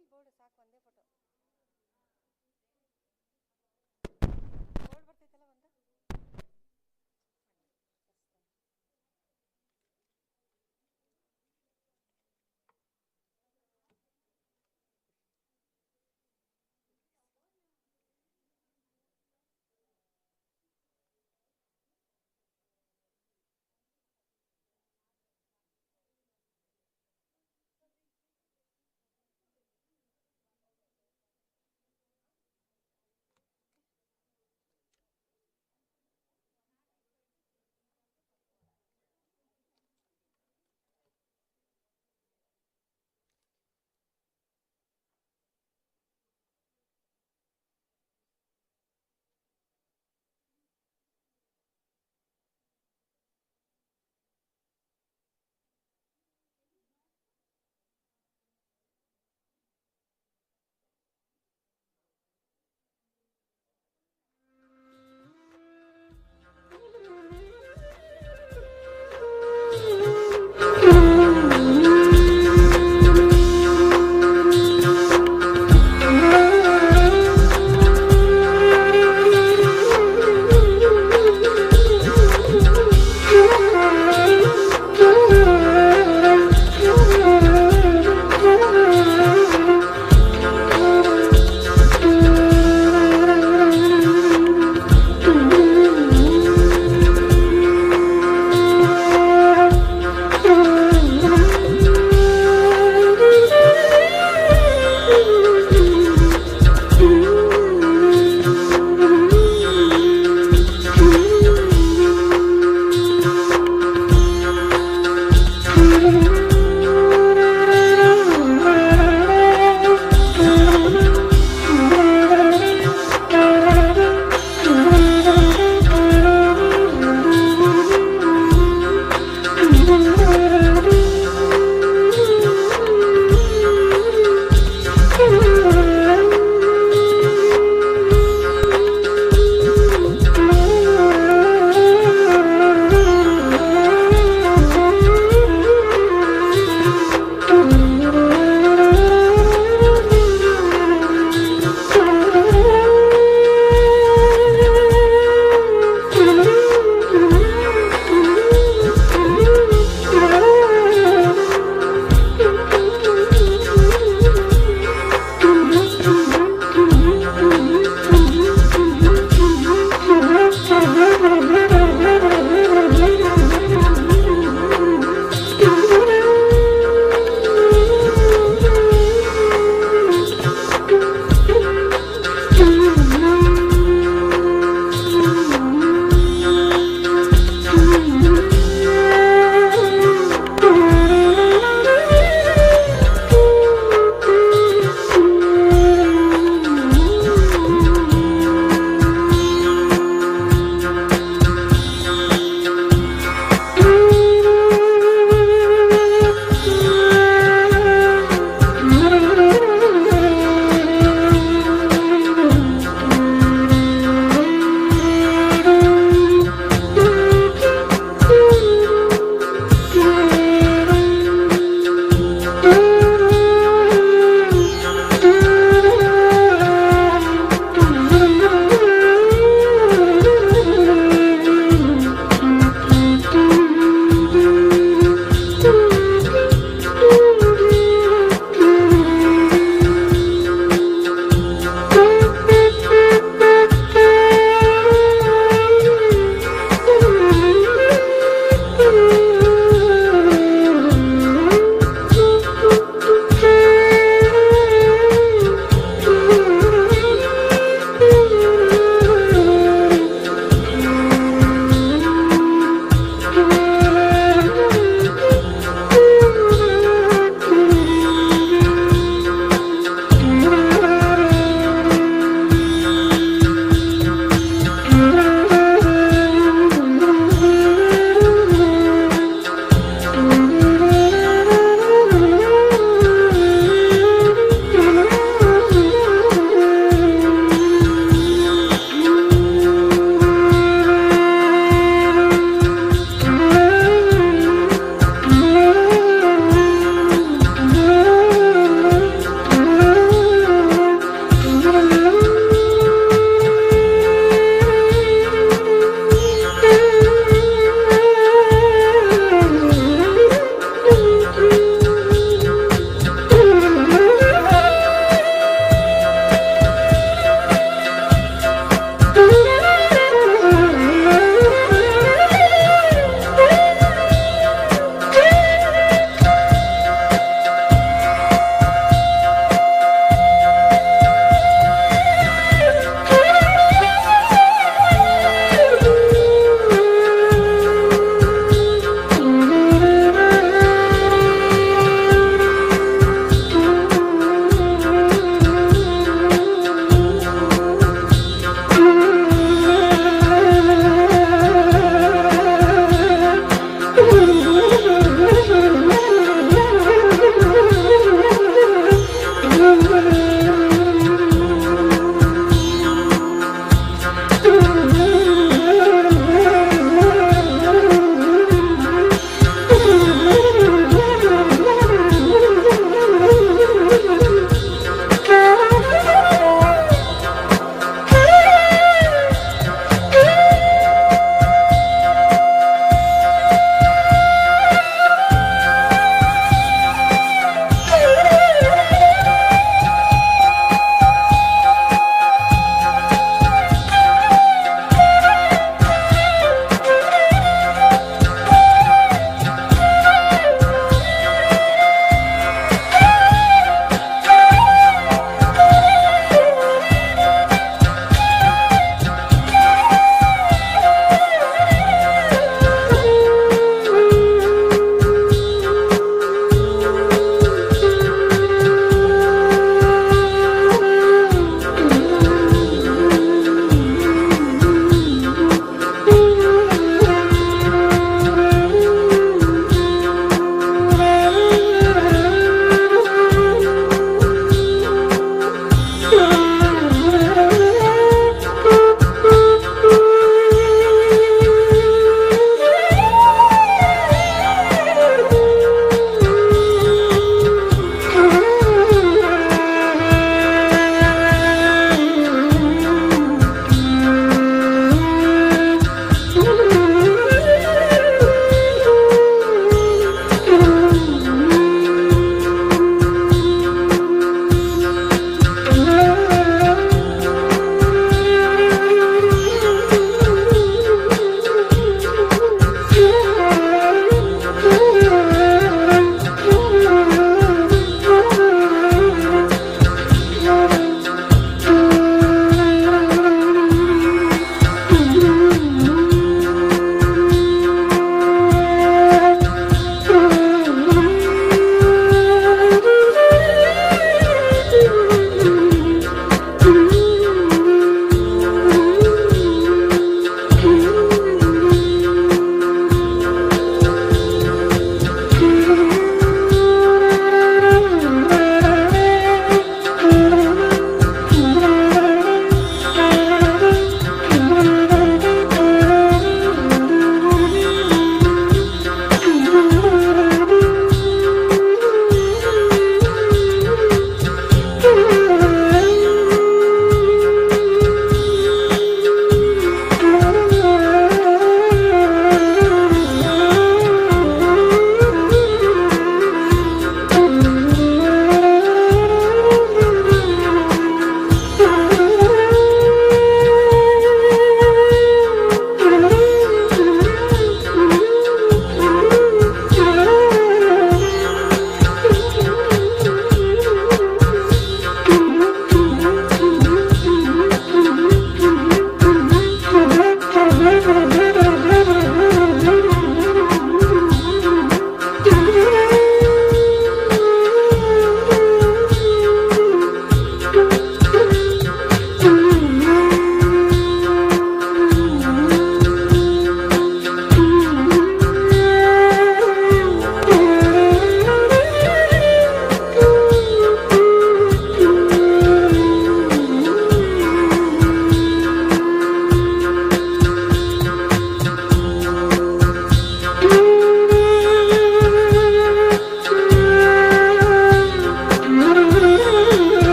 Pencil board ಸಾಕು, ಒಂದೇ photo board ಬರ್ತೈತಲ್ಲ ಒಂದು.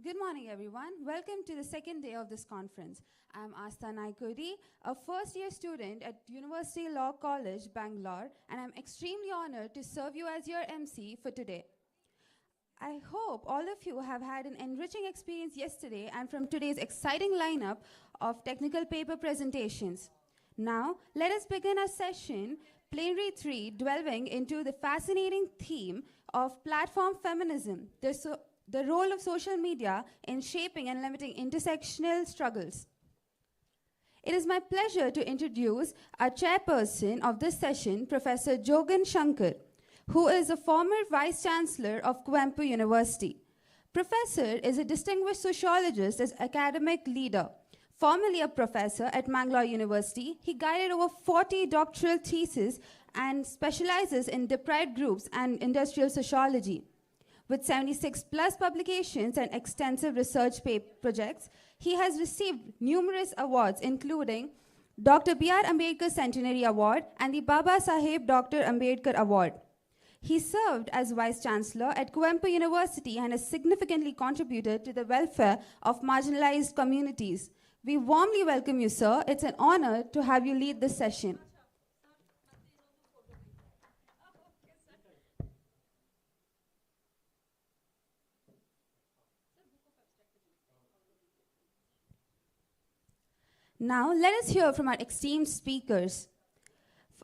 Good morning, everyone. Welcome to the second day of this conference. I'm Asta Naikodi, a first-year student at University Law College, Bangalore, and I'm extremely honored to serve you as your MC for today. I hope all of you have had an enriching experience yesterday and from today's exciting lineup of technical paper presentations. Now, let us begin our session, Plenary 3, delving into the fascinating theme of platform feminism, the role of social media in shaping and limiting intersectional struggles. It is my pleasure to introduce our chairperson of this session, Professor Jogan Shankar, who is a former Vice-Chancellor of Kuempu University. Professor is a distinguished sociologist as academic leader. Formerly a professor at Mangalore University, he guided over 40 doctoral theses and specializes in deprived groups and industrial sociology. With 76 plus publications and extensive research projects, he has received numerous awards, including Dr. B.R. Ambedkar Centenary Award and the Baba Saheb Dr. Ambedkar Award. He served as Vice-Chancellor at Kuempu University and has significantly contributed to the welfare of marginalized communities. We warmly welcome you, sir. It's an honor to have you lead this session. Now, let us hear from our esteemed speakers.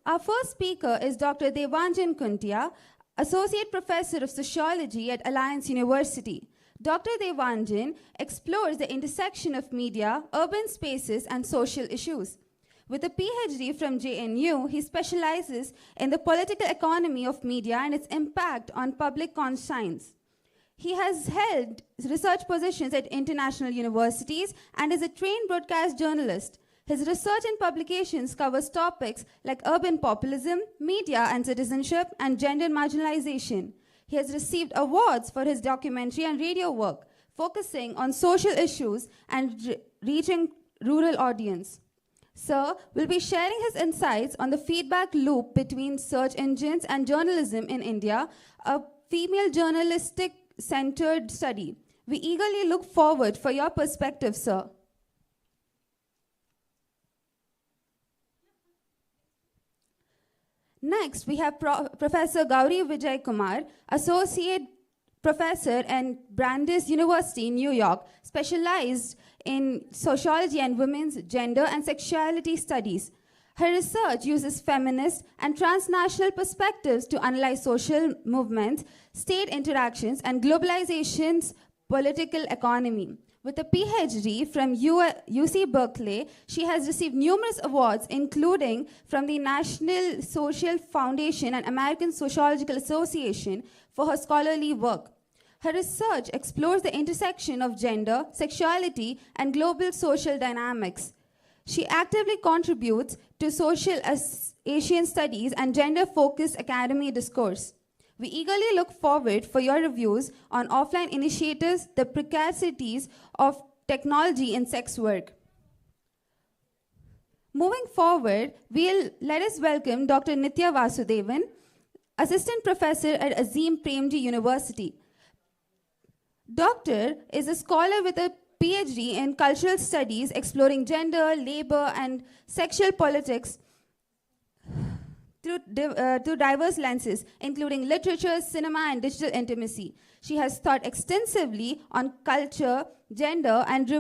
Our first speaker is Dr. Devanjan Kuntia, Associate Professor of Sociology at Alliance University. Dr. Devanjan explores the intersection of media, urban spaces, and social issues. With a PhD from JNU, he specializes in the political economy of media and its impact on public conscience. He has held research positions at international universities and is a trained broadcast journalist. His research and publications covers topics like urban populism, media and citizenship, and gender marginalization. He has received awards for his documentary and radio work, focusing on social issues and reaching rural audience. Sir will be sharing his insights on the feedback loop between search engines and journalism in India, a female journalistic-centered study. We eagerly look forward for your perspective, sir. Next, we have Professor Gauri Vijay Kumar, Associate Professor at Brandeis University in New York, specialized in sociology and women's gender and sexuality studies. Her research uses feminist and transnational perspectives to analyze social movements, state interactions, and globalization's political economy. With a PhD from UC Berkeley, she has received numerous awards, including from the National Social Foundation and American Sociological Association for her scholarly work. Her research explores the intersection of gender, sexuality, and global social dynamics. She actively contributes to social Asian studies and gender-focused academic discourse. We eagerly look forward for your reviews on offline initiatives, the precarities of technology in sex work. Moving forward, let us welcome Dr. Nitya Vasudevan, Assistant Professor at Azim Premji University. Doctor is a scholar with a PhD in cultural studies exploring gender, labor, and sexual politics through diverse lenses, including literature, cinema, and digital intimacy. She has thought extensively on culture, gender, and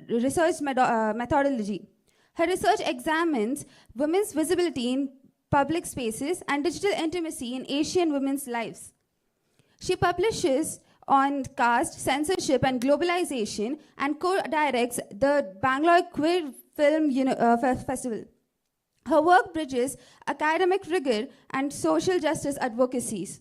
research methodology. Her research examines women's visibility in public spaces and digital intimacy in Asian women's lives. She publishes on caste, censorship, and globalization, and co-directs the Bangalore Queer Film Festival. Her work bridges academic rigor and social justice advocacies.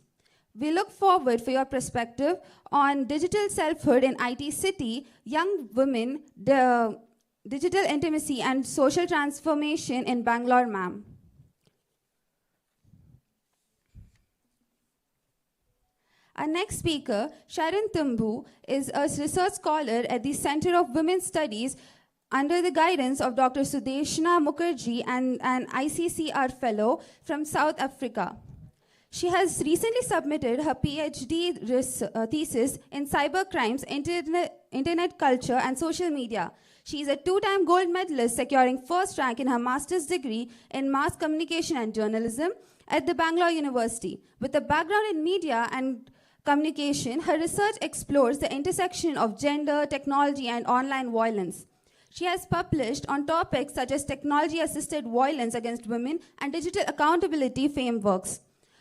We look forward for your perspective on digital selfhood in IT City, young women, the digital intimacy, and social transformation in Bangalore, ma'am. Our next speaker, Sharon Tumbu, is a research scholar at the Center of Women's Studies under the guidance of Dr. Sudeshna Mukherjee and an ICCR fellow from South Africa. She has recently submitted her PhD thesis in cybercrimes, internet culture, and social media. She is a two-time gold medalist, securing first rank in her master's degree in mass communication and journalism at the Bangalore University. With a background in media and communication, her research explores the intersection of gender, technology, and online violence. She has published on topics such as technology-assisted violence against women and digital accountability frameworks.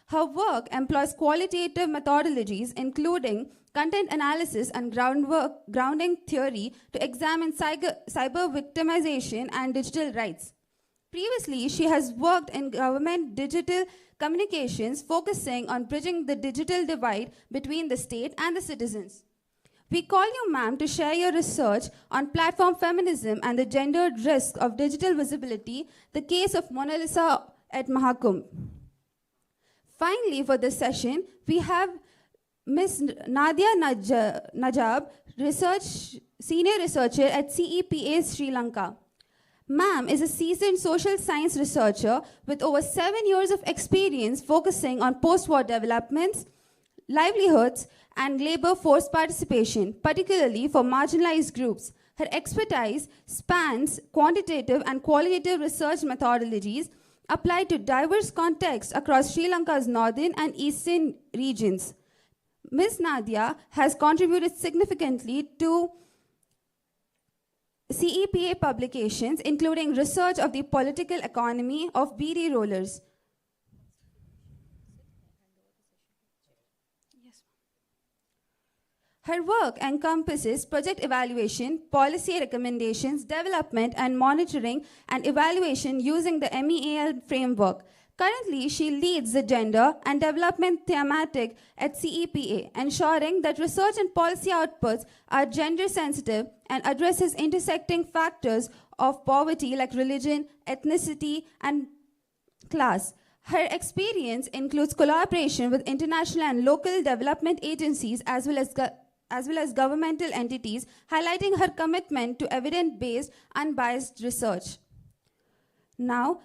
Her work employs qualitative methodologies, including content analysis and grounding theory, to examine cyber victimization and digital rights. Previously, she has worked in government digital communications, focusing on bridging the digital divide between the state and the citizens. We call you, ma'am, to share your research on platform feminism and the gendered risk of digital visibility, the case of Mona Lisa at Mahakumbh. Finally, for this session, we have Ms. Nadia Najab, senior researcher at CEPA Sri Lanka. Ma'am is a seasoned social science researcher with over 7 years of experience focusing on post-war developments, livelihoods, and labor force participation, particularly for marginalized groups. Her expertise spans quantitative and qualitative research methodologies applied to diverse contexts across Sri Lanka's northern and eastern regions. Ms. Nadia has contributed significantly to CEPA publications, including research of the political economy of beedi rollers. Her work encompasses project evaluation, policy recommendations, development and monitoring, and evaluation using the MEAL framework. Currently, she leads the gender and development thematic at CEPA, ensuring that research and policy outputs are gender sensitive and addresses intersecting factors of poverty like religion, ethnicity, and class. Her experience includes collaboration with international and local development agencies as well as governmental entities, highlighting her commitment to evidence-based, unbiased research. Now,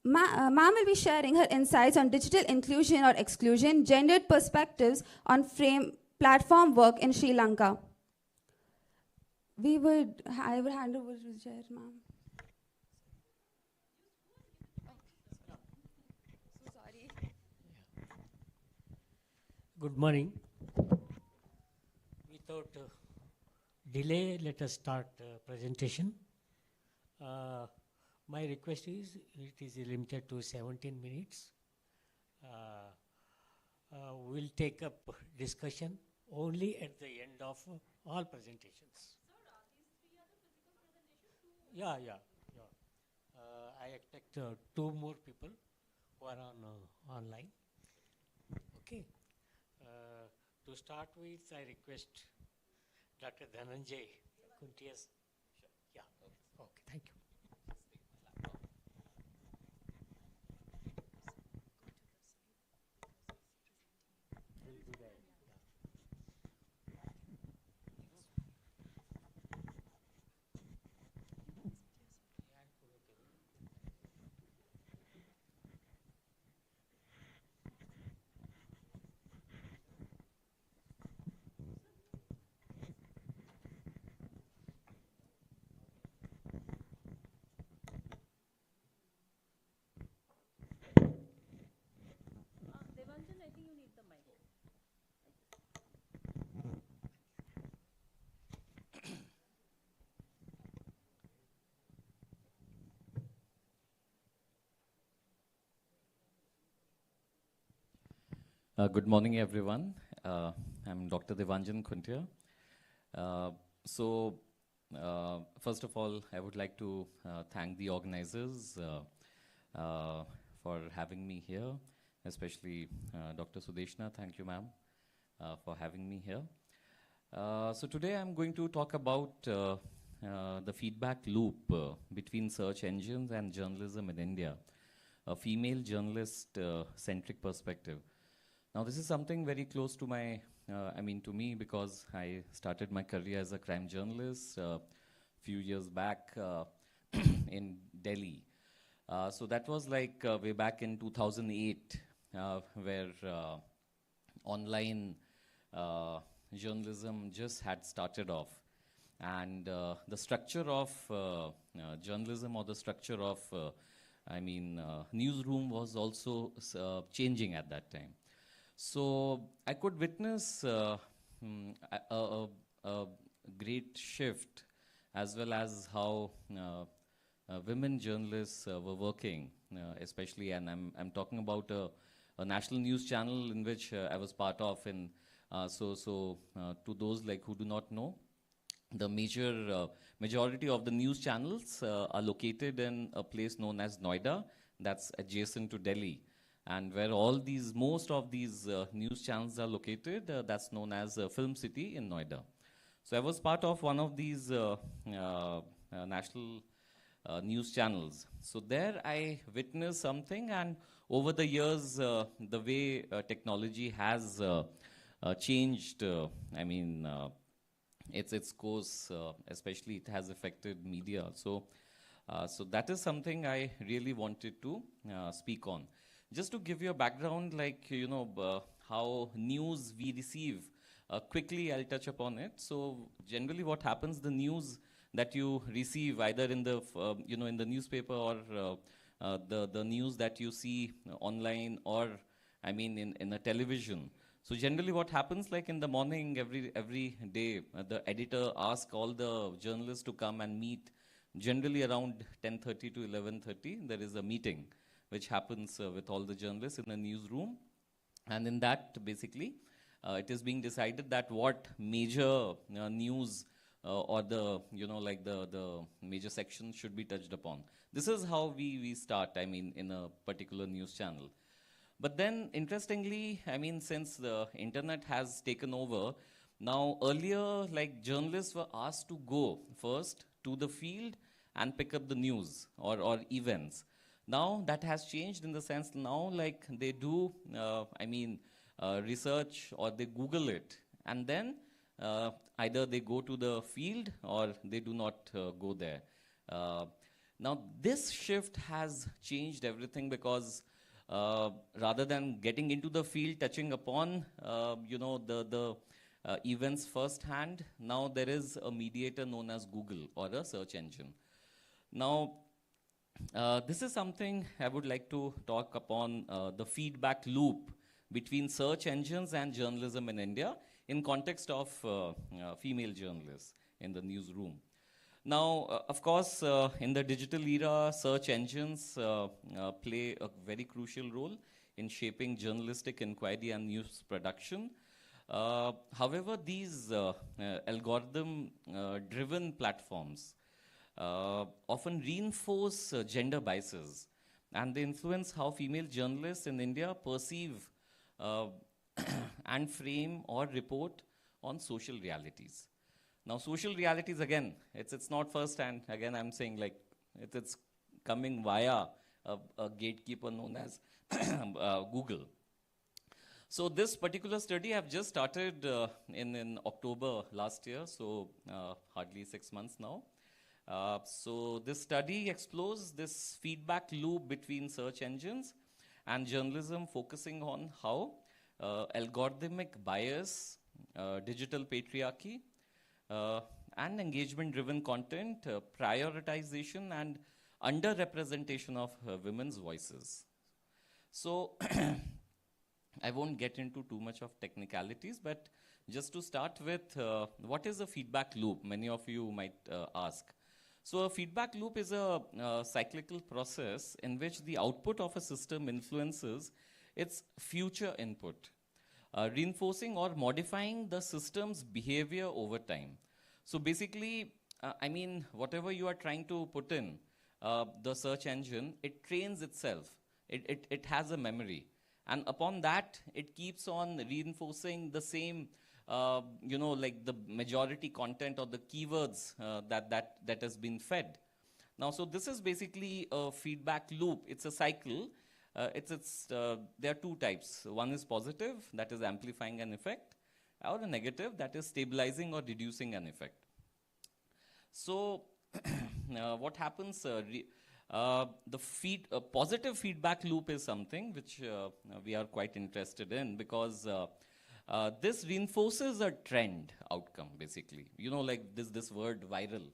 Ma'am will be sharing her insights on digital inclusion or exclusion, gendered perspectives on platform work in Sri Lanka. I would hand over to the chair, ma'am. So sorry. Good morning. Without delay, let us start presentation. My request is, it is limited to 17 minutes. We'll take up discussion only at the end of all presentations. Sir, these three are the physical presentations? Yeah. I expect 2 more people who are on online. Okay. To start with, I request Dr. Dhananjay Kuntia's. Yeah. Okay. Thank you. Devanjan, I think you need the mic. Good morning, everyone. I'm Dr. Devanjan Kuntia. First of all, I would like to thank the organizers for having me here, especially Dr. Sudeshna. Thank you, ma'am, for having me here. So today I'm going to talk about the feedback loop between search engines and journalism in India, a female journalist-centric perspective. Now, this is something very close to to me, because I started my career as a crime journalist a few years back in Delhi. So that was like way back in 2008, where online journalism just had started off. And the structure of journalism, or the structure of, newsroom was also changing at that time. So I could witness a great shift, as well as how women journalists were working, especially, and I'm talking about a national news channel in which I was part of. And to those like who do not know, the majority of the news channels are located in a place known as Noida, that's adjacent to Delhi. And where most of these news channels are located, that's known as Film City in Noida. So I was part of one of these national news channels. So there I witnessed something, and over the years, the way technology has changed, its course, especially it has affected media. So that is something I really wanted to speak on. Just to give you a background, how news we receive, quickly I'll touch upon it. So generally what happens, the news that you receive either in the, in the newspaper, or the news that you see online, or in a television. So generally what happens, like in the morning, every day, the editor asks all the journalists to come and meet. Generally around 10:30 to 11:30, there is a meeting which happens with all the journalists in a newsroom. And in that, basically, it is being decided that what major news or the, the major sections should be touched upon. This is how we start, in a particular news channel. But then, interestingly, since the internet has taken over, now earlier, journalists were asked to go first to the field and pick up the news or events. Now that has changed in the sense now, they do, research, or they Google it, and then either they go to the field or they do not go there. Now this shift has changed everything, because rather than getting into the field, touching upon, the events firsthand, now there is a mediator known as Google, or a search engine. Now, this is something I would like to talk upon, the feedback loop between search engines and journalism in India in context of female journalists in the newsroom. Now, of course, in the digital era, search engines play a very crucial role in shaping journalistic inquiry and news production. However, these algorithm-driven platforms often reinforce gender biases, and they influence how female journalists in India perceive and frame or report on social realities. Now, social realities, again, it's not first hand. Again, I'm saying it's coming via a gatekeeper known as Google. So this particular study I've just started in October last year, so hardly 6 months now. So this study explores this feedback loop between search engines and journalism, focusing on how algorithmic bias, digital patriarchy, and engagement-driven content, prioritization, and underrepresentation of women's voices. So I won't get into too much of technicalities, but just to start with, what is a feedback loop? Many of you might ask. So a feedback loop is a cyclical process in which the output of a system influences its future input, reinforcing or modifying the system's behavior over time. So basically, whatever you are trying to put in the search engine, it trains itself. It has a memory. And upon that, it keeps on reinforcing the same, the majority content or the keywords that has been fed. Now, so this is basically a feedback loop. It's a cycle. There are two types. One is positive, that is amplifying an effect, or a negative, that is stabilizing or reducing an effect. So what happens, The positive feedback loop is something which we are quite interested in, because this reinforces a trend outcome, basically. You know, like this word viral.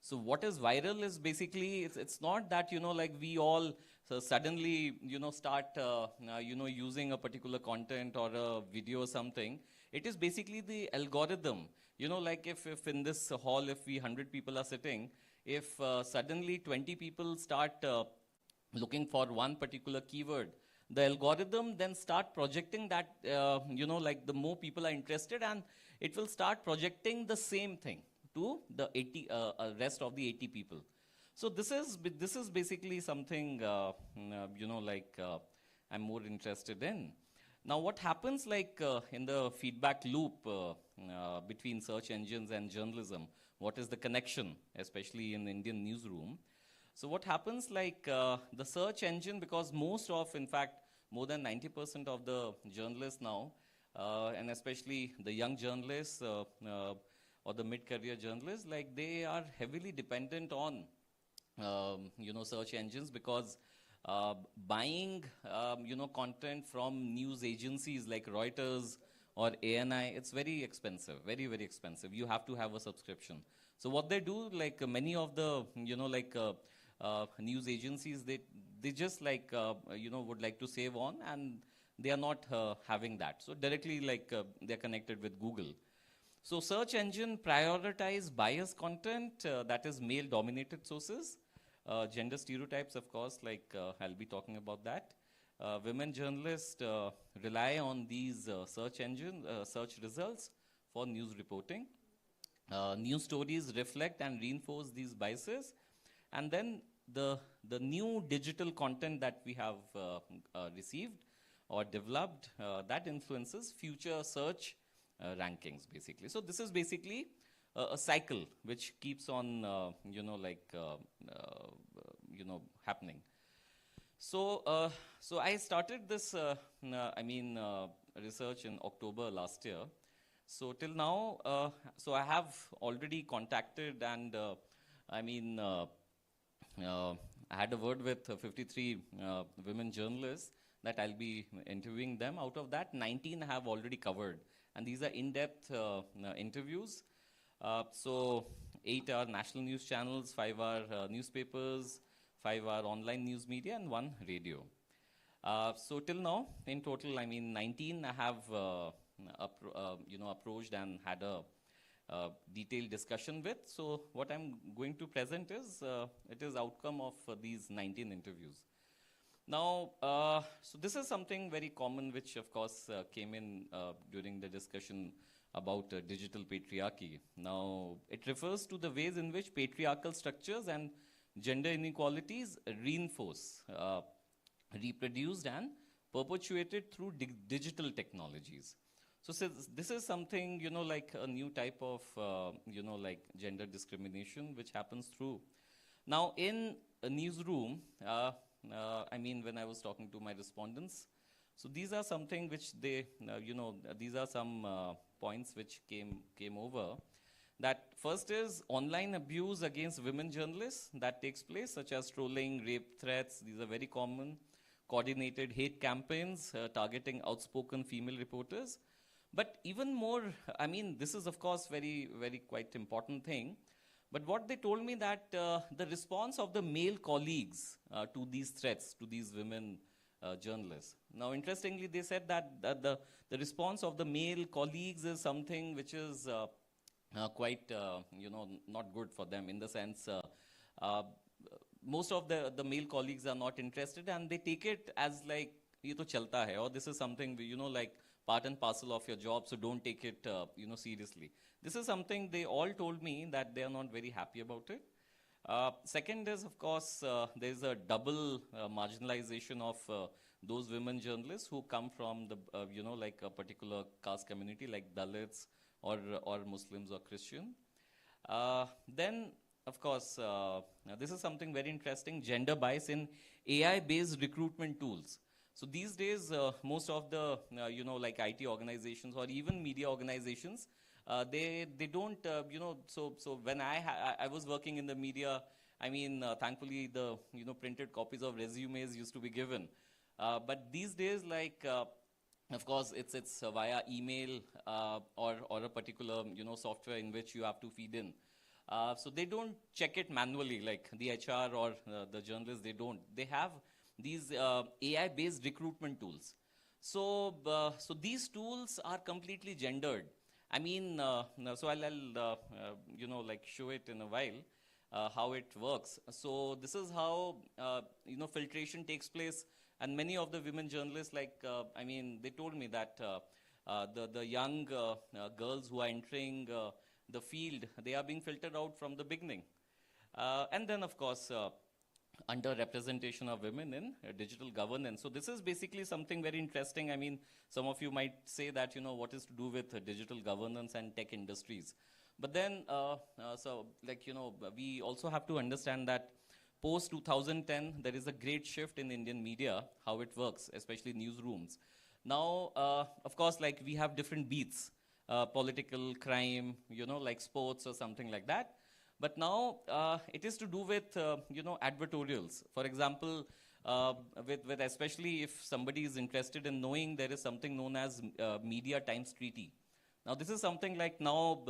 So what is viral is basically, it's not that, you know, like we all suddenly, you know, start, you know, using a particular content or a video or something. It is basically the algorithm. You know, like if in this hall, if 100 people are sitting, if suddenly 20 people start looking for one particular keyword, the algorithm then start projecting that, you know, like the more people are interested, and it will start projecting the same thing to the 80 rest of the 80 people. So this is basically something you know, like I'm more interested in. Now what happens, like in the feedback loop between search engines and journalism? What is the connection, especially in the Indian newsroom? So what happens, like the search engine, because most of, in fact, more than 90% of the journalists now, and especially the young journalists or the mid-career journalists, like they are heavily dependent on, you know, search engines, because buying, you know, content from news agencies like Reuters or ANI, it's very expensive, very, very expensive. You have to have a subscription. So what they do, like many of the, you know, like news agencies, they just like, you know, would like to save on, and they are not having that. So directly, like they're connected with Google. So search engine prioritize bias content, that is male-dominated sources. Gender stereotypes, of course, like I'll be talking about that. Women journalists rely on these search results for news reporting. News stories reflect and reinforce these biases. And then the new digital content that we have received or developed, that influences future search rankings, basically. So this is basically a cycle which keeps on, you know, like, you know, happening. So, so I started this, research in October last year. So till now, so I have already contacted and, I had a word with 53 women journalists that I'll be interviewing them. Out of that, 19 have already covered. And these are in-depth interviews. So 8 are national news channels, 5 are newspapers, 5 are online news media, and 1 radio. So till now, in total, 19 I have you know, approached and had a detailed discussion with. So what I'm going to present is, it is outcome of these 19 interviews. Now, so this is something very common, which of course came in during the discussion about digital patriarchy. Now, it refers to the ways in which patriarchal structures and gender inequalities reinforce, reproduced and perpetuated through digital technologies. So this is something, you know, like a new type of, you know, like gender discrimination, which happens through. Now, in a newsroom, when I was talking to my respondents, so these are something which they, you know, these are some points which came over. That first is online abuse against women journalists that takes place, such as trolling, rape threats. These are very common. Coordinated hate campaigns targeting outspoken female reporters. But even more, this is of course very, very quite important thing. But what they told me that the response of the male colleagues to these threats, to these women journalists. Now, interestingly, they said that the response of the male colleagues is something which is quite, you know, not good for them, in the sense most of the male colleagues are not interested, and they take it as like, ye to chalta hai, or this is something, you know, like part and parcel of your job, so don't take it, you know, seriously. This is something they all told me that they are not very happy about it. Second is, of course, there is a double marginalization of those women journalists who come from the, you know, like a particular caste community, like Dalits or Muslims or Christian. Then, of course, this is something very interesting, gender bias in AI-based recruitment tools. So these days, most of the, you know, like IT organizations or even media organizations, they don't, you know, so when I was working in the media, I mean, thankfully, the printed copies of resumes used to be given. But these days, like, of course, it's via email or a particular software in which you have to feed in. So they don't check it manually, like the HR or the journalists. They don't. They have these AI-based recruitment tools. So so these tools are completely gendered. I mean, so I'll like show it in a while. How it works. So this is how filtration takes place, and many of the women journalists, like I mean, they told me that the young girls who are entering the field, they are being filtered out from the beginning, and then of course under representation of women in digital governance. So this is basically something very interesting. I mean, some of you might say that what is to do with digital governance and tech industries. But then, so like, we also have to understand that post 2010, there is a great shift in Indian media, how it works, especially newsrooms. Now, of course, like we have different beats, political, crime, like sports or something like that. But now it is to do with, advertorials. For example, with especially if somebody is interested in knowing, there is something known as media times treaty. Now, this is something like now,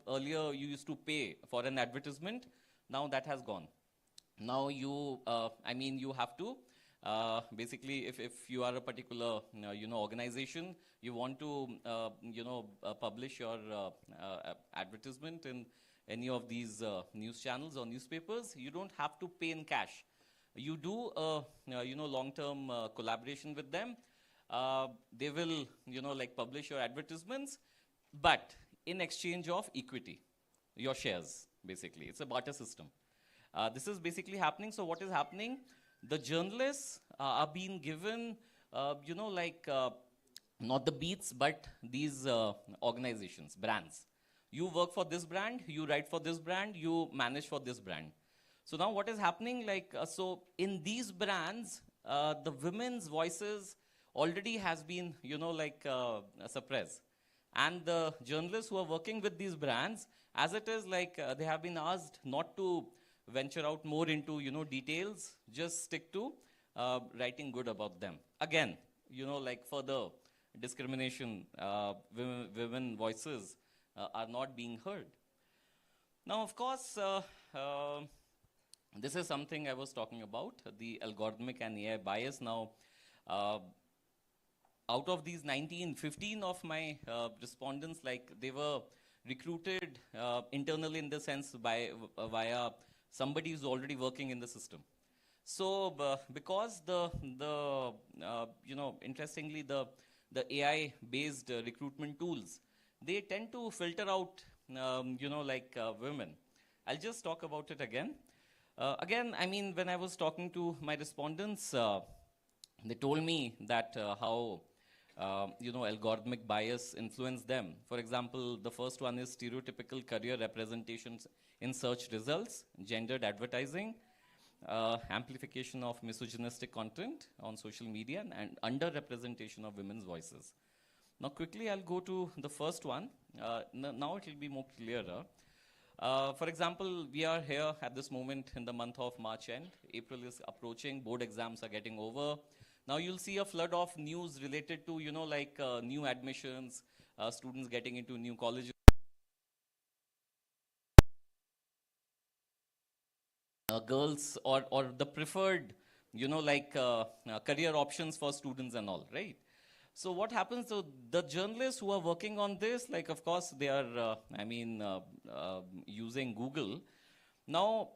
earlier you used to pay for an advertisement. Now that has gone. Now you, I mean, you have to, basically, if you are a particular, organization, you want to, publish your advertisement in any of these news channels or newspapers, you don't have to pay in cash. You do, long-term collaboration with them. They will, like publish your advertisements, but in exchange of equity, your shares, basically. It's a barter system. This is basically happening. So what is happening? The journalists are being given, not the beats, but these organizations, brands. You work for this brand, you write for this brand, you manage for this brand. So now what is happening? Like, so in these brands, the women's voices already has been, suppressed. And the journalists who are working with these brands, as it is, like, they have been asked not to venture out more into, details, just stick to writing good about them. Again, like further discrimination, women voices are not being heard. Now, of course, this is something I was talking about, the algorithmic and AI bias. Now, out of these 15 of my respondents, like they were recruited internally in the sense by via somebody who's already working in the system. So because interestingly, the AI-based recruitment tools, they tend to filter out, women. I'll just talk about it again. Again, I mean, when I was talking to my respondents, they told me that how algorithmic bias influenced them. For example, the first one is stereotypical career representations in search results, gendered advertising, amplification of misogynistic content on social media, and underrepresentation of women's voices. Now, quickly, I'll go to the first one. Now it will be more clearer. For example, we are here at this moment in the month of March end. April is approaching, board exams are getting over. Now you'll see a flood of news related to, new admissions, students getting into new colleges. Girls or the preferred, career options for students and all, right? So what happens, so the journalists who are working on this, like of course they are, using Google. Now,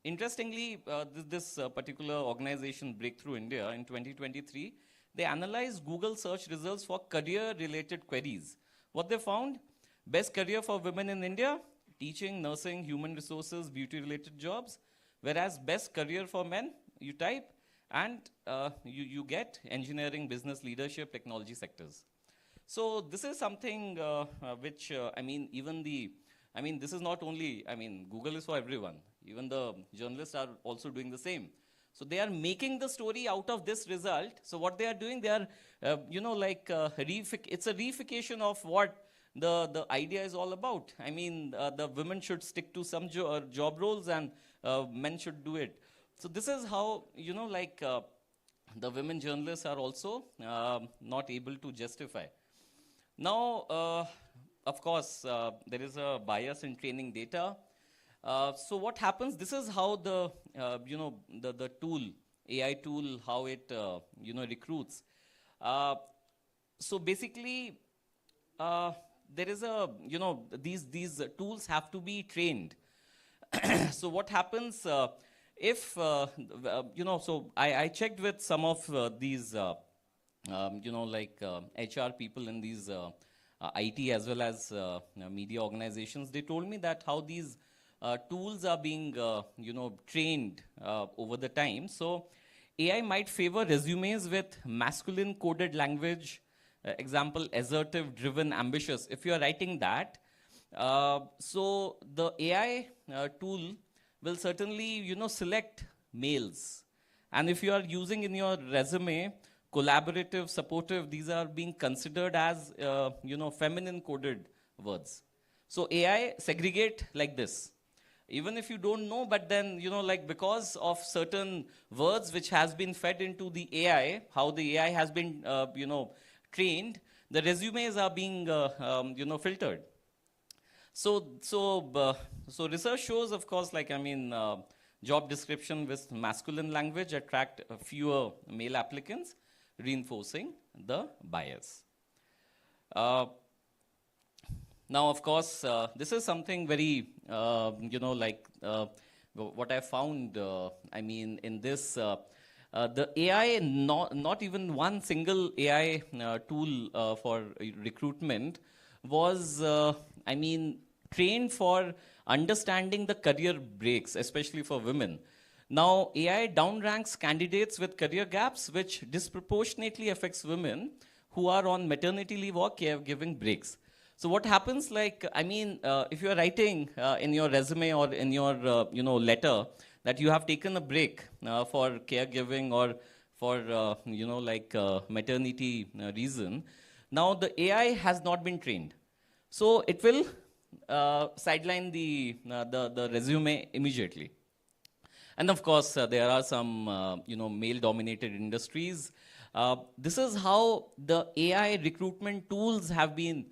interestingly, this particular organization, Breakthrough India, in 2023, they analyzed Google search results for career-related queries. What they found? Best career for women in India, teaching, nursing, human resources, beauty-related jobs. Whereas best career for men, you type, and you get engineering, business, leadership, technology sectors. So this is something which, this is not only, Google is for everyone. Even the journalists are also doing the same. So they are making the story out of this result. So what they are doing, they are, it's a reification of what the idea is all about. I mean, the women should stick to some job roles and men should do it. So this is how, you know, like the women journalists are also not able to justify. Now, of course, there is a bias in training data. So what happens, this is how the, you know, the tool, AI tool, how it, you know, recruits. So basically, there is a, you know, these tools have to be trained. So what happens if, you know, so I checked with some of these, you know, like HR people in these IT as well as media organizations. They told me that how these tools are being, you know, trained over the time. So AI might favor resumes with masculine coded language, example, assertive, driven, ambitious. If you are writing that, so the AI tool will certainly, you know, select males. And if you are using in your resume, collaborative, supportive, these are being considered as, you know, feminine coded words. So AI segregate like this. Even if you don't know, but then, you know, like because of certain words which has been fed into the AI, how the AI has been, you know, trained, the resumes are being, you know, filtered. So research shows, of course, like, I mean, job description with masculine language attract fewer male applicants, reinforcing the bias. Now, of course, this is something very, you know, like what I found, I mean, in this, the AI, not even one single AI tool for recruitment was, I mean, trained for understanding the career breaks, especially for women. Now, AI downranks candidates with career gaps, which disproportionately affects women who are on maternity leave or caregiving breaks. So what happens, like, I mean, if you are writing in your resume or in your, you know, letter that you have taken a break for caregiving or for, you know, like maternity reason, now the AI has not been trained. So it will sideline the resume immediately. And of course, there are some, you know, male-dominated industries. This is how the AI recruitment tools have been,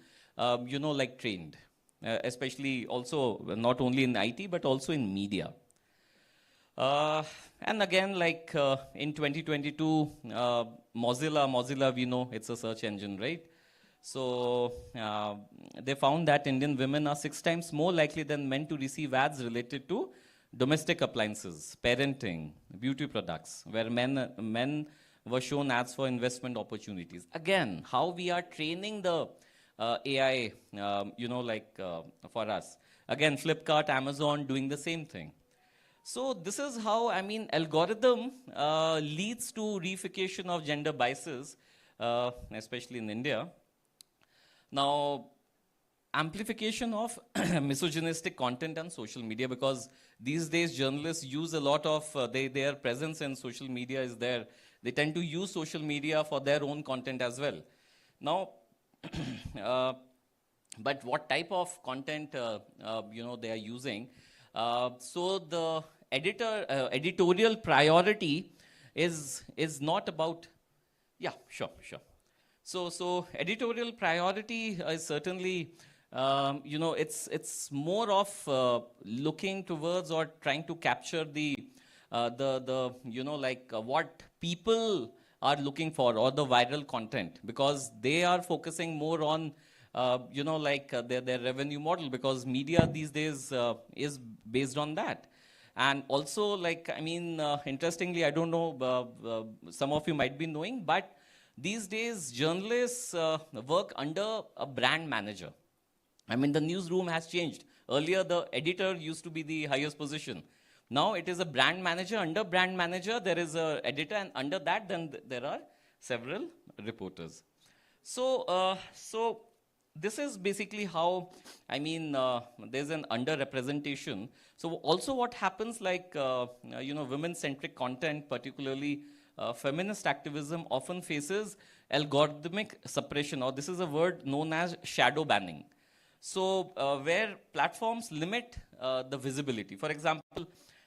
you know, like trained, especially also not only in IT, but also in media. And again, like in 2022, Mozilla, we know it's a search engine, right? So they found that Indian women are 6 times more likely than men to receive ads related to domestic appliances, parenting, beauty products, where men were shown ads for investment opportunities. Again, how we are training the AI, you know, like for us. Again, Flipkart, Amazon doing the same thing. So this is how, I mean, algorithm leads to reification of gender biases, especially in India. Now, amplification of misogynistic content on social media, because these days journalists use a lot of, their presence in social media is there. They tend to use social media for their own content as well. Now, but what type of content, you know, they are using? So the editorial priority is not about, yeah, sure. So editorial priority is certainly, you know, it's more of looking towards or trying to capture the you know, like what people are looking for, or the viral content, because they are focusing more on, you know, like their revenue model, because media these days is based on that. And also, like, I mean, interestingly, I don't know, some of you might be knowing, but these days, journalists work under a brand manager. I mean, the newsroom has changed. Earlier, the editor used to be the highest position. Now, it is a brand manager. Under brand manager, there is an editor, and under that, then there are several reporters. So, so this is basically how, I mean, there's an underrepresentation. So also what happens, like, you know, women-centric content, particularly feminist activism, often faces algorithmic suppression, or this is a word known as shadow banning. So where platforms limit the visibility. For example,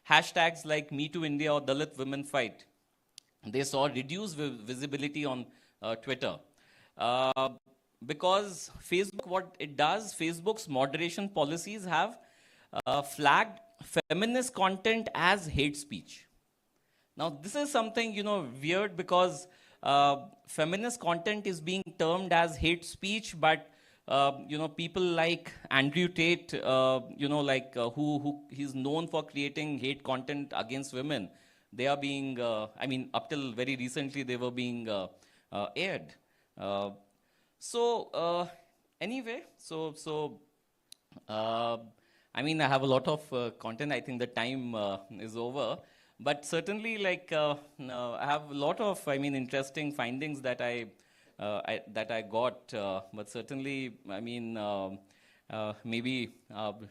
hashtags like #MeTooIndia or Dalit Women Fight, they saw reduced visibility on Twitter. Uh, because Facebook, what it does, Facebook's moderation policies have flagged feminist content as hate speech. Now, this is something, weird, because feminist content is being termed as hate speech, but people like Andrew Tate, who he's known for creating hate content against women, they are being, up till very recently, they were being aired. Anyway, I have a lot of content. I think the time is over. But certainly, I have a lot of, interesting findings that I got. But certainly, maybe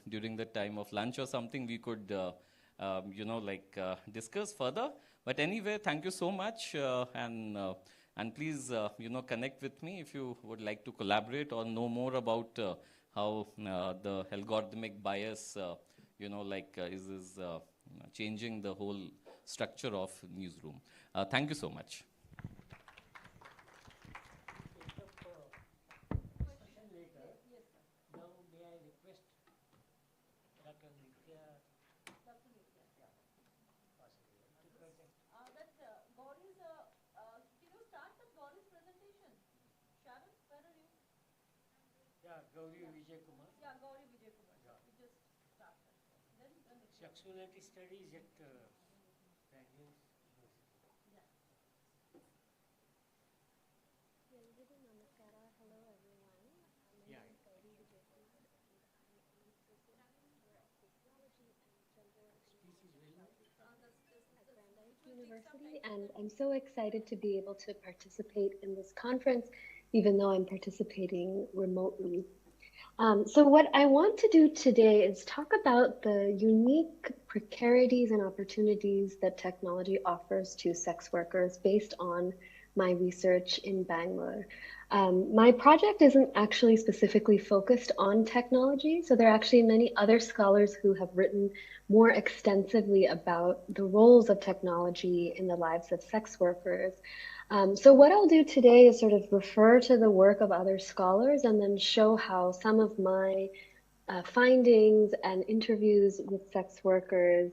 during the time of lunch or something, we could, discuss further. But anyway, thank you so much, and please, connect with me if you would like to collaborate or know more about how the algorithmic bias, is changing the whole structure of newsroom. Thank you so much. Now, may I request Dr. Nitya, Gauri's, can you start with Gauri's presentation? Sharon, where are you? yeah, Gauri Vijay Kumar, Yeah, Gauri Vijay Kumar. You just start. Then Sexuality Studies at Bangalore University. ಎಲ್ರಿಗೂ ನಮಸ್ಕಾರ. Hello everyone. My Yeah. name is Gauri Vijay Kumar and I'm an associate professor of technology and gender at Brandeis University, and I'm so excited to be able to participate in this conference, even though I'm participating remotely. So what I want to do today is talk about the unique precarities and opportunities that technology offers to sex workers based on my research in Bangalore. My project isn't actually specifically focused on technology, so there are actually many other scholars who have written more extensively about the roles of technology in the lives of sex workers. So what I'll do today is sort of refer to the work of other scholars and then show how some of my findings and interviews with sex workers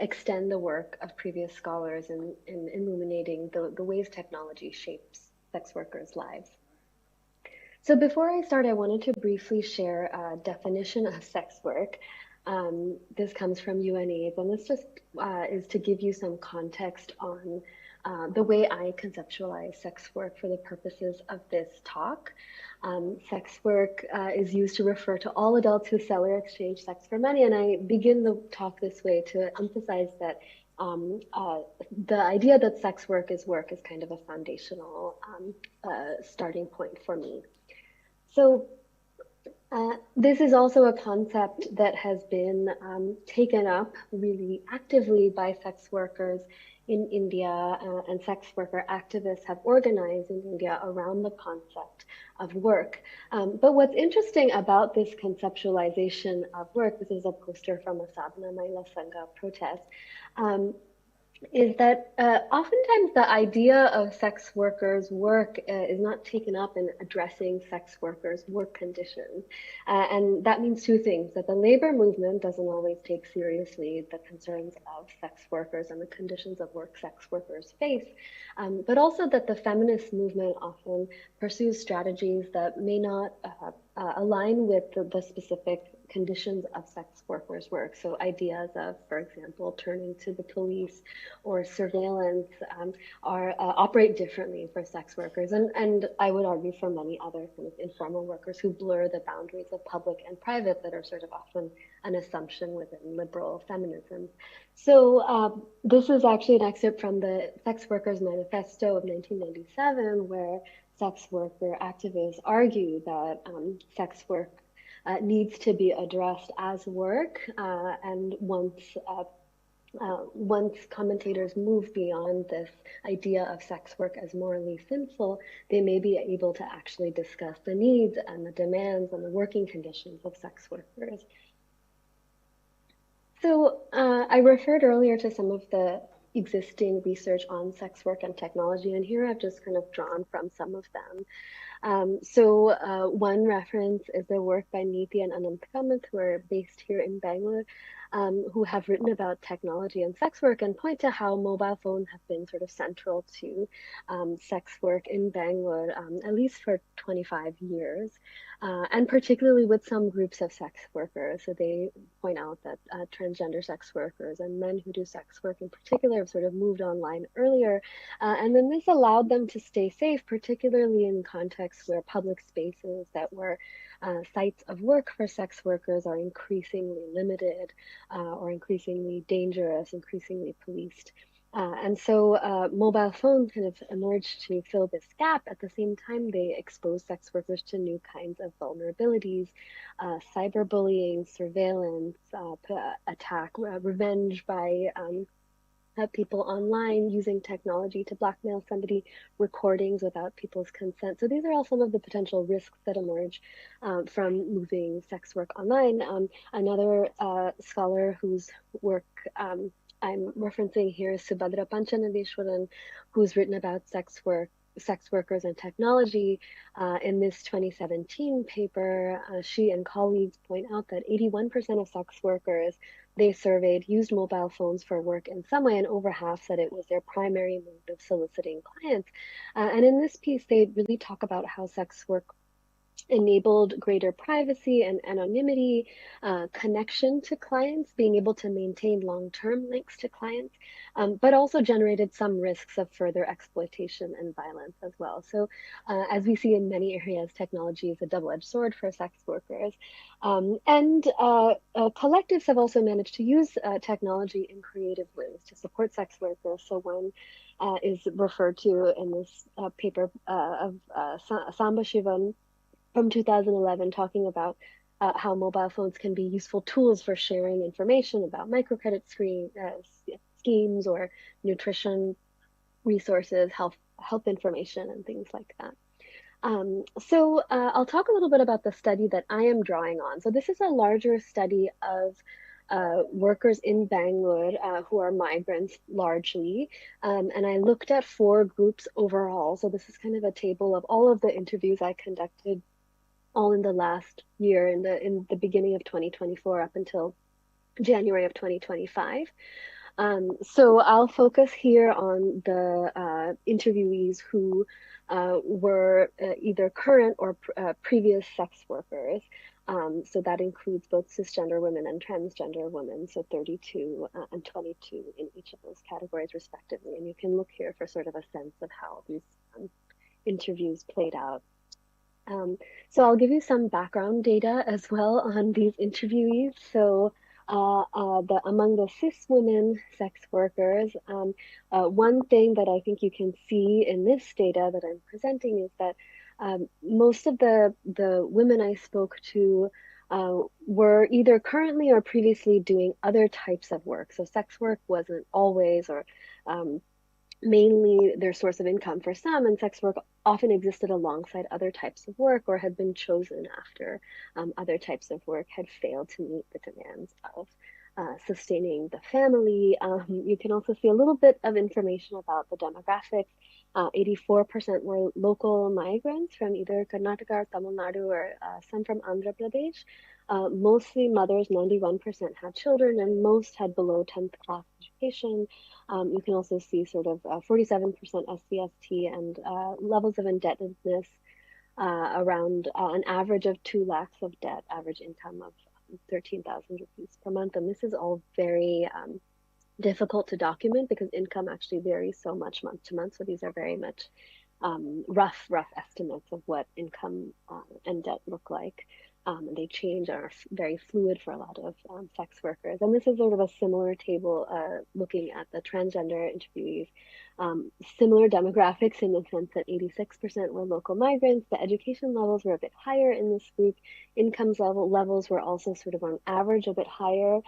extend the work of previous scholars in illuminating the ways technology shapes sex workers' lives. So before I start, I wanted to briefly share a definition of sex work. This comes from UNAIDS, and this just is to give you some context on the way I conceptualize sex work for the purposes of this talk. Sex work is used to refer to all adults who sell or exchange sex for money, and I begin the talk this way to emphasize that the idea that sex work is kind of a foundational starting point for me. So this is also a concept that has been taken up really actively by sex workers in India, and sex worker activists have organized in India around the concept of work. But what's interesting about this conceptualization of work, this is a poster from a Sadhana Mahila Sangha protest, is that oftentimes the idea of sex workers' work is not taken up in addressing sex workers' work conditions. And that means two things: that the labor movement doesn't always take seriously the concerns of sex workers and the conditions of work sex workers face, but also that the feminist movement often pursues strategies that may not align with the specific conditions of sex workers' work. So ideas of, for example, turning to the police or surveillance operate differently for sex workers. And I would argue for many other kind of informal workers who blur the boundaries of public and private that are sort of often an assumption within liberal feminism. So this is actually an excerpt from the Sex Workers Manifesto of 1997, where sex worker activists argue that sex work needs to be addressed as work, and once once commentators move beyond this idea of sex work as morally sinful, they may be able to actually discuss the needs and the demands and the working conditions of sex workers. So I referred earlier to some of the existing research on sex work and technology, and here I've just kind of drawn from some of them. One reference is the work by Niti and Anant Kamath, who are based here in Bangalore, who have written about technology and sex work and point to how mobile phones have been sort of central to sex work in Bangalore, at least for 25 years, and particularly with some groups of sex workers. So they point out that transgender sex workers and men who do sex work in particular have sort of moved online earlier. And then this allowed them to stay safe, particularly in contexts where public spaces that were sites of work for sex workers are increasingly limited or increasingly dangerous, increasingly policed. Mobile phones kind of emerged to fill this gap. At the same time, they expose sex workers to new kinds of vulnerabilities, cyberbullying, surveillance, attack, revenge by people online using technology to blackmail somebody, recordings without people's consent. So these are all some of the potential risks that emerge from moving sex work online. Another scholar whose work I'm referencing here is Subhadra Panchanadeshwaran, who's written about sex workers and technology. In this 2017 paper, she and colleagues point out that 81% of sex workers they surveyed used mobile phones for work in some way, and over half said it was their primary mode of soliciting clients. And in this piece, they really talk about how sex work enabled greater privacy and anonymity, connection to clients, being able to maintain long-term links to clients, but also generated some risks of further exploitation and violence as well. So as we see in many areas, technology is a double-edged sword for sex workers. Collectives have also managed to use technology in creative ways to support sex workers. So one is referred to in this paper of Samba Shivan from 2011 talking about how mobile phones can be useful tools for sharing information about microcredit schemes or nutrition resources, health information, and things like that. I'll talk a little bit about the study that I am drawing on. So this is a larger study of workers in Bangalore who are migrants largely. And I looked at 4 groups overall. So this is kind of a table of all of the interviews I conducted all in the last year, in the beginning of 2024 up until January of 2025. So I'll focus here on the interviewees who were either current or previous sex workers. So that includes both cisgender women and transgender women, so 32 and 22 in each of those categories respectively. And you can look here for sort of a sense of how these interviews played out. So I'll give you some background data as well on these interviewees. So among the cis women sex workers, one thing that I think you can see in this data that I'm presenting is that most of the women I spoke to were either currently or previously doing other types of work. So sex work wasn't always or mainly their source of income for some, and sex work often existed alongside other types of work or had been chosen after other types of work had failed to meet the demands of sustaining the family. You can also see a little bit of information about the demographics. 84% were local migrants from either Karnataka or Tamil Nadu, or some from Andhra Pradesh. Mostly mothers, 91% had children, and most had below 10th class education. You can also see sort of 47% SCST and levels of indebtedness around an average of 2 lakhs of debt, average income of 13,000 rupees per month. And this is all very difficult to document because income actually varies so much month to month. So these are very much rough estimates of what income and debt look like. They change and are very fluid for a lot of sex workers. And this is sort of a similar table looking at the transgender interviewees. Similar demographics in the sense that 86% were local migrants. The education levels were a bit higher in this group. Incomes levels were also sort of on average a bit higher.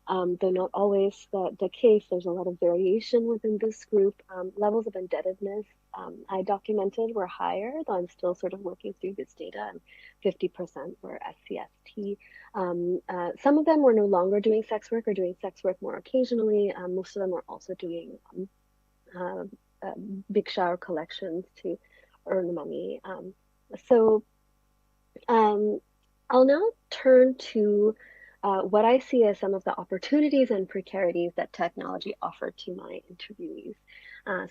though not always the case. There's a lot of variation within this group. Levels of indebtedness I documented were higher, though I'm still sort of working through this data, and 50% were SCST. Some of them were no longer doing sex work or doing sex work more occasionally. Most of them were also doing bhiksha or collections to earn money. So I'll now turn to what I see as some of the opportunities and precarities that technology offered to my interviewees.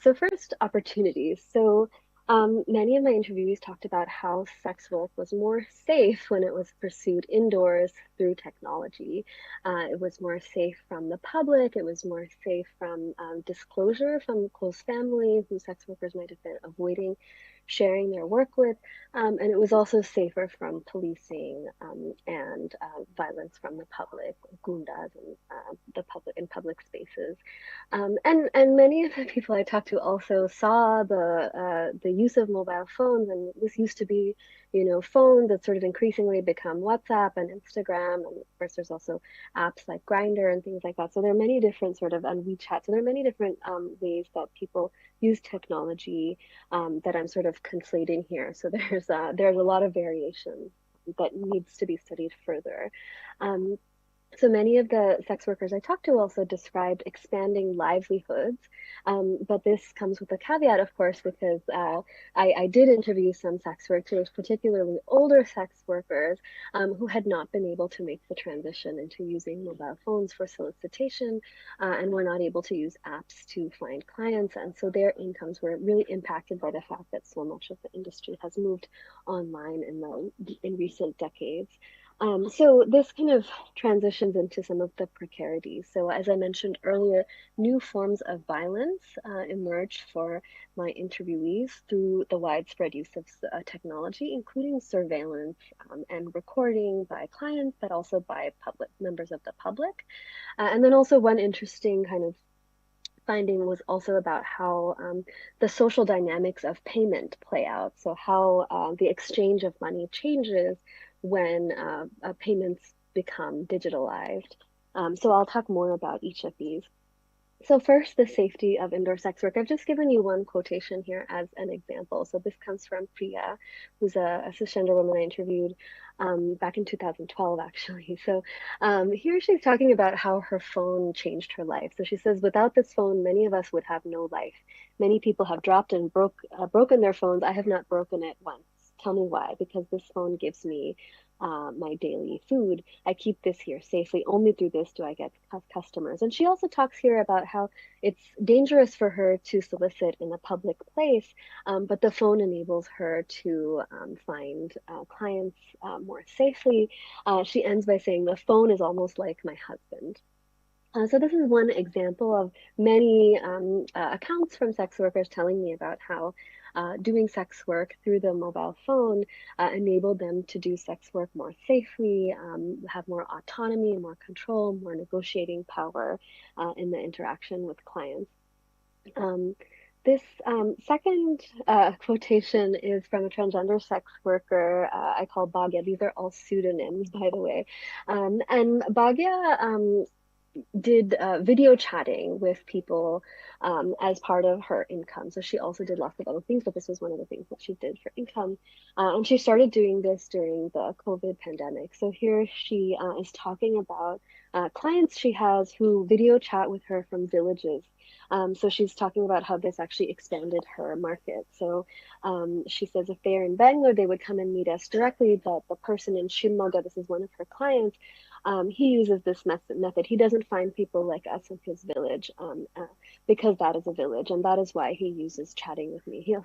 So first, opportunities. So many of my interviewees talked about how sex work was more safe when it was pursued indoors through technology. It was more safe from the public. It was more safe from disclosure from close family who sex workers might have been avoiding sharing their work with, and it was also safer from policing and violence from the public, gundas, and the public in public spaces. And many of the people I talked to also saw the use of mobile phones, and this used to be, phones that sort of increasingly become WhatsApp and Instagram, and of course there's also apps like Grindr and things like that. So there are many different and WeChat. So there are many different ways that people use technology that I'm sort of conflating here. So there's a lot of variation that needs to be studied further. So many of the sex workers I talked to also described expanding livelihoods, but this comes with a caveat, of course, because I did interview some sex workers, particularly older sex workers, who had not been able to make the transition into using mobile phones for solicitation, and were not able to use apps to find clients, and so their incomes were really impacted by the fact that so much of the industry has moved online in recent decades. So this kind of transitions into some of the precarities. So as I mentioned earlier, new forms of violence emerged for my interviewees through the widespread use of technology, including surveillance and recording by clients, but also by members of the public. And then also one interesting kind of finding was also about how the social dynamics of payment play out. So how the exchange of money changes when payments become digitalized. So I'll talk more about each of these. So first, the safety of indoor sex work. I've just given you one quotation here as an example. So this comes from Priya, who's a cisgender woman I interviewed back in 2012, actually. So here she's talking about how her phone changed her life. So she says, without this phone, many of us would have no life. Many people have dropped and broken their phones. I have not broken it once. Tell me why? Because this phone gives me my daily food. I keep this here safely. Only through this do I get customers. And she also talks here about how it's dangerous for her to solicit in a public place, but the phone enables her to find clients more safely. She ends by saying, the phone is almost like my husband. So this is one example of many accounts from sex workers telling me about how doing sex work through the mobile phone enabled them to do sex work more safely, have more autonomy, more control, more negotiating power in the interaction with clients. This second quotation is from a transgender sex worker I call Bhagya. These are all pseudonyms, by the way. And Bhagya did video chatting with people as part of her income. So she also did lots of other things, but this was one of the things that she did for income. And she started doing this during the COVID pandemic. So here she is talking about clients she has who video chat with her from villages. So she's talking about how this actually expanded her market. So she says if they're in Bangalore, they would come and meet us directly, but the person in Shimoga, this is one of her clients, he uses this method. He doesn't find people like us in his village because that is a village, and that is why he uses chatting with me.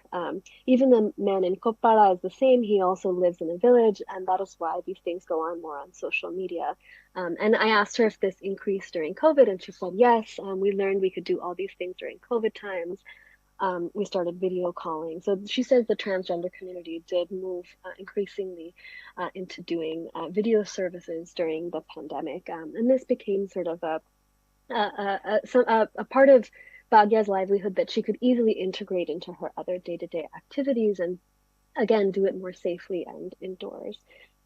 Even the man in Koppara is the same. He also lives in a village, and that is why these things go on more on social media. And I asked her if this increased during COVID, and she said yes. We learned we could do all these things during COVID times. We started video calling. So she says the transgender community did move increasingly into doing video services during the pandemic. And this became sort of a part of Bhagya's livelihood that she could easily integrate into her other day-to-day activities and, again, do it more safely and indoors.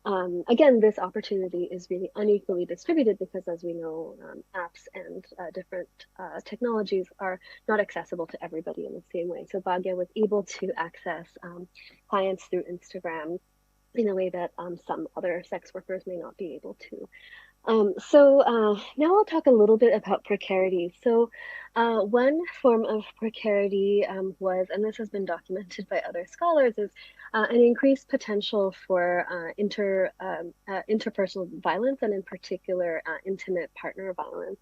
Again, this opportunity is really unequally distributed because, as we know, apps and different technologies are not accessible to everybody in the same way. So Bhagya was able to access clients through Instagram in a way that some other sex workers may not be able to. Now I'll talk a little bit about precarity. So one form of precarity was, and this has been documented by other scholars, is an increased potential for interpersonal violence, and in particular, intimate partner violence.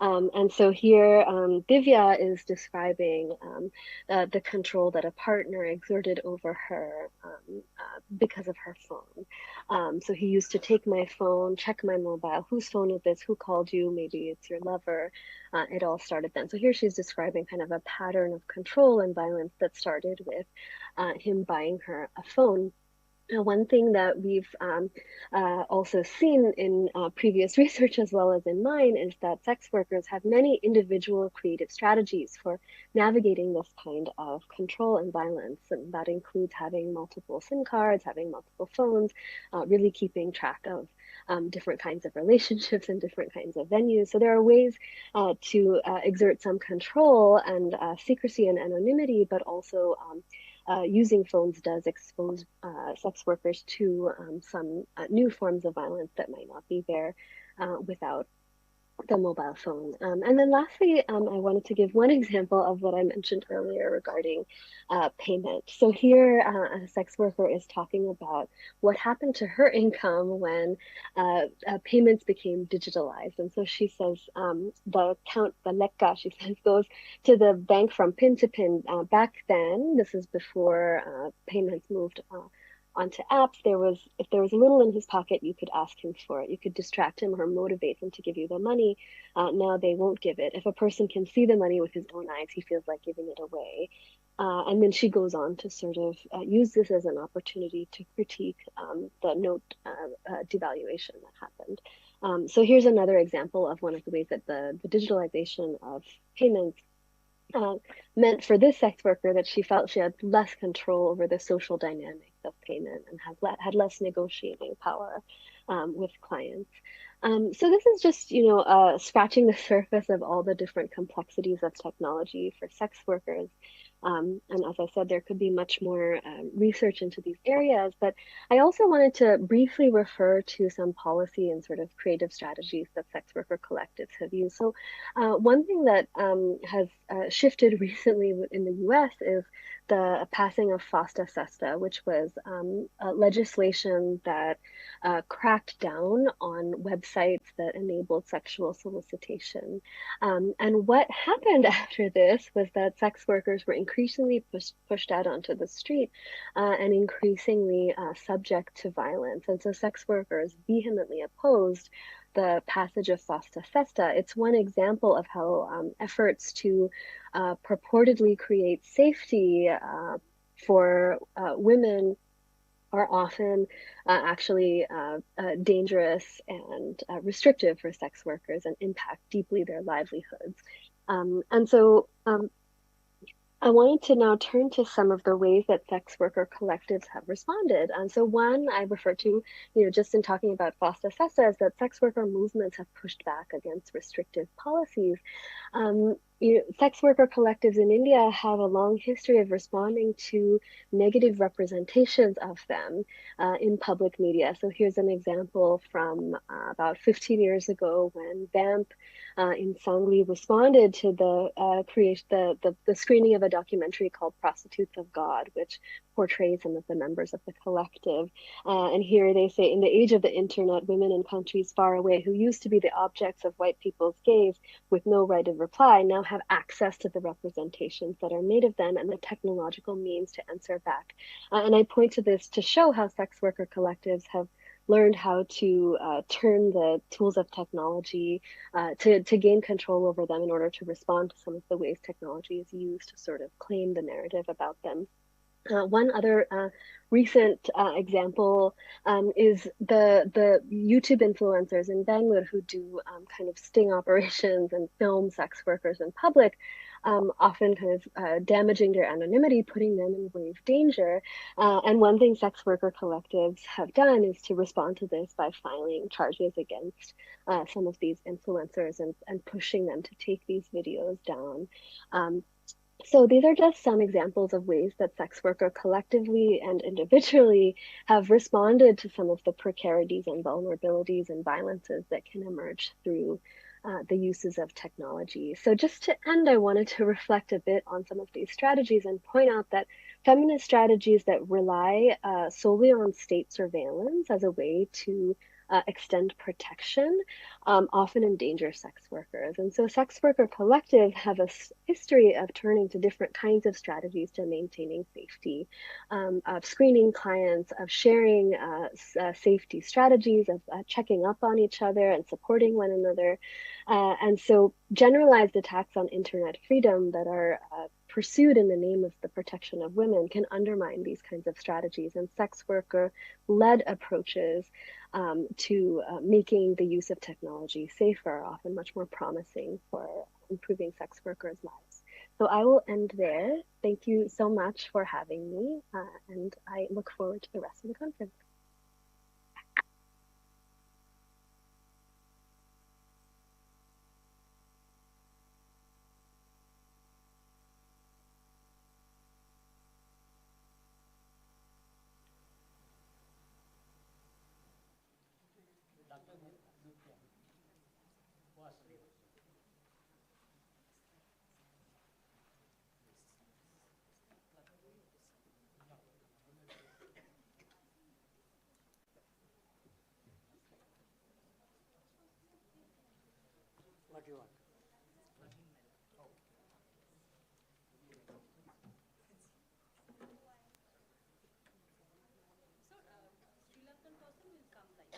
And so here, Divya is describing the control that a partner exerted over her because of her phone. So he used to take my phone, check my mobile, whose phone is this, who called you, maybe it's your lover. It all started then. So here she's describing kind of a pattern of control and violence that started with him buying her a phone. Now, one thing that we've also seen in previous research as well as in mine is that sex workers have many individual creative strategies for navigating this kind of control and violence. And that includes having multiple SIM cards, having multiple phones, really keeping track of different kinds of relationships and different kinds of venues. So there are ways to exert some control and secrecy and anonymity, but also using phones does expose sex workers to some new forms of violence that might not be there without the mobile phone. And then lastly, I wanted to give one example of what I mentioned earlier regarding payment. So here, a sex worker is talking about what happened to her income when payments became digitalized. And so she says the account, the lekka, she says, goes to the bank from pin to pin. Back then, this is before payments moved onto apps. If there was a little in his pocket, you could ask him for it. You could distract him or motivate him to give you the money. Now they won't give it. If a person can see the money with his own eyes, he feels like giving it away. And then she goes on to sort of use this as an opportunity to critique the note devaluation that happened. So here's another example of one of the ways that the digitalization of payments meant for this sex worker that she felt she had less control over the social dynamics of payment and had less negotiating power with clients. So this is just, scratching the surface of all the different complexities of technology for sex workers. And as I said, there could be much more research into these areas, but I also wanted to briefly refer to some policy and sort of creative strategies that sex worker collectives have used. So one thing that has shifted recently in the US is the passing of FOSTA SESTA, which was legislation that cracked down on websites that enabled sexual solicitation. And what happened after this was that sex workers were increasingly pushed out onto the street and increasingly subject to violence. And so sex workers vehemently opposed the passage of FOSTA SESTA. It's one example of how efforts to purportedly create safety for women are often actually dangerous and restrictive for sex workers and impact deeply their livelihoods. And so I wanted to now turn to some of the ways that sex worker collectives have responded. And so one I refer to, just in talking about FOSTA SESTA, is that sex worker movements have pushed back against restrictive policies. Sex worker collectives in India have a long history of responding to negative representations of them in public media. So here's an example from about 15 years ago when VAMP in Sangli responded to the screening of a documentary called Prostitutes of God, which portrays some of the members of the collective. And here they say, in the age of the internet, women in countries far away who used to be the objects of white people's gaze with no right of reply now have access to the representations that are made of them and the technological means to answer back. And I point to this to show how sex worker collectives have learned how to turn the tools of technology to gain control over them in order to respond to some of the ways technology is used to sort of claim the narrative about them. One other recent example is the YouTube influencers in Bangalore who do kind of sting operations and film sex workers in public, often kind of damaging their anonymity, putting them in grave danger. And one thing sex worker collectives have done is to respond to this by filing charges against some of these influencers and pushing them to take these videos down. So these are just some examples of ways that sex worker collectively and individually have responded to some of the precarities and vulnerabilities and violences that can emerge through the uses of technology. So just to end, I wanted to reflect a bit on some of these strategies and point out that feminist strategies that rely solely on state surveillance as a way to extend protection often endanger sex workers. And so sex worker collective have a history of turning to different kinds of strategies to maintaining safety, of screening clients, of sharing safety strategies, of checking up on each other and supporting one another. And so generalized attacks on internet freedom that are pursued in the name of the protection of women can undermine these kinds of strategies, and sex worker led approaches to making the use of technology safer, often much more promising for improving sex workers' lives. So I will end there. Thank you so much for having me, and I look forward to the rest of the conference. What do you want? Sri Lankan person will come like.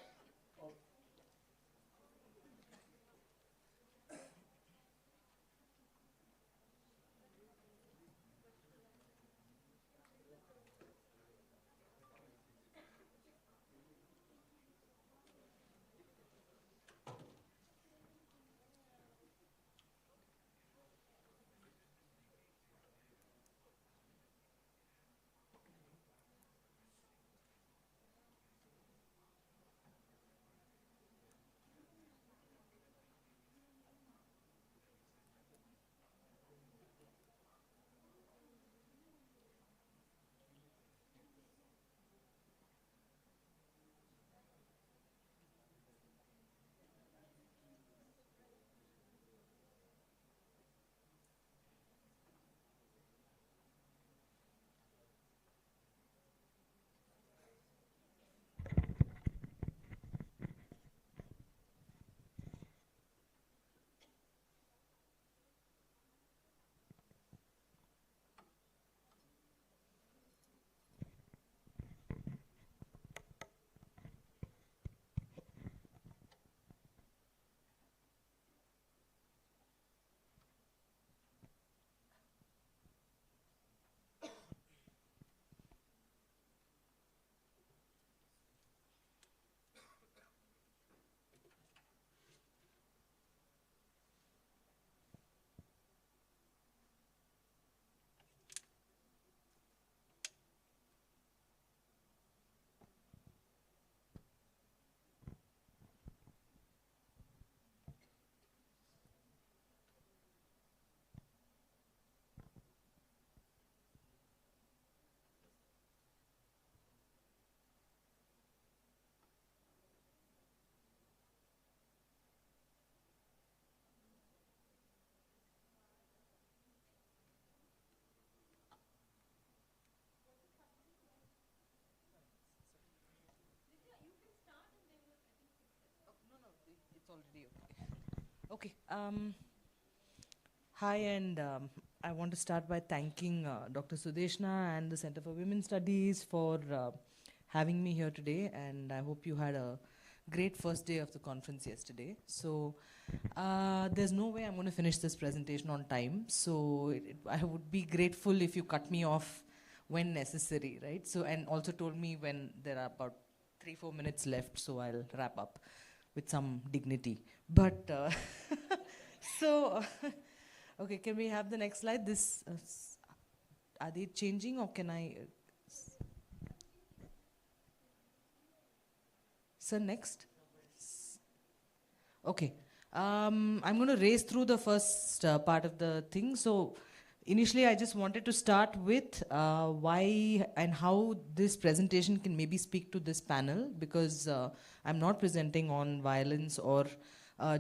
It's already okay. Okay. Hi, and I want to start by thanking Dr. Sudeshna and the Center for Women's Studies for having me here today. And I hope you had a great first day of the conference yesterday. So there's no way I'm going to finish this presentation on time. So I would be grateful if you cut me off when necessary, right? So, and also told me when there are about 3-4 minutes left, so I'll wrap up with some dignity. But, so, okay, can we have the next slide? This, are they changing or can I? Sir, next. Okay. I'm going to race through the first part of the thing. So, initially, I just wanted to start with why and how this presentation can maybe speak to this panel, because I'm not presenting on violence or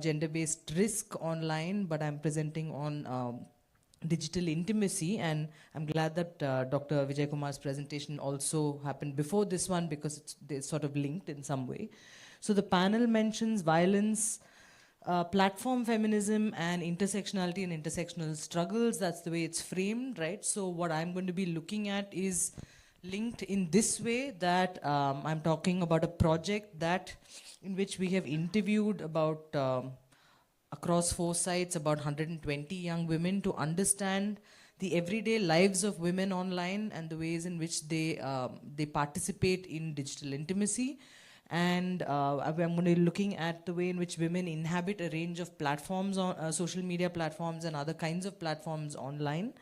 gender-based risk online, but I'm presenting on digital intimacy, and I'm glad that Dr. Vijay Kumar's presentation also happened before this one, because they're sort of linked in some way. So the panel mentions violence, platform feminism, and intersectionality and intersectional struggles. That's the way it's framed, right? So what I'm going to be looking at is linked in this way, that I'm talking about a project that in which we have interviewed about across 4 sites about 120 young women to understand the everyday lives of women online and the ways in which they participate in digital intimacy. And I'm going to be looking at the way in which women inhabit a range of platforms, on social media platforms and other kinds of platforms online,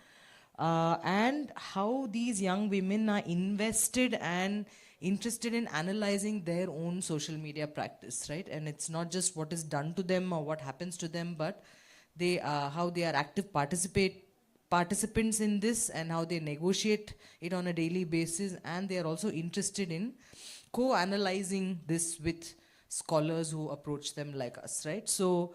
and how these young women are invested and interested in analyzing their own social media practice, right? And it's not just what is done to them or what happens to them, but how they are active participants in this, and how they negotiate it on a daily basis, and they are also interested in co-analyzing this with scholars who approach them like us, right? So,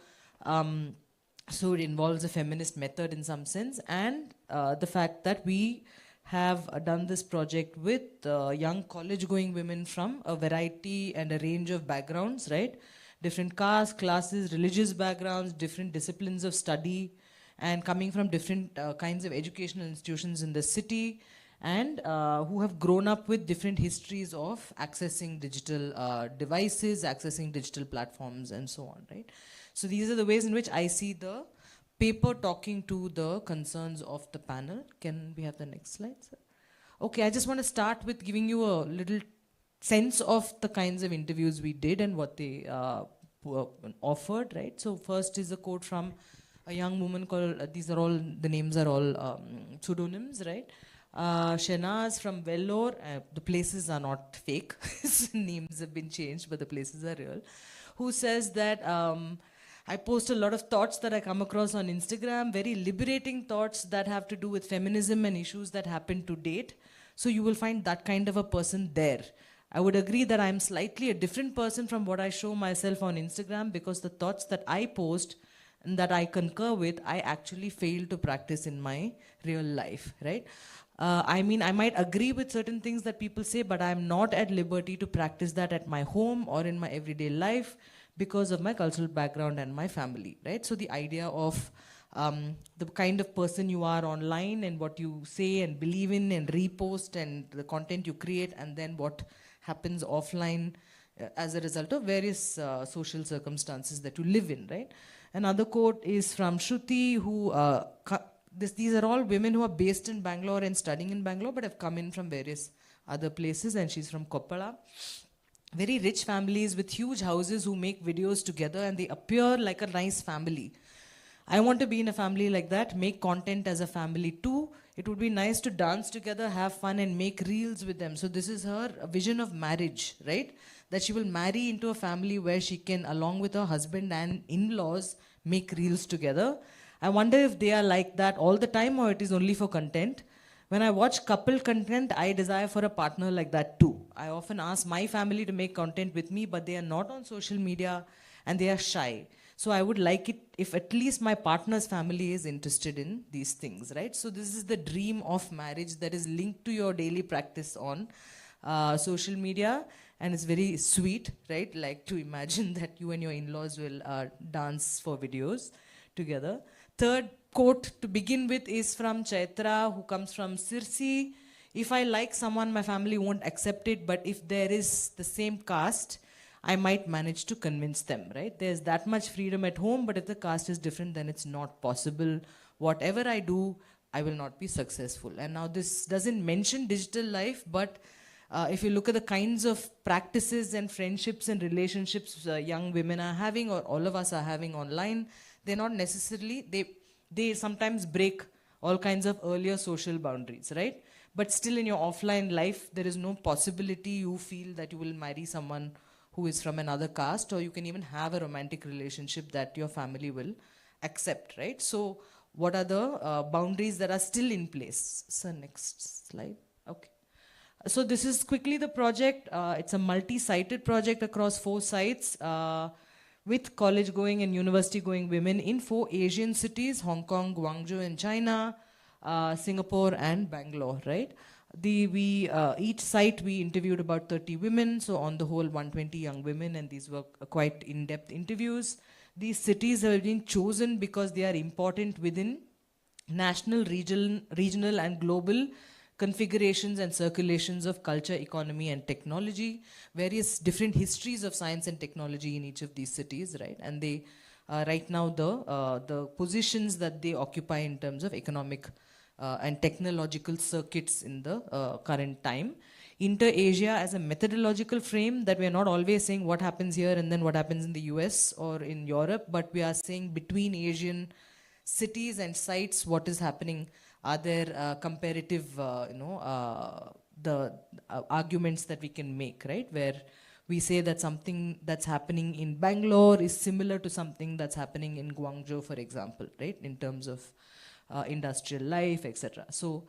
so it involves a feminist method in some sense, and the fact that we have done this project with young college-going women from a variety and a range of backgrounds, right? Different castes, classes, religious backgrounds, different disciplines of study, and coming from different kinds of educational institutions in the city, and who have grown up with different histories of accessing digital devices, accessing digital platforms, and so on, right? So these are the ways in which I see the paper talking to the concerns of the panel. Can we have the next slide, sir? Okay, I just want to start with giving you a little sense of the kinds of interviews we did and what they offered, right? So first is a quote from a young woman called, these are all, the names are all pseudonyms, right? Shanaz from Vellore, the places are not fake, names have been changed, but the places are real, who says that I post a lot of thoughts that I come across on Instagram, very liberating thoughts that have to do with feminism and issues that happen to date. So you will find that kind of a person there. I would agree that I'm slightly a different person from what I show myself on Instagram, because the thoughts that I post and that I concur with, I actually fail to practice in my real life, right? I mean, I might agree with certain things that people say, but I'm not at liberty to practice that at my home or in my everyday life, because of my cultural background and my family, right? So the idea of the kind of person you are online and what you say and believe in and repost and the content you create, and then what happens offline as a result of various social circumstances that you live in, right? Another quote is from Shruti, who, these are all women who are based in Bangalore and studying in Bangalore, but have come in from various other places, and she's from Koppala. Very rich families with huge houses who make videos together, and they appear like a nice family. I want to be in a family like that, make content as a family too. It would be nice to dance together, have fun, and make reels with them. So this is her vision of marriage, right? That she will marry into a family where she can, along with her husband and in-laws, make reels together. I wonder if they are like that all the time, or it is only for content. When I watch couple content, I desire for a partner like that too. I often ask my family to make content with me, but they are not on social media and they are shy. So I would like it if at least my partner's family is interested in these things, right? So this is the dream of marriage that is linked to your daily practice on social media, and it's very sweet, right? Like to imagine that you and your in-laws will dance for videos together. Third quote to begin with is from Chaitra, who comes from Sirsi. If I like someone, my family won't accept it, but if there is the same caste, I might manage to convince them, right? There's that much freedom at home, but if the caste is different, then it's not possible. Whatever I do, I will not be successful. And now this doesn't mention digital life, but if you look at the kinds of practices and friendships and relationships young women are having, or all of us are having online, they're not necessarily, they sometimes break all kinds of earlier social boundaries, right? But still in your offline life, there is no possibility you feel that you will marry someone who is from another caste, or you can even have a romantic relationship that your family will accept, right? So what are the boundaries that are still in place? So next slide. Okay. So this is quickly the project. It's a multi-sited project across 4 sites with college-going and university-going women in 4 Asian cities: Hong Kong, Guangzhou in China, Singapore and Bangalore, right? Each site we interviewed about 30 women, so on the whole 120 young women, and these were quite in-depth interviews. These cities have been chosen because they are important within national, regional and global configurations and circulations of culture, economy and technology, various different histories of science and technology in each of these cities, right? And they, right now, the positions that they occupy in terms of economic and technological circuits in the current time. Inter-Asia as a methodological frame, that we are not always saying what happens here and then what happens in the US or in Europe, but we are saying between Asian cities and sites what is happening. Are there comparative, arguments that we can make, right? Where we say that something that's happening in Bangalore is similar to something that's happening in Guangzhou, for example, right? In terms of industrial life, etc. So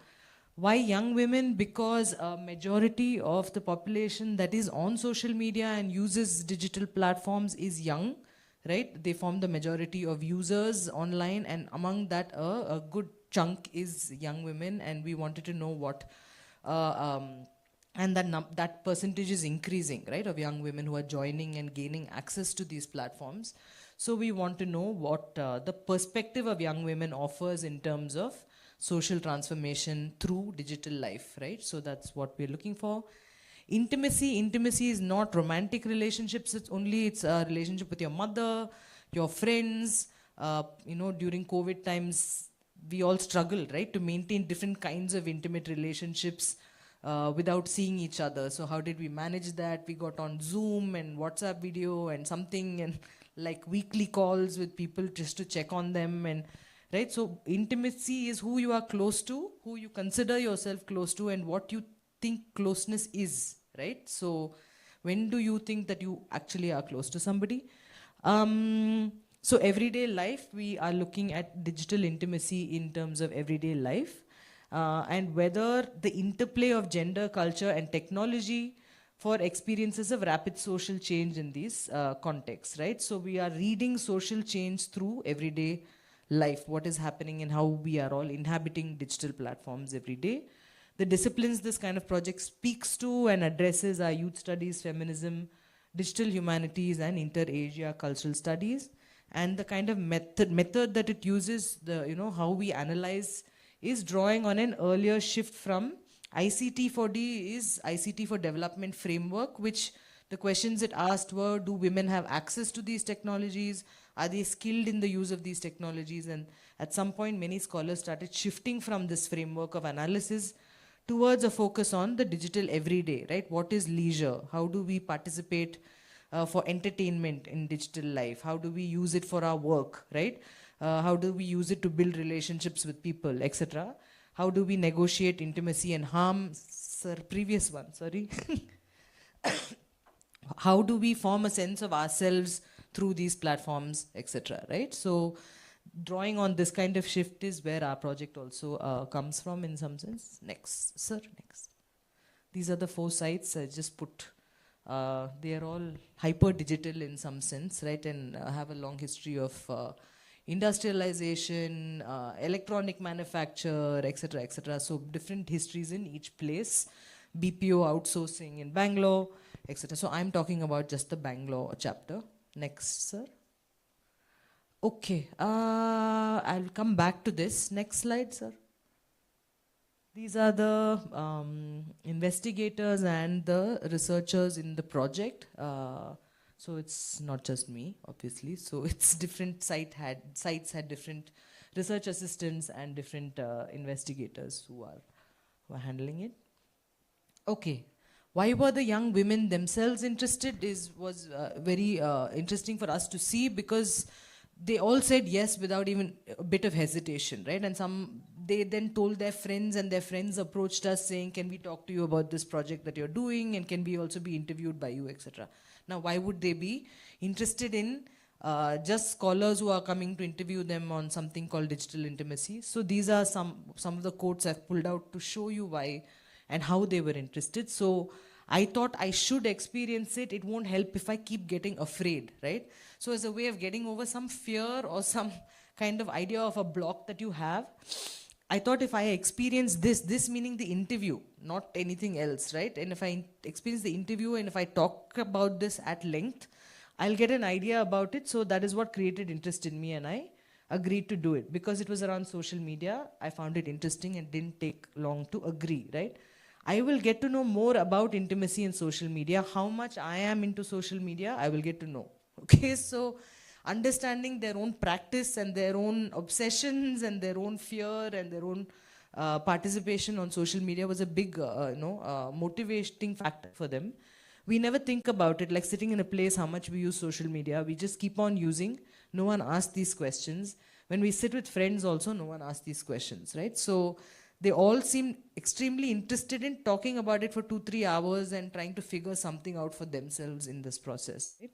why young women? Because a majority of the population that is on social media and uses digital platforms is young, right? They form the majority of users online, and among that a good chunk is young women, and we wanted to know what, and that percentage is increasing, right, of young women who are joining and gaining access to these platforms. So we want to know what the perspective of young women offers in terms of social transformation through digital life, right? So that's what we're looking for. Intimacy is not romantic relationships, it's a relationship with your mother, your friends. During COVID times, we all struggled, right, to maintain different kinds of intimate relationships without seeing each other. So how did we manage that? We got on Zoom and WhatsApp video and something, and like weekly calls with people just to check on them, and right. So intimacy is who you are close to, who you consider yourself close to, and what you think closeness is, right? So when do you think that you actually are close to somebody? So everyday life, we are looking at digital intimacy in terms of everyday life, and whether the interplay of gender, culture and technology for experiences of rapid social change in these contexts, right? So we are reading social change through everyday life, what is happening and how we are all inhabiting digital platforms every day. The disciplines this kind of project speaks to and addresses are youth studies, feminism, digital humanities and inter-Asia cultural studies. And the kind of method that it uses, how we analyze, is drawing on an earlier shift from ICT4D is ICT for Development Framework, which the questions it asked were, do women have access to these technologies? Are they skilled in the use of these technologies? And at some point, many scholars started shifting from this framework of analysis towards a focus on the digital everyday, right? What is leisure? How do we participate for entertainment in digital life? How do we use it for our work, right? How do we use it to build relationships with people, etc.? How do we negotiate intimacy and harm? Sir, previous one, sorry. How do we form a sense of ourselves through these platforms, etc., right? So drawing on this kind of shift is where our project also comes from in some sense. Next, sir, next. These are the 4 sites I just put. They are all hyper digital in some sense, right? And have a long history of industrialization, electronic manufacture, etc., etc. So different histories in each place. BPO outsourcing in Bangalore, etc. So I'm talking about just the Bangalore chapter. Next, sir. Okay, I'll come back to this. Next slide, sir. These are the investigators and the researchers in the project. So it's not just me, obviously. So it's different sites had different research assistants and different investigators who are handling it. Okay. Why were the young women themselves interested was very interesting for us to see, because they all said yes without even a bit of hesitation, right? And they then told their friends, and their friends approached us saying, can we talk to you about this project that you're doing, and can we also be interviewed by you, etc. Now, why would they be interested in just scholars who are coming to interview them on something called digital intimacy? So these are some of the quotes I've pulled out to show you why and how they were interested. So I thought I should experience it. It won't help if I keep getting afraid, right? So as a way of getting over some fear or some kind of idea of a block that you have, I thought if I experience this meaning the interview, not anything else, right? And if I experience the interview and if I talk about this at length, I'll get an idea about it. So that is what created interest in me, and I agreed to do it. Because it was around social media, I found it interesting and didn't take long to agree, right? I will get to know more about intimacy and social media. How much I am into social media, I will get to know. Okay, so understanding their own practice and their own obsessions and their own fear and their own participation on social media was a big motivating factor for them. We never think about it, like sitting in a place, how much we use social media. We just keep on using. No one asks these questions. When we sit with friends also, no one asks these questions, right? So they all seem extremely interested in talking about it for 2-3 hours and trying to figure something out for themselves in this process, right?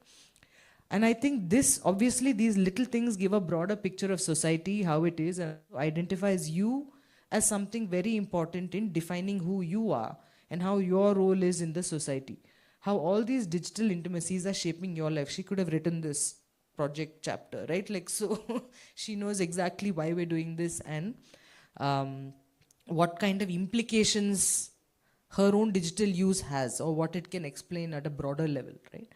And I think obviously these little things give a broader picture of society, how it is, and identifies you as something very important in defining who you are and how your role is in the society. How all these digital intimacies are shaping your life. She could have written this project chapter, right? Like, so she knows exactly why we're doing this and what kind of implications her own digital use has, or what it can explain at a broader level, right?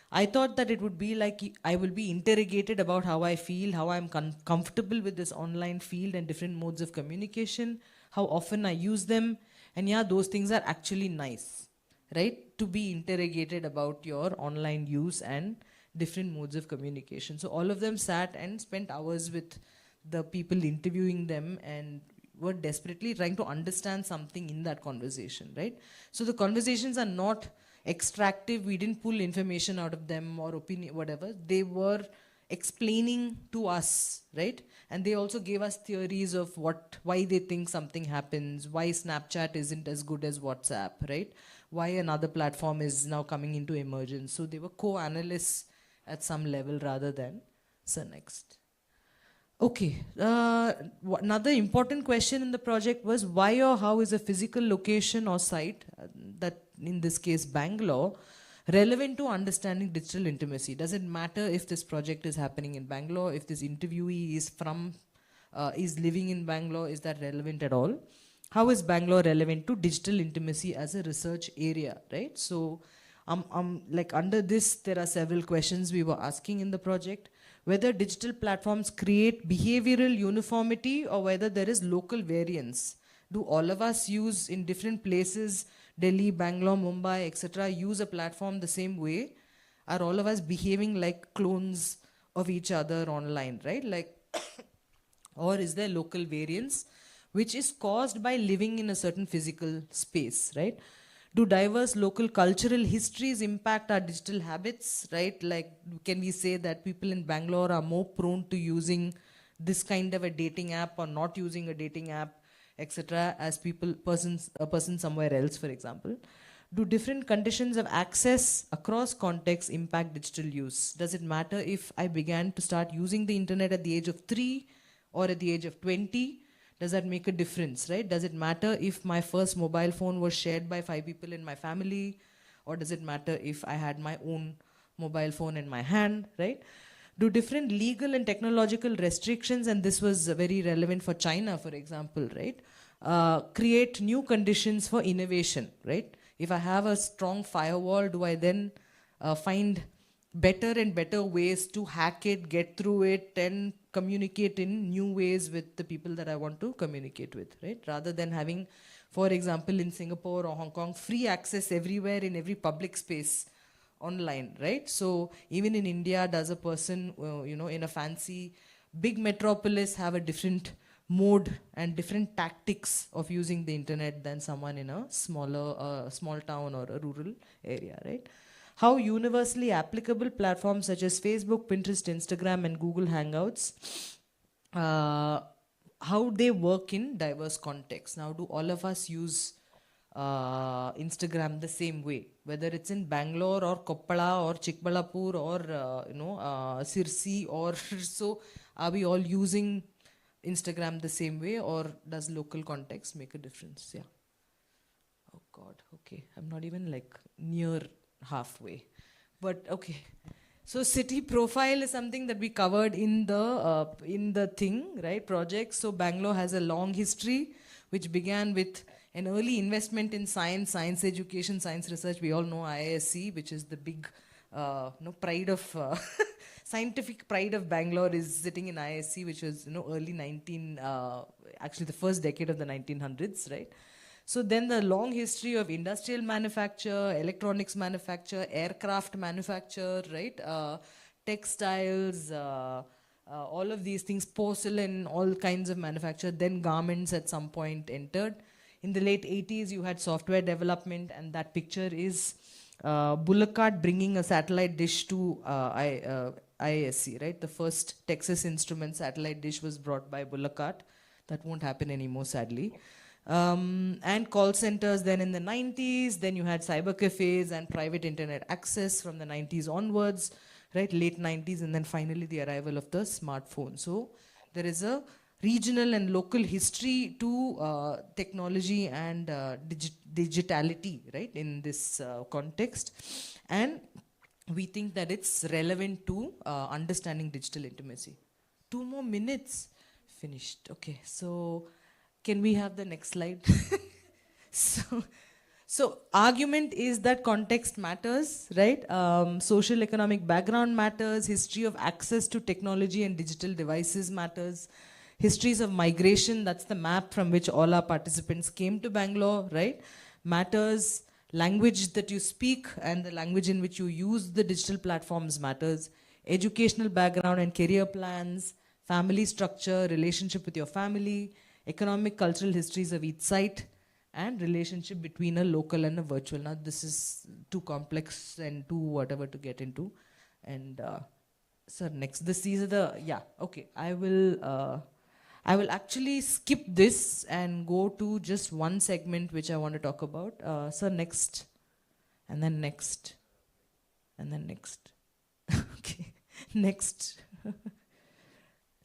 I thought that it would be like I will be interrogated about how I feel, how I'm comfortable with this online field and different modes of communication, how often I use them. And yeah, those things are actually nice, right? To be interrogated about your online use and different modes of communication. So all of them sat and spent hours with the people interviewing them and were desperately trying to understand something in that conversation, right? So the conversations are not extractive. We didn't pull information out of them or opinion, whatever. They were explaining to us, right? And they also gave us theories of why they think something happens, why Snapchat isn't as good as WhatsApp, right? Why another platform is now coming into emergence. So they were co-analysts at some level rather than, so next. Okay, another important question in the project was why or how is a physical location or site, that in this case Bangalore, relevant to understanding digital intimacy? Does it matter if this project is happening in Bangalore, if this interviewee is living in Bangalore, is that relevant at all? How is Bangalore relevant to digital intimacy as a research area, right? So like under this, there are several questions we were asking in the project. Whether digital platforms create behavioral uniformity or whether there is local variance. Do all of us use in different places, Delhi, Bangalore, Mumbai, etc., use a platform the same way? Are all of us behaving like clones of each other online, right? Like, or is there local variance which is caused by living in a certain physical space, right? Do diverse local cultural histories impact our digital habits, right? Like, can we say that people in Bangalore are more prone to using this kind of a dating app or not using a dating app, etc., as a person somewhere else, for example? Do different conditions of access across contexts impact digital use? Does it matter if I began to start using the internet at the age of 3 or at the age of 20? Does that make a difference, right? Does it matter if my first mobile phone was shared by 5 people in my family? Or does it matter if I had my own mobile phone in my hand, right? Do different legal and technological restrictions, and this was very relevant for China, for example, right? Create new conditions for innovation, right? If I have a strong firewall, do I then find better and better ways to hack it, get through it, and communicate in new ways with the people that I want to communicate with, right? Rather than having, for example, in Singapore or Hong Kong, free access everywhere in every public space online, right? So even in India, does a person, in a fancy big metropolis have a different mode and different tactics of using the internet than someone in a smaller, small town or a rural area, right? How universally applicable platforms such as Facebook, Pinterest, Instagram, and Google Hangouts, how they work in diverse contexts. Now, do all of us use Instagram the same way, whether it's in Bangalore or Koppala or Chikbalapur or Sirsi or so? Are we all using Instagram the same way, or does local context make a difference? Yeah. Oh God. Okay, I'm not even like near halfway, but okay. So city profile is something that we covered in the thing, right? Project. So Bangalore has a long history, which began with an early investment in science, science education, science research. We all know IISc, which is the big pride of scientific pride of Bangalore is sitting in IISc, which was early actually the first decade of the 1900s, right? So then the long history of industrial manufacture, electronics manufacture, aircraft manufacture, right? Textiles, all of these things, porcelain, all kinds of manufacture. Then garments at some point entered. In the late 80s, you had software development, and that picture is Bullock Cart bringing a satellite dish to IISc, right? The first Texas Instruments satellite dish was brought by Bullock Cart. That won't happen anymore, sadly. And call centers then in the 90s, then you had cyber cafes and private internet access from the 90s onwards, right? Late 90s, and then finally the arrival of the smartphone. So there is a regional and local history to technology and digitality, right, in this context. And we think that it's relevant to understanding digital intimacy. 2 more minutes. Finished. Okay, so can we have the next slide? So argument is that context matters, right? Social economic background matters. History of access to technology and digital devices matters. Histories of migration, that's the map from which all our participants came to Bangalore, right? Matters. Language that you speak and the language in which you use the digital platforms matters. Educational background and career plans, family structure, relationship with your family, economic, cultural histories of each site, and relationship between a local and a virtual. Now, this is too complex and too whatever to get into. And sir, next, these are the, yeah, okay. I will actually skip this and go to just one segment which I want to talk about. Sir, next, and then next, and then next. Okay, next.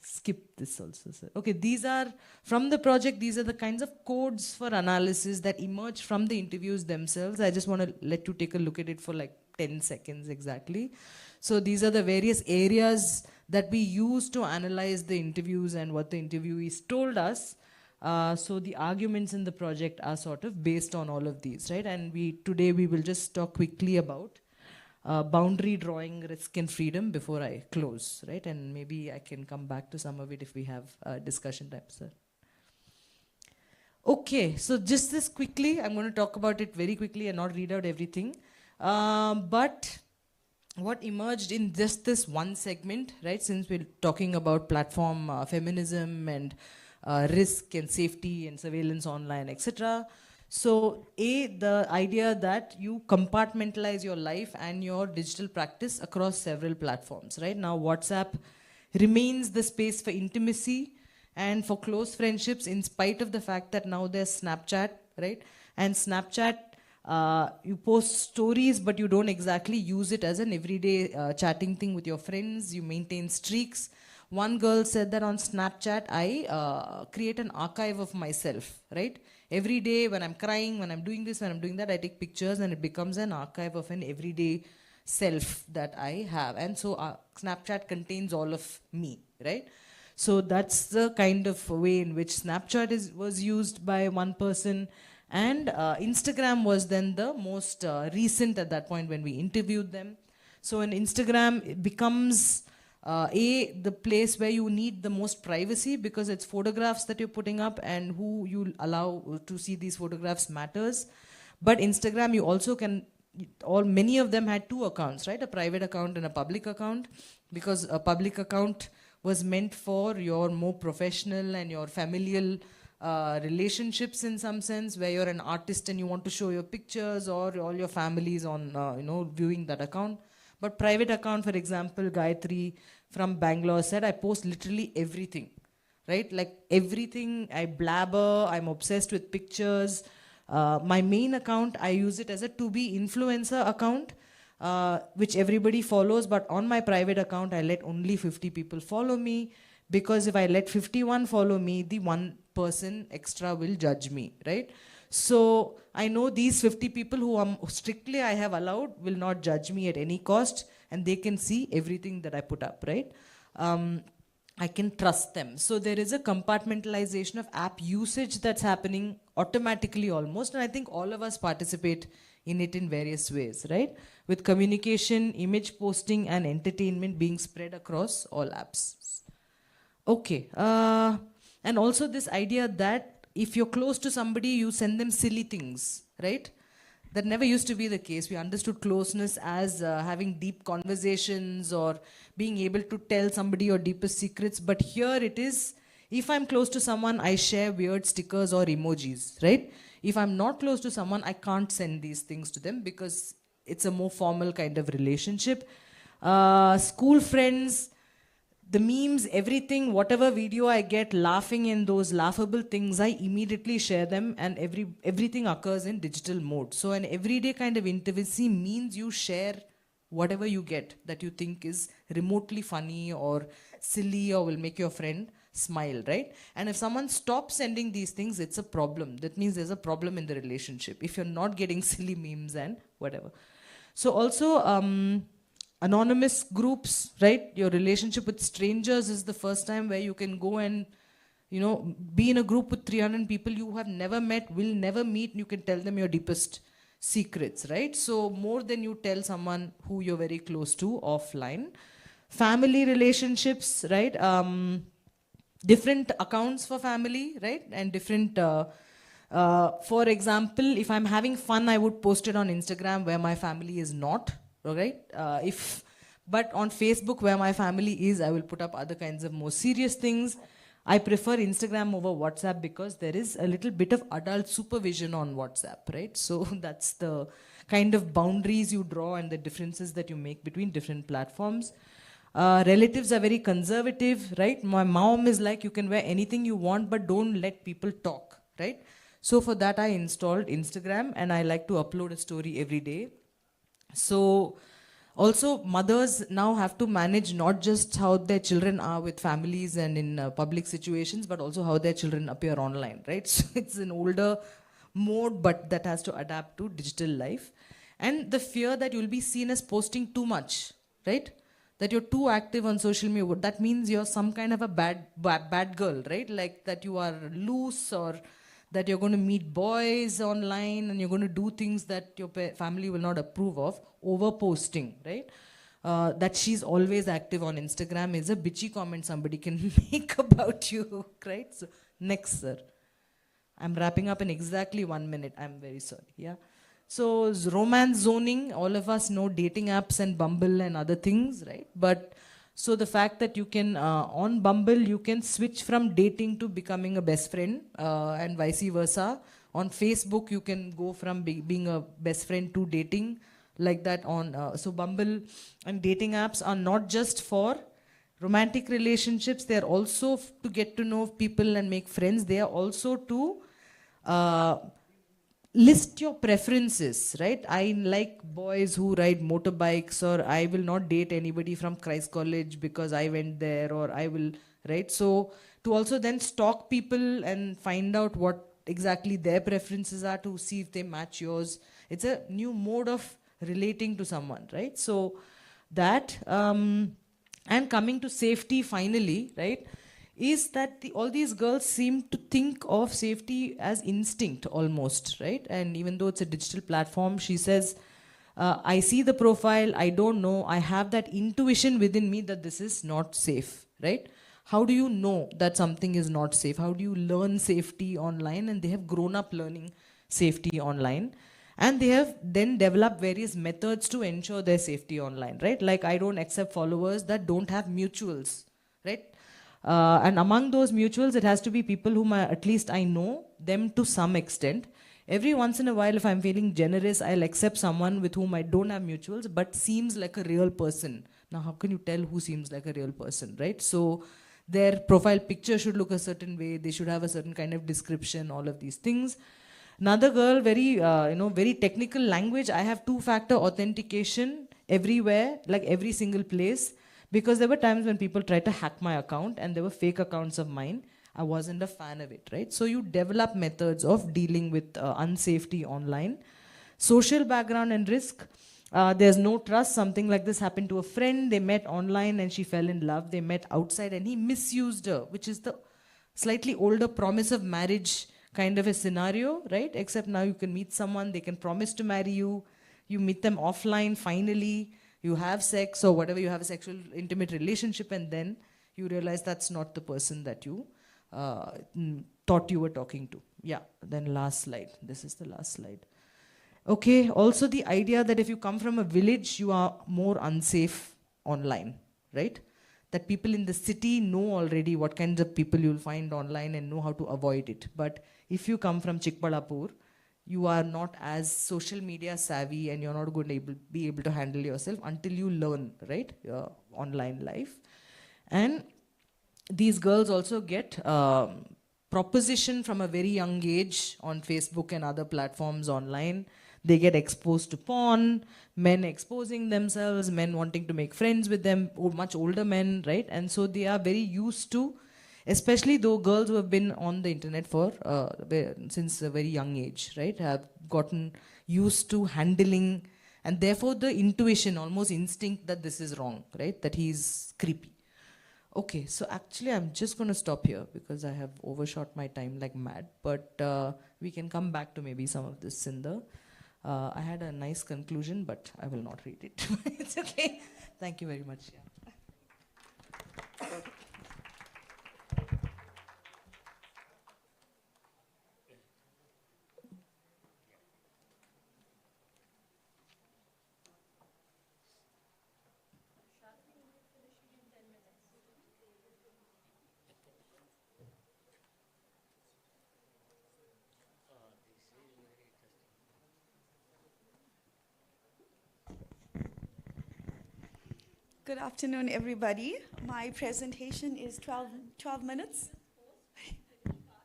Skip this also, sir. Okay, these are from the project. These are the kinds of codes for analysis that emerge from the interviews themselves. I just want to let you take a look at it for like 10 seconds exactly. So these are the various areas that we use to analyze the interviews and what the interviewees told us. So the arguments in the project are sort of based on all of these, right? And today we will just talk quickly about boundary drawing, risk and freedom before I close, right? And maybe I can come back to some of it if we have discussion time, sir. Okay, so just this quickly, I'm going to talk about it very quickly and not read out everything. But what emerged in just this one segment, right? Since we're talking about platform feminism and risk and safety and surveillance online, etc. So, the idea that you compartmentalize your life and your digital practice across several platforms, right? Now, WhatsApp remains the space for intimacy and for close friendships in spite of the fact that now there's Snapchat, right? And Snapchat, you post stories, but you don't exactly use it as an everyday chatting thing with your friends. You maintain streaks. One girl said that on Snapchat, I create an archive of myself, right? Every day when I'm crying, when I'm doing this, when I'm doing that, I take pictures and it becomes an archive of an everyday self that I have. And so Snapchat contains all of me, right? So that's the kind of way in which Snapchat was used by one person. And Instagram was then the most recent at that point when we interviewed them. So in Instagram, it becomes the place where you need the most privacy because it's photographs that you're putting up and who you allow to see these photographs matters. But Instagram, you also can, many of them had 2 accounts, right? A private account and a public account, because a public account was meant for your more professional and your familial relationships in some sense, where you're an artist and you want to show your pictures or all your families on, viewing that account. But private account, for example, Gayatri from Bangalore said, I post literally everything, right? Like everything, I blabber, I'm obsessed with pictures. My main account, I use it as a to-be influencer account, which everybody follows, but on my private account, I let only 50 people follow me, because if I let 51 follow me, the one person extra will judge me, right? So I know these 50 people who strictly I have allowed will not judge me at any cost, and they can see everything that I put up, right? I can trust them. So there is a compartmentalization of app usage that's happening automatically almost, and I think all of us participate in it in various ways, right? With communication, image posting, and entertainment being spread across all apps. Okay, and also this idea that if you're close to somebody, you send them silly things, right? That never used to be the case. We understood closeness as having deep conversations or being able to tell somebody your deepest secrets. But here it is, if I'm close to someone, I share weird stickers or emojis, right? If I'm not close to someone, I can't send these things to them because it's a more formal kind of relationship. School friends, the memes, everything, whatever video I get laughing in those laughable things, I immediately share them, and everything occurs in digital mode. So an everyday kind of intimacy means you share whatever you get that you think is remotely funny or silly or will make your friend smile, right? And if someone stops sending these things, it's a problem. That means there's a problem in the relationship if you're not getting silly memes and whatever. So also, anonymous groups, right? Your relationship with strangers is the first time where you can go and, be in a group with 300 people you have never met, will never meet, and you can tell them your deepest secrets, right? So more than you tell someone who you're very close to offline. Family relationships, right? Different accounts for family, right? And different, for example, if I'm having fun, I would post it on Instagram where my family is not. Right? But on Facebook, where my family is, I will put up other kinds of more serious things. I prefer Instagram over WhatsApp because there is a little bit of adult supervision on WhatsApp, right? So that's the kind of boundaries you draw and the differences that you make between different platforms. Relatives are very conservative, right? My mom is like, you can wear anything you want, but don't let people talk, right? So for that, I installed Instagram, and I like to upload a story every day. So also mothers now have to manage not just how their children are with families and in public situations, but also how their children appear online, right? So it's an older mode, but that has to adapt to digital life. And the fear that you'll be seen as posting too much, right? That you're too active on social media, that means you're some kind of a bad girl, right? Like that you are loose, or that you're going to meet boys online and you're going to do things that your family will not approve of, over-posting, right? That she's always active on Instagram is a bitchy comment somebody can make about you, right? So, next, sir. I'm wrapping up in exactly 1 minute. I'm very sorry, yeah? So, romance zoning, all of us know dating apps and Bumble and other things, right? But so the fact that you can, on Bumble, you can switch from dating to becoming a best friend and vice versa. On Facebook, you can go from being a best friend to dating, like that on, so Bumble and dating apps are not just for romantic relationships, they're also to get to know people and make friends. They are also to list your preferences, right? I like boys who ride motorbikes, or I will not date anybody from Christ College because I went there, or I will, right? So to also then stalk people and find out what exactly their preferences are to see if they match yours. It's a new mode of relating to someone, right? So that, and coming to safety finally, right? Is that all these girls seem to think of safety as instinct almost, right? And even though it's a digital platform, she says, I see the profile, I don't know, I have that intuition within me that this is not safe, right? How do you know that something is not safe? How do you learn safety online? And they have grown up learning safety online. And they have then developed various methods to ensure their safety online, right? Like I don't accept followers that don't have mutuals, right? And among those mutuals, it has to be people whom at least I know them to some extent. Every once in a while, if I'm feeling generous, I'll accept someone with whom I don't have mutuals, but seems like a real person. Now, how can you tell who seems like a real person, right? So their profile picture should look a certain way. They should have a certain kind of description, all of these things. Another girl, very technical language. I have two-factor authentication everywhere, like every single place, because there were times when people tried to hack my account and there were fake accounts of mine. I wasn't a fan of it, right? So you develop methods of dealing with unsafety online. Social background and risk. There's no trust. Something like this happened to a friend. They met online and she fell in love. They met outside and he misused her, which is the slightly older promise of marriage kind of a scenario, right? Except now you can meet someone, they can promise to marry you, you meet them offline, finally, you have sex or whatever, you have a sexual intimate relationship, and then you realize that's not the person that you thought you were talking to. Yeah, then last slide. This is the last slide. Okay, also the idea that if you come from a village, you are more unsafe online, right? That people in the city know already what kinds of people you'll find online and know how to avoid it. But if you come from Chikbalapur, you are not as social media savvy and you're not going to be able to handle yourself until you learn, right, your online life. And these girls also get proposition from a very young age on Facebook and other platforms online. They get exposed to porn, men exposing themselves, men wanting to make friends with them, or much older men, right? And so they are very used to, especially though girls who have been on the internet for since a very young age, right? Have gotten used to handling, and therefore the intuition, almost instinct that this is wrong, right? That he's creepy. Okay, so actually I'm just going to stop here because I have overshot my time like mad, but we can come back to maybe some of this in the I had a nice conclusion, but I will not read it. It's okay. Thank you very much. Yeah. Good afternoon, everybody. My presentation is 12 minutes.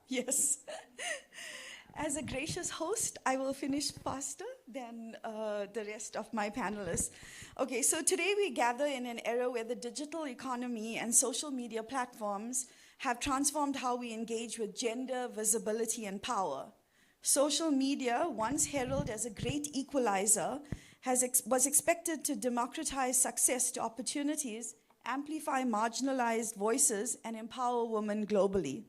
Yes. As a gracious host, I will finish faster than the rest of my panelists. Okay, so today we gather in an era where the digital economy and social media platforms have transformed how we engage with gender, visibility, and power. Social media, once heralded as a great equalizer, was expected to democratize success to opportunities, amplify marginalized voices, and empower women globally.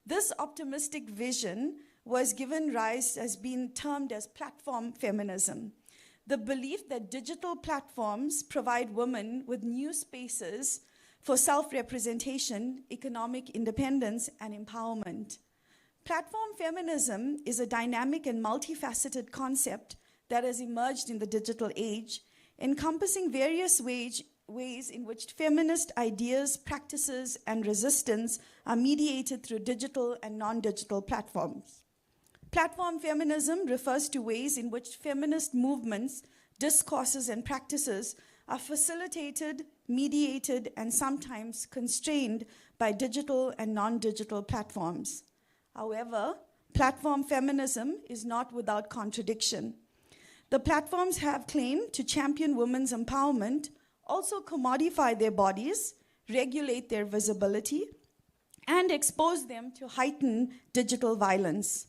This optimistic vision was given rise as being termed as platform feminism, the belief that digital platforms provide women with new spaces for self-representation, economic independence, and empowerment. Platform feminism is a dynamic and multifaceted concept that has emerged in the digital age, encompassing various ways in which feminist ideas, practices, and resistance are mediated through digital and non-digital platforms. Platform feminism refers to ways in which feminist movements, discourses, and practices are facilitated, mediated, and sometimes constrained by digital and non-digital platforms. However, platform feminism is not without contradiction. The platforms have claimed to champion women's empowerment, also commodify their bodies, regulate their visibility, and expose them to heightened digital violence.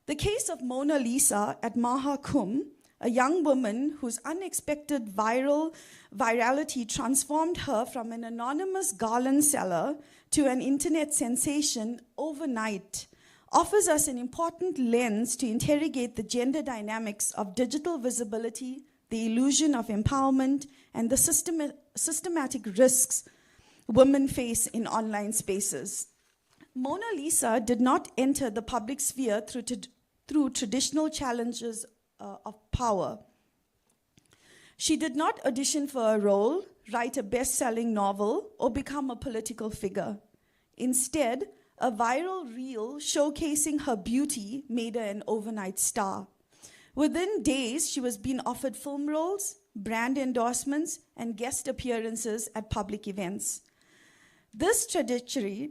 The case of Mona Lisa at Maha Kumbh, a young woman whose unexpected virality transformed her from an anonymous garland seller to an internet sensation overnight, offers us an important lens to interrogate the gender dynamics of digital visibility, the illusion of empowerment, and the systematic risks women face in online spaces. Mona Lisa did not enter the public sphere through traditional challenges of power. She did not audition for a role, write a best-selling novel, or become a political figure. Instead, a viral reel showcasing her beauty made her an overnight star. Within days, she was being offered film roles, brand endorsements, and guest appearances at public events. This trajectory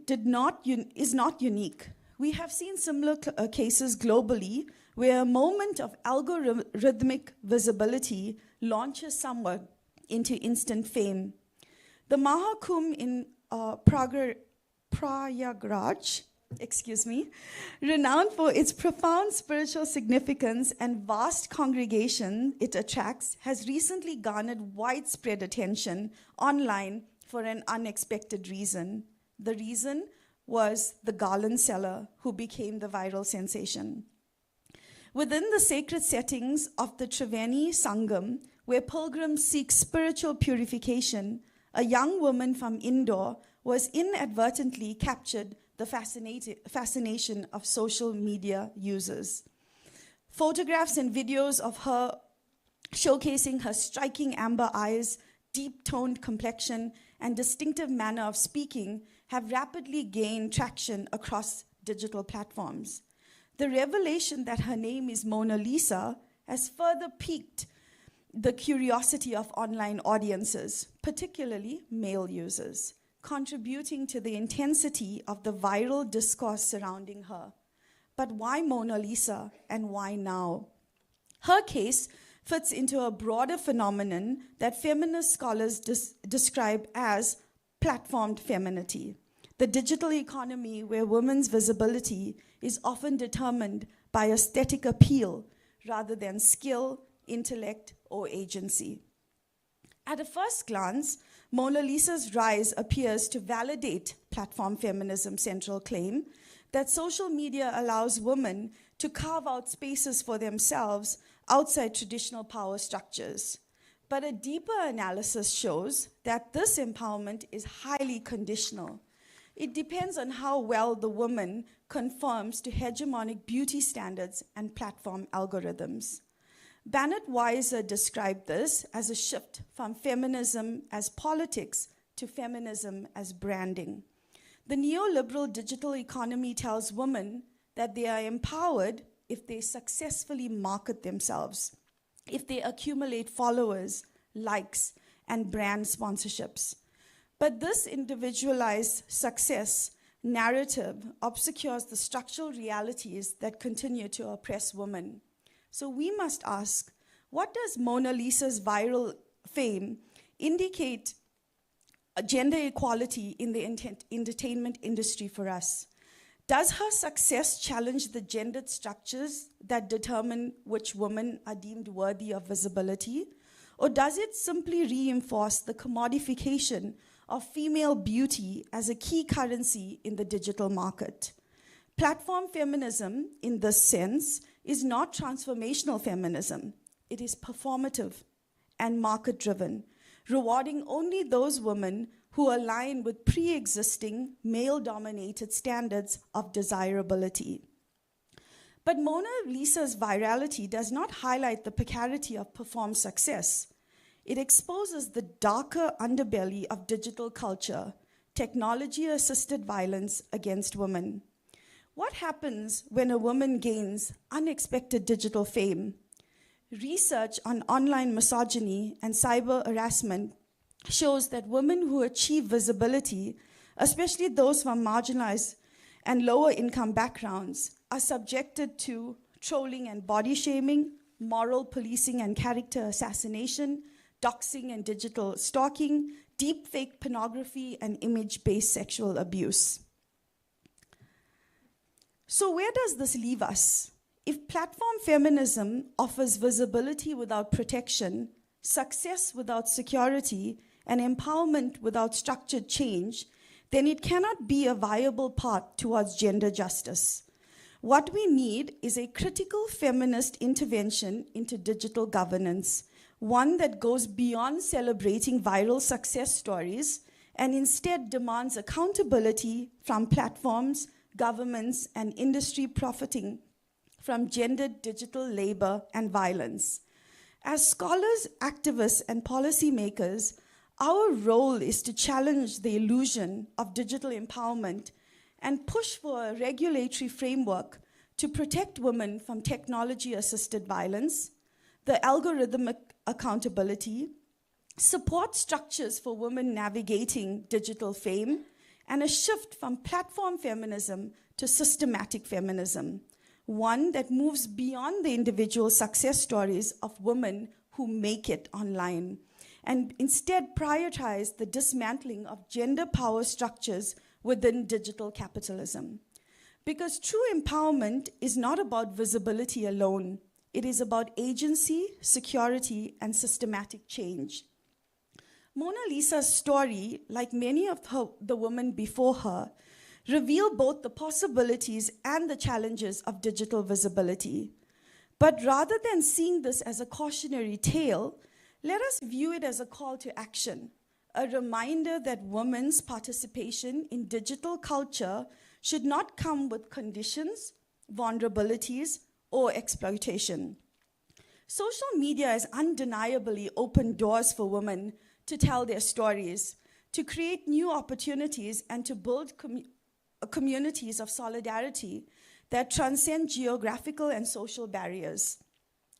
is not unique. We have seen similar cases globally where a moment of algorithmic visibility launches someone into instant fame. The Mahakumbh in Prayagraj, renowned for its profound spiritual significance and vast congregation it attracts, has recently garnered widespread attention online for an unexpected reason. The reason was the garland seller who became the viral sensation. Within the sacred settings of the Triveni Sangam, where pilgrims seek spiritual purification, a young woman from Indore was inadvertently captured the fascination of social media users. Photographs and videos of her showcasing her striking amber eyes, deep-toned complexion, and distinctive manner of speaking have rapidly gained traction across digital platforms. The revelation that her name is Mona Lisa has further piqued the curiosity of online audiences, particularly male users, contributing to the intensity of the viral discourse surrounding her. But why Mona Lisa and why now? Her case fits into a broader phenomenon that feminist scholars describe as platformed femininity, the digital economy where women's visibility is often determined by aesthetic appeal rather than skill, intellect, or agency. At a first glance, Mona Lisa's rise appears to validate platform feminism's central claim that social media allows women to carve out spaces for themselves outside traditional power structures. But a deeper analysis shows that this empowerment is highly conditional. It depends on how well the woman conforms to hegemonic beauty standards and platform algorithms. Bannett Weiser described this as a shift from feminism as politics to feminism as branding. The neoliberal digital economy tells women that they are empowered if they successfully market themselves, if they accumulate followers, likes, and brand sponsorships. But this individualized success narrative obscures the structural realities that continue to oppress women. So we must ask, what does Mona Lisa's viral fame indicate gender equality in the entertainment industry for us? Does her success challenge the gendered structures that determine which women are deemed worthy of visibility? Or does it simply reinforce the commodification of female beauty as a key currency in the digital market? Platform feminism, in this sense, is not transformational feminism. It is performative and market-driven, rewarding only those women who align with pre-existing male-dominated standards of desirability. But Mona Lisa's virality does not highlight the precarity of performed success. It exposes the darker underbelly of digital culture, technology-assisted violence against women. What happens when a woman gains unexpected digital fame? Research on online misogyny and cyber harassment shows that women who achieve visibility, especially those from marginalized and lower income backgrounds, are subjected to trolling and body shaming, moral policing and character assassination, doxing and digital stalking, deepfake pornography, and image-based sexual abuse. So where does this leave us? If platform feminism offers visibility without protection, success without security, and empowerment without structured change, then it cannot be a viable path towards gender justice. What we need is a critical feminist intervention into digital governance, one that goes beyond celebrating viral success stories and instead demands accountability from platforms, governments, and industry profiting from gendered digital labor and violence. As scholars, activists, and policymakers, our role is to challenge the illusion of digital empowerment and push for a regulatory framework to protect women from technology-assisted violence, the algorithmic accountability, support structures for women navigating digital fame, and a shift from platform feminism to systematic feminism, one that moves beyond the individual success stories of women who make it online, and instead prioritize the dismantling of gender power structures within digital capitalism. Because true empowerment is not about visibility alone. It is about agency, security, and systematic change. Mona Lisa's story, like many of the women before her, reveal both the possibilities and the challenges of digital visibility. But rather than seeing this as a cautionary tale, let us view it as a call to action, a reminder that women's participation in digital culture should not come with conditions, vulnerabilities, or exploitation. Social media has undeniably opened doors for women to tell their stories, to create new opportunities, and to build communities of solidarity that transcend geographical and social barriers.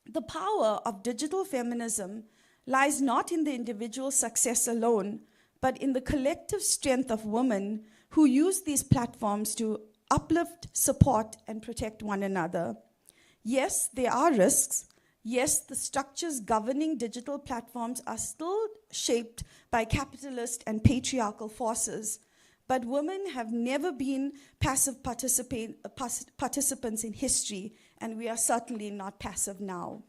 The power of digital feminism lies not in the individual success alone, but in the collective strength of women who use these platforms to uplift, support, and protect one another. Yes, there are risks. Yes, the structures governing digital platforms are still shaped by capitalist and patriarchal forces, but women have never been passive participants in history, and we are certainly not passive now.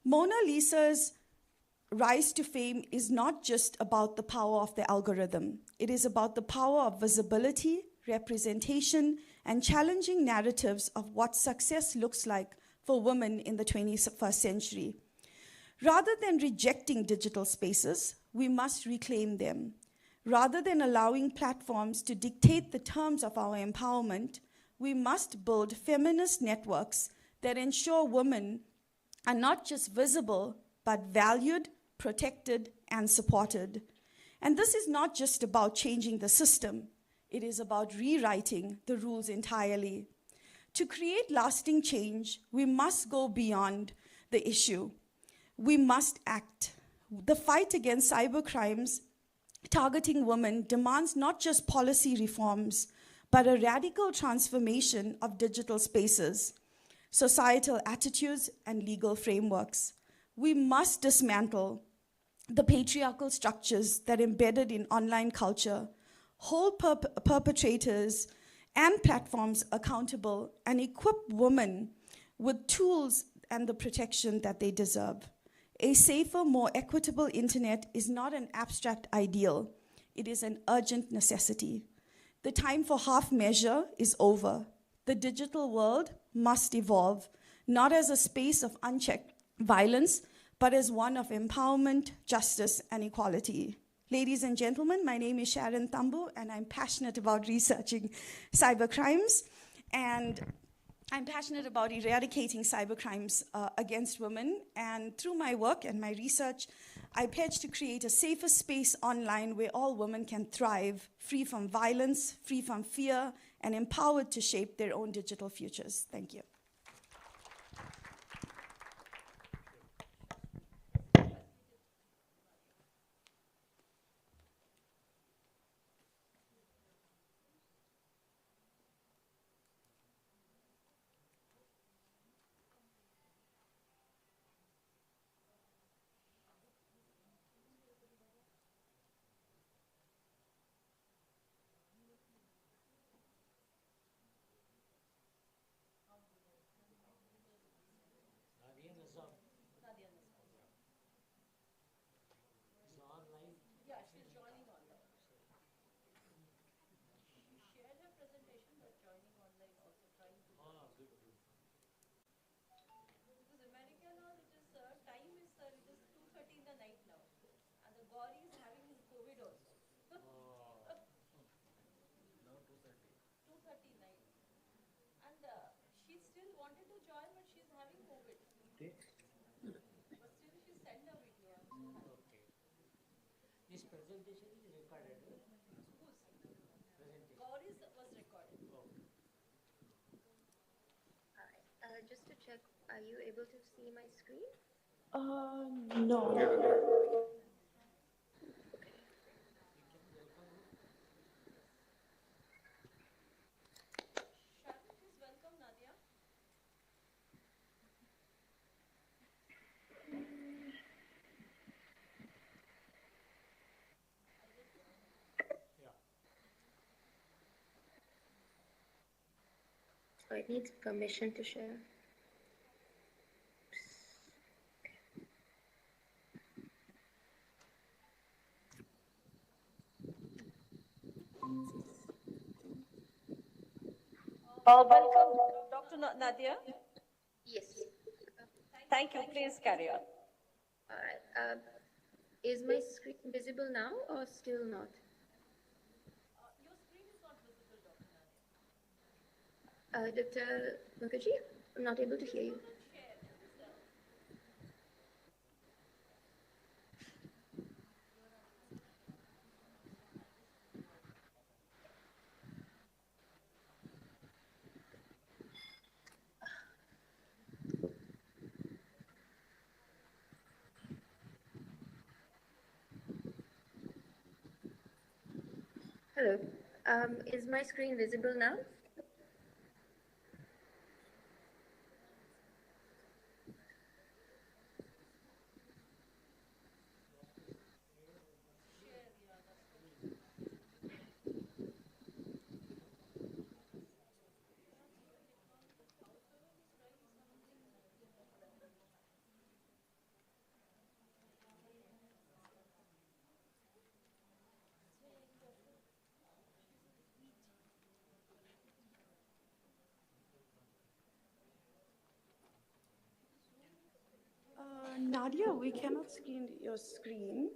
Mona Lisa's rise to fame is not just about the power of the algorithm. It is about the power of visibility, representation, and challenging narratives of what success looks like for women in the 21st century. Rather than rejecting digital spaces, we must reclaim them. Rather than allowing platforms to dictate the terms of our empowerment, we must build feminist networks that ensure women are not just visible, but valued, protected, and supported. And this is not just about changing the system. It is about rewriting the rules entirely. To create lasting change, we must go beyond the issue. We must act. The fight against cybercrimes targeting women demands not just policy reforms, but a radical transformation of digital spaces, societal attitudes, and legal frameworks. We must dismantle the patriarchal structures that embedded in online culture, hold perpetrators and platforms accountable, and equip women with tools and the protection that they deserve. A safer, more equitable internet is not an abstract ideal. It is an urgent necessity. The time for half measure is over. The digital world must evolve, not as a space of unchecked violence, but as one of empowerment, justice, and equality. Ladies and gentlemen, my name is Sharon Tambu, and I'm passionate about researching cybercrimes, and I'm passionate about eradicating cybercrimes against women. And through my work and my research, I pledge to create a safer space online where all women can thrive, free from violence, free from fear, and empowered to shape their own digital futures. Thank you. Yeah, she's joining online. She shared her presentation, but joining online also trying to. Because America now, it is time is it is 2:30 in the night now, and the Gauri is having his COVID also. 2:30 night, and she still wanted to join, but she's having COVID. But still, she sent a video. I'm so happy. This presentation is recorded. Who's? Presentation. Gauri. just to check, are you able to see my screen? No. Shall we please welcome Nadia? So it needs permission to share. Welcome, Dr. Nadia. Yes. Thank you. Please carry on. All right. Is my screen visible now or still not? Your screen is not visible, Dr. Nadia. Dr. Mukherjee, I'm not able to hear you. Share. Hello. Is my screen visible now? Nadia, we cannot see your screen.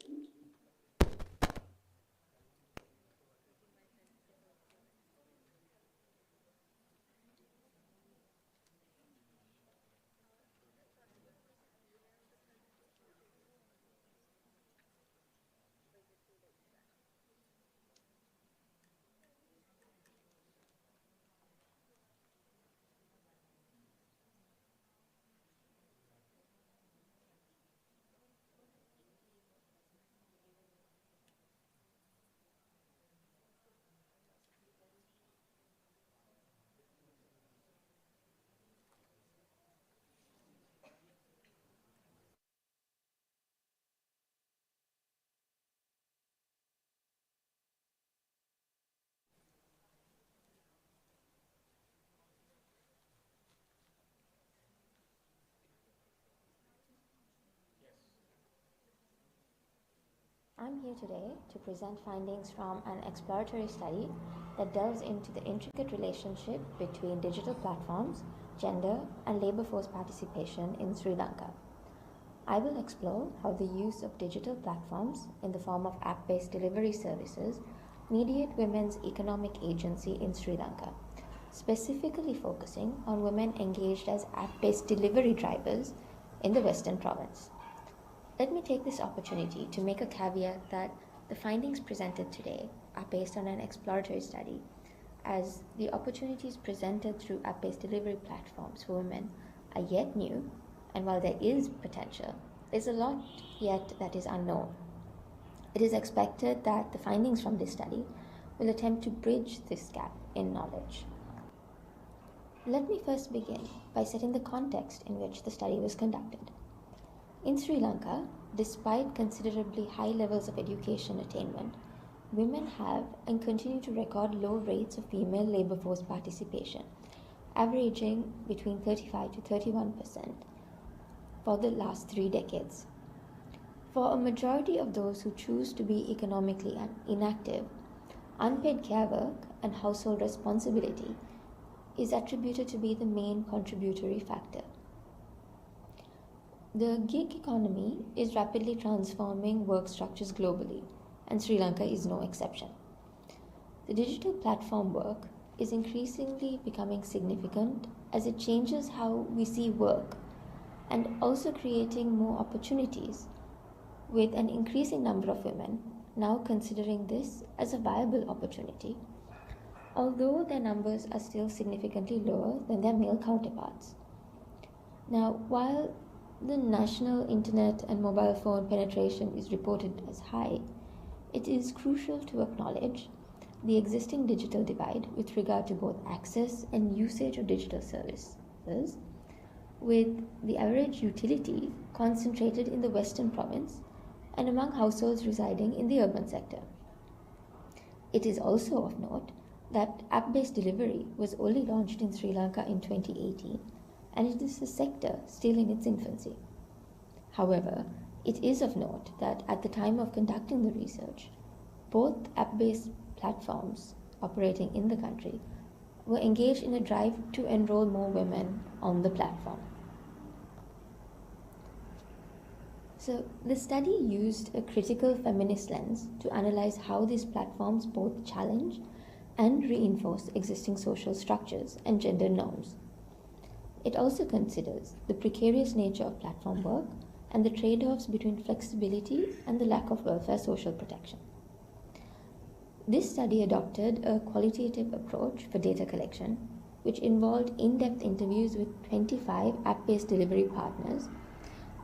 I'm here today to present findings from an exploratory study that delves into the intricate relationship between digital platforms, gender, and labor force participation in Sri Lanka. I will explore how the use of digital platforms in the form of app-based delivery services mediate women's economic agency in Sri Lanka, specifically focusing on women engaged as app-based delivery drivers in the Western Province. Let me take this opportunity to make a caveat that the findings presented today are based on an exploratory study, as the opportunities presented through app-based delivery platforms for women are yet new, and while there is potential, there's a lot yet that is unknown. It is expected that the findings from this study will attempt to bridge this gap in knowledge. Let me first begin by setting the context in which the study was conducted. In Sri Lanka, despite considerably high levels of education attainment, women have and continue to record low rates of female labor force participation, averaging between 35 to 31% for the last 3 decades. For a majority of those who choose to be economically inactive, unpaid care work and household responsibility is attributed to be the main contributory factor. The gig economy is rapidly transforming work structures globally, and Sri Lanka is no exception. The digital platform work is increasingly becoming significant as it changes how we see work and also creating more opportunities, with an increasing number of women now considering this as a viable opportunity, although their numbers are still significantly lower than their male counterparts. Now, while the national internet and mobile phone penetration is reported as high, it is crucial to acknowledge the existing digital divide with regard to both access and usage of digital services, with the average utility concentrated in the Western province and among households residing in the urban sector. It is also of note that app-based delivery was only launched in Sri Lanka in 2018, and it is a sector still in its infancy. However, it is of note that at the time of conducting the research, both app-based platforms operating in the country were engaged in a drive to enroll more women on the platform. So the study used a critical feminist lens to analyze how these platforms both challenge and reinforce existing social structures and gender norms. It also considers the precarious nature of platform work and the trade-offs between flexibility and the lack of welfare social protection. This study adopted a qualitative approach for data collection, which involved in-depth interviews with 25 app-based delivery partners,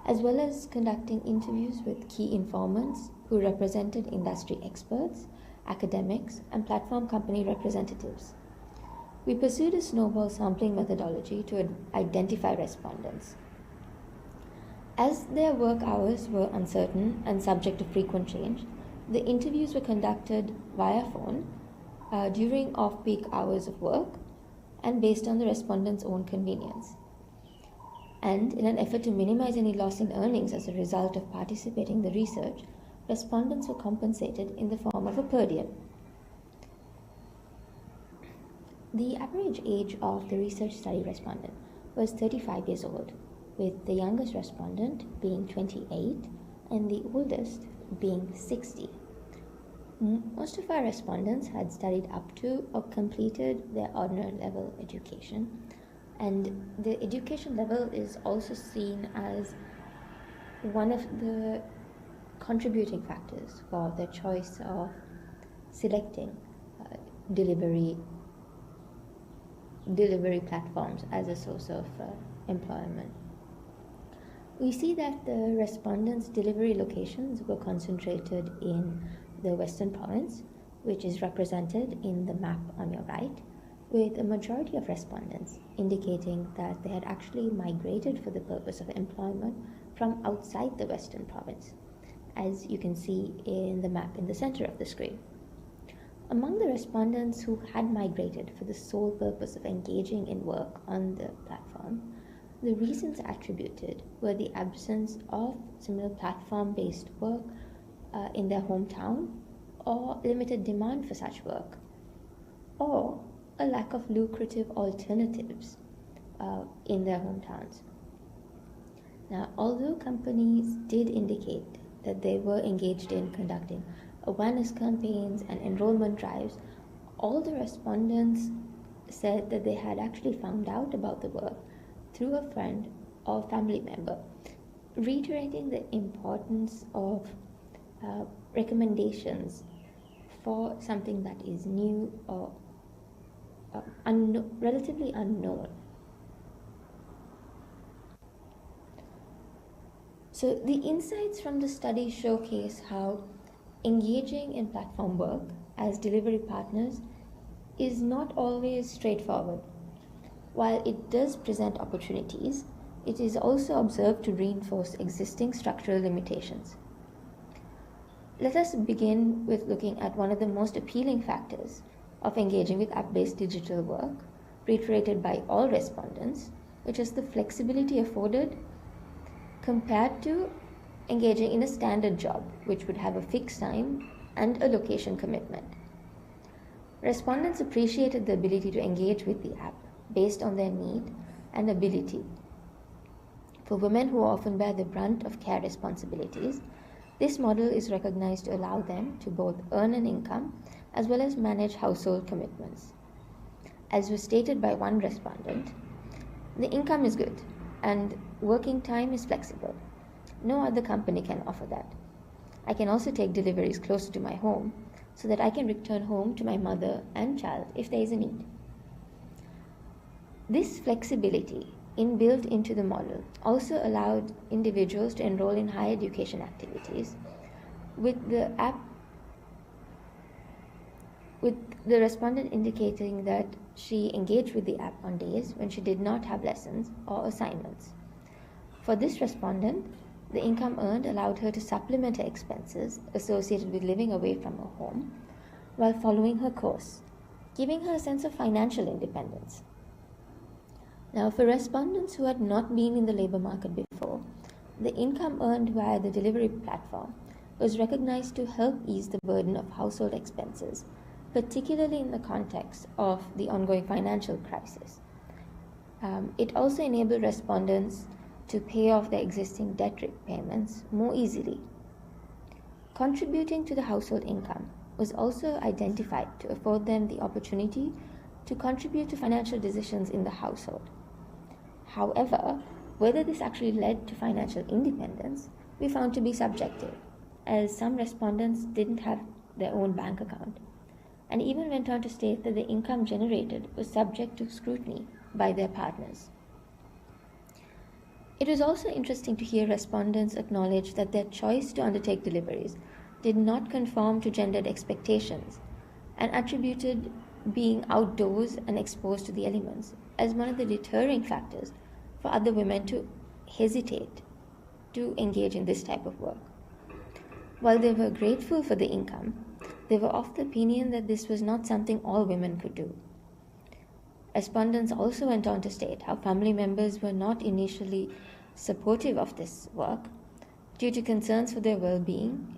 as well as conducting interviews with key informants who represented industry experts, academics, and platform company representatives. We pursued a snowball sampling methodology to identify respondents. As their work hours were uncertain and subject to frequent change, the interviews were conducted via phone during off-peak hours of work and based on the respondents' own convenience. And in an effort to minimize any loss in earnings as a result of participating in the research, respondents were compensated in the form of a per diem. The average age of the research study respondent was 35 years old, with the youngest respondent being 28 and the oldest being 60. Most of our respondents had studied up to or completed their ordinary level education, and the education level is also seen as one of the contributing factors for the choice of selecting delivery platforms as a source of employment. We see that the respondents' delivery locations were concentrated in the Western province, which is represented in the map on your right, with a majority of respondents indicating that they had actually migrated for the purpose of employment from outside the Western province, as you can see in the map in the center of the screen. Among the respondents who had migrated for the sole purpose of engaging in work on the platform, the reasons attributed were the absence of similar platform-based work in their hometown, or limited demand for such work, or a lack of lucrative alternatives in their hometowns. Now, although companies did indicate that they were engaged in conducting awareness campaigns and enrollment drives, all the respondents said that they had actually found out about the work through a friend or family member, reiterating the importance of recommendations for something that is new or relatively unknown. So the insights from the study showcase how engaging in platform work as delivery partners is not always straightforward. While it does present opportunities, it is also observed to reinforce existing structural limitations. Let us begin with looking at one of the most appealing factors of engaging with app-based digital work, reiterated by all respondents, which is the flexibility afforded compared to engaging in a standard job, which would have a fixed time and a location commitment. Respondents appreciated the ability to engage with the app based on their need and ability. For women who often bear the brunt of care responsibilities, this model is recognized to allow them to both earn an income as well as manage household commitments. As was stated by one respondent, the income is good and working time is flexible. No other company can offer that. I can also take deliveries closer to my home so that I can return home to my mother and child if there is a need. This flexibility inbuilt into the model also allowed individuals to enroll in higher education activities, with the respondent indicating that she engaged with the app on days when she did not have lessons or assignments. For this respondent, the income earned allowed her to supplement her expenses associated with living away from her home while following her course, giving her a sense of financial independence. Now, for respondents who had not been in the labor market before, the income earned via the delivery platform was recognized to help ease the burden of household expenses, particularly in the context of the ongoing financial crisis. It also enabled respondents to pay off their existing debt repayments more easily. Contributing to the household income was also identified to afford them the opportunity to contribute to financial decisions in the household. However, whether this actually led to financial independence, we found to be subjective, as some respondents didn't have their own bank account, and even went on to state that the income generated was subject to scrutiny by their partners. It was also interesting to hear respondents acknowledge that their choice to undertake deliveries did not conform to gendered expectations, and attributed being outdoors and exposed to the elements as one of the deterring factors for other women to hesitate to engage in this type of work. While they were grateful for the income, they were of the opinion that this was not something all women could do. Respondents also went on to state how family members were not initially supportive of this work due to concerns for their well-being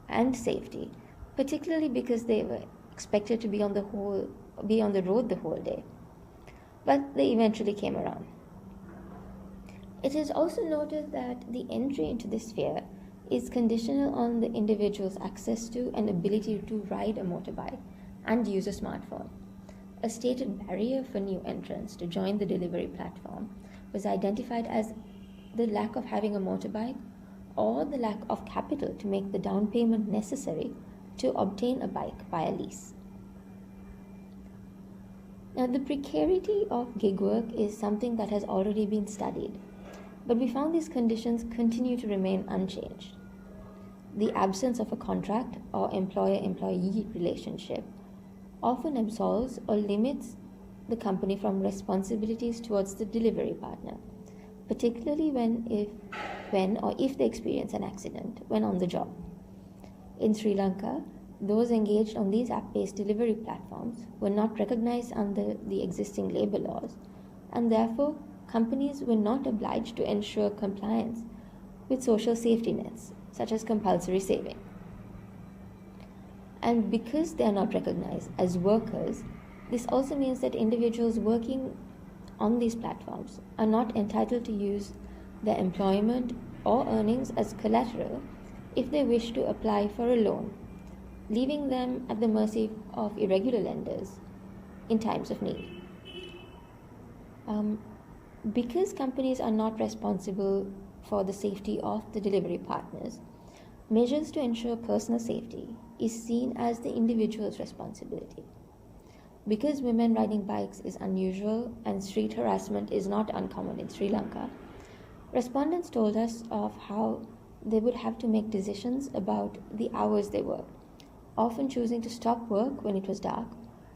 and safety, particularly because they were expected to be on the road the whole day. But they eventually came around. It is also noted that the entry into this sphere is conditional on the individual's access to and ability to ride a motorbike and use a smartphone. A stated barrier for new entrants to join the delivery platform was identified as the lack of having a motorbike or the lack of capital to make the down payment necessary to obtain a bike by a lease. Now, the precarity of gig work is something that has already been studied, but we found these conditions continue to remain unchanged. The absence of a contract or employer-employee relationship often absolves or limits the company from responsibilities towards the delivery partner, particularly when or if they experience an accident when on the job. In Sri Lanka, those engaged on these app-based delivery platforms were not recognized under the existing labor laws, and therefore companies were not obliged to ensure compliance with social safety nets, such as compulsory saving. And because they are not recognized as workers, this also means that individuals working on these platforms are not entitled to use their employment or earnings as collateral if they wish to apply for a loan, leaving them at the mercy of irregular lenders in times of need. Because companies are not responsible for the safety of the delivery partners, measures to ensure personal safety is seen as the individual's responsibility. Because women riding bikes is unusual and street harassment is not uncommon in Sri Lanka, respondents told us of how they would have to make decisions about the hours they worked, often choosing to stop work when it was dark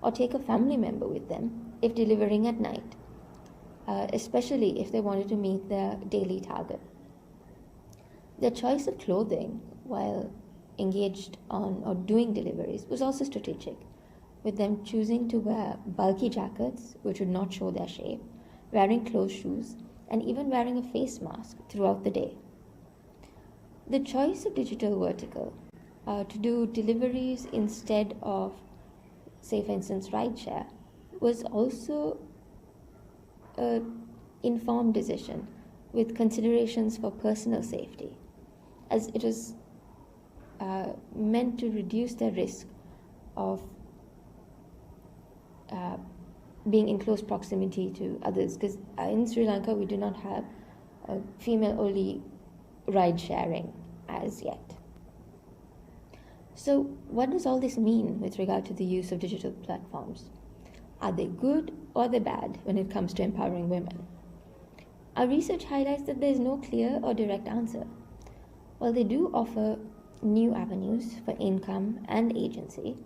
or take a family member with them if delivering at night, especially if they wanted to meet their daily target. Their choice of clothing while engaged on or doing deliveries was also strategic, with them choosing to wear bulky jackets which would not show their shape, wearing closed shoes, and even wearing a face mask throughout the day. The choice of digital vertical to do deliveries instead of, say for instance, rideshare was also an informed decision with considerations for personal safety, as it was meant to reduce the risk of being in close proximity to others, because in Sri Lanka we do not have female-only ride sharing as yet. So what does all this mean with regard to the use of digital platforms? Are they good or are they bad when it comes to empowering women? Our research highlights that there is no clear or direct answer. While they do offer new avenues for income and agency,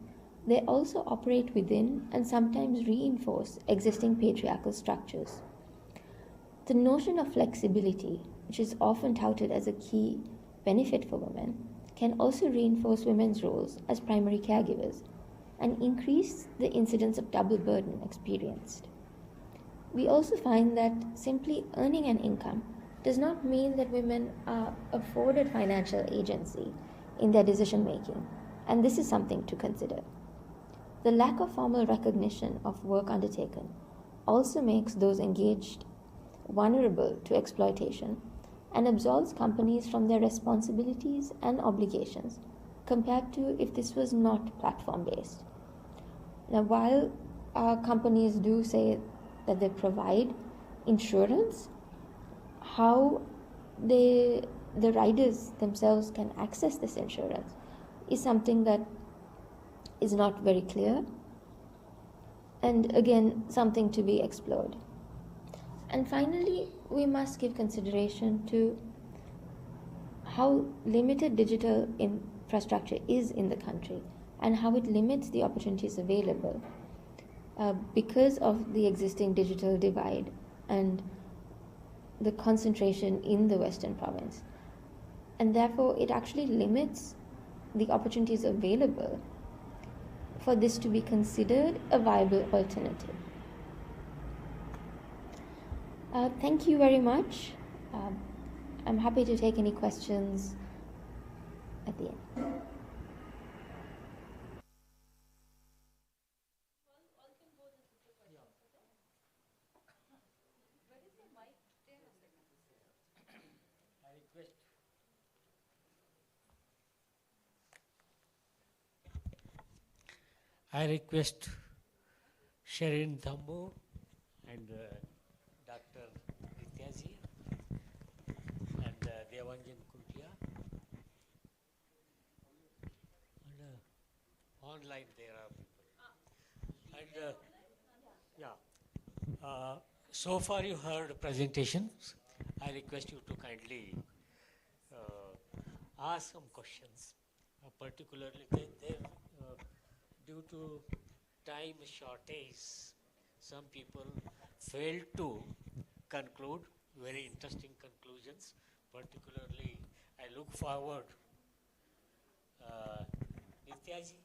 they also operate within and sometimes reinforce existing patriarchal structures. The notion of flexibility, which is often touted as a key benefit for women, can also reinforce women's roles as primary caregivers and increase the incidence of double burden experienced. We also find that simply earning an income does not mean that women are afforded financial agency in their decision making, and this is something to consider. The lack of formal recognition of work undertaken also makes those engaged vulnerable to exploitation and absolves companies from their responsibilities and obligations compared to if this was not platform based. Now, while companies do say that they provide insurance, how the riders themselves can access this insurance is something that is not very clear, and again, something to be explored. And finally, we must give consideration to how limited digital infrastructure is in the country and how it limits the opportunities available because of the existing digital divide and the concentration in the Western province. And therefore, it actually limits the opportunities available for this to be considered a viable alternative. Thank you very much. I'm happy to take any questions at the end. I request Sherin Thambo and Dr. Nityaji and Devanjan Kuntia. And online there are people. And so far you heard presentations. I request you to kindly ask some questions, particularly due to time shortage, some people failed to conclude very interesting conclusions. Particularly, I look forward, Nityaji,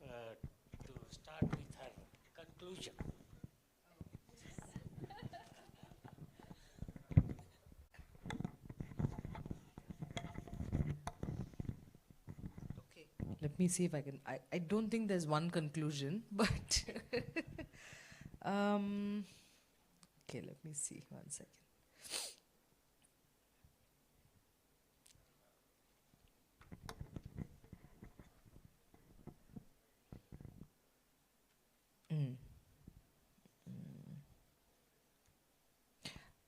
to start with her conclusion. Let me see if I can. I don't think there's one conclusion, but okay, let me see. 1 second.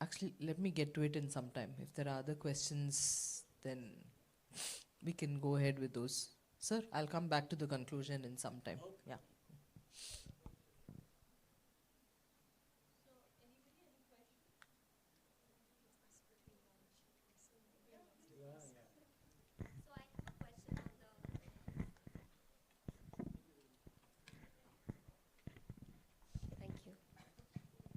Actually, let me get to it in some time. If there are other questions, then we can go ahead with those. Sir, I'll come back to the conclusion in some time. Okay. Yeah.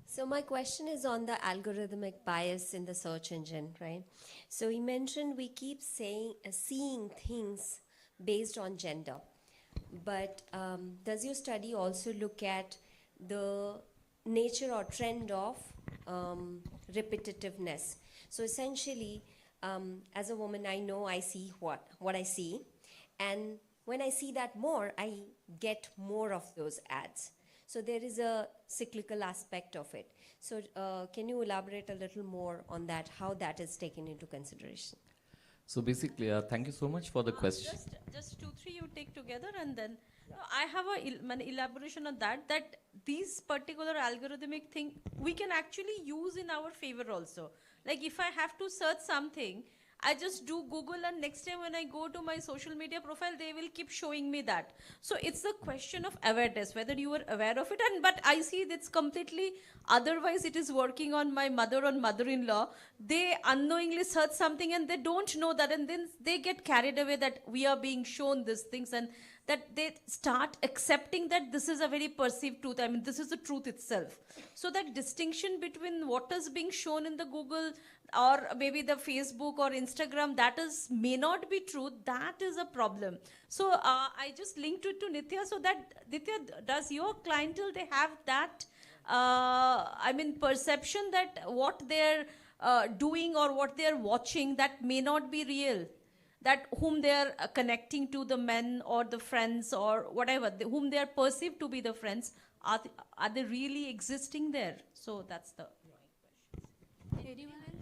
So my question is on the algorithmic bias in the search engine, right? So you mentioned we keep seeing things based on gender, but does your study also look at the nature or trend of repetitiveness? So essentially, as a woman, I know I see what I see, and when I see that more, I get more of those ads. So there is a cyclical aspect of it. So can you elaborate a little more on that, how that is taken into consideration? So basically, thank you so much for the question. Just 2, 3 you take together, and then I have an elaboration on that these particular algorithmic thing we can actually use in our favor also. Like if I have to search something, I just do Google, and next time when I go to my social media profile, they will keep showing me that. So it's a question of awareness, whether you are aware of it. And but I see that's completely otherwise. It is working on my mother or mother-in-law. They unknowingly search something and they don't know that, and then they get carried away that we are being shown these things, and that they start accepting that this is a very perceived truth. I mean, this is the truth itself. So that distinction between what is being shown in the Google or maybe the Facebook or Instagram, that is may not be true. That is a problem. So I just linked it to Nitya, so that Nitya, does your clientele, they have that I mean perception that what they're doing or what they're watching, that may not be real, that whom they are connecting to, the men or the friends or whatever, whom they are perceived to be the friends, are they really existing there? So that's the question. Anyone else?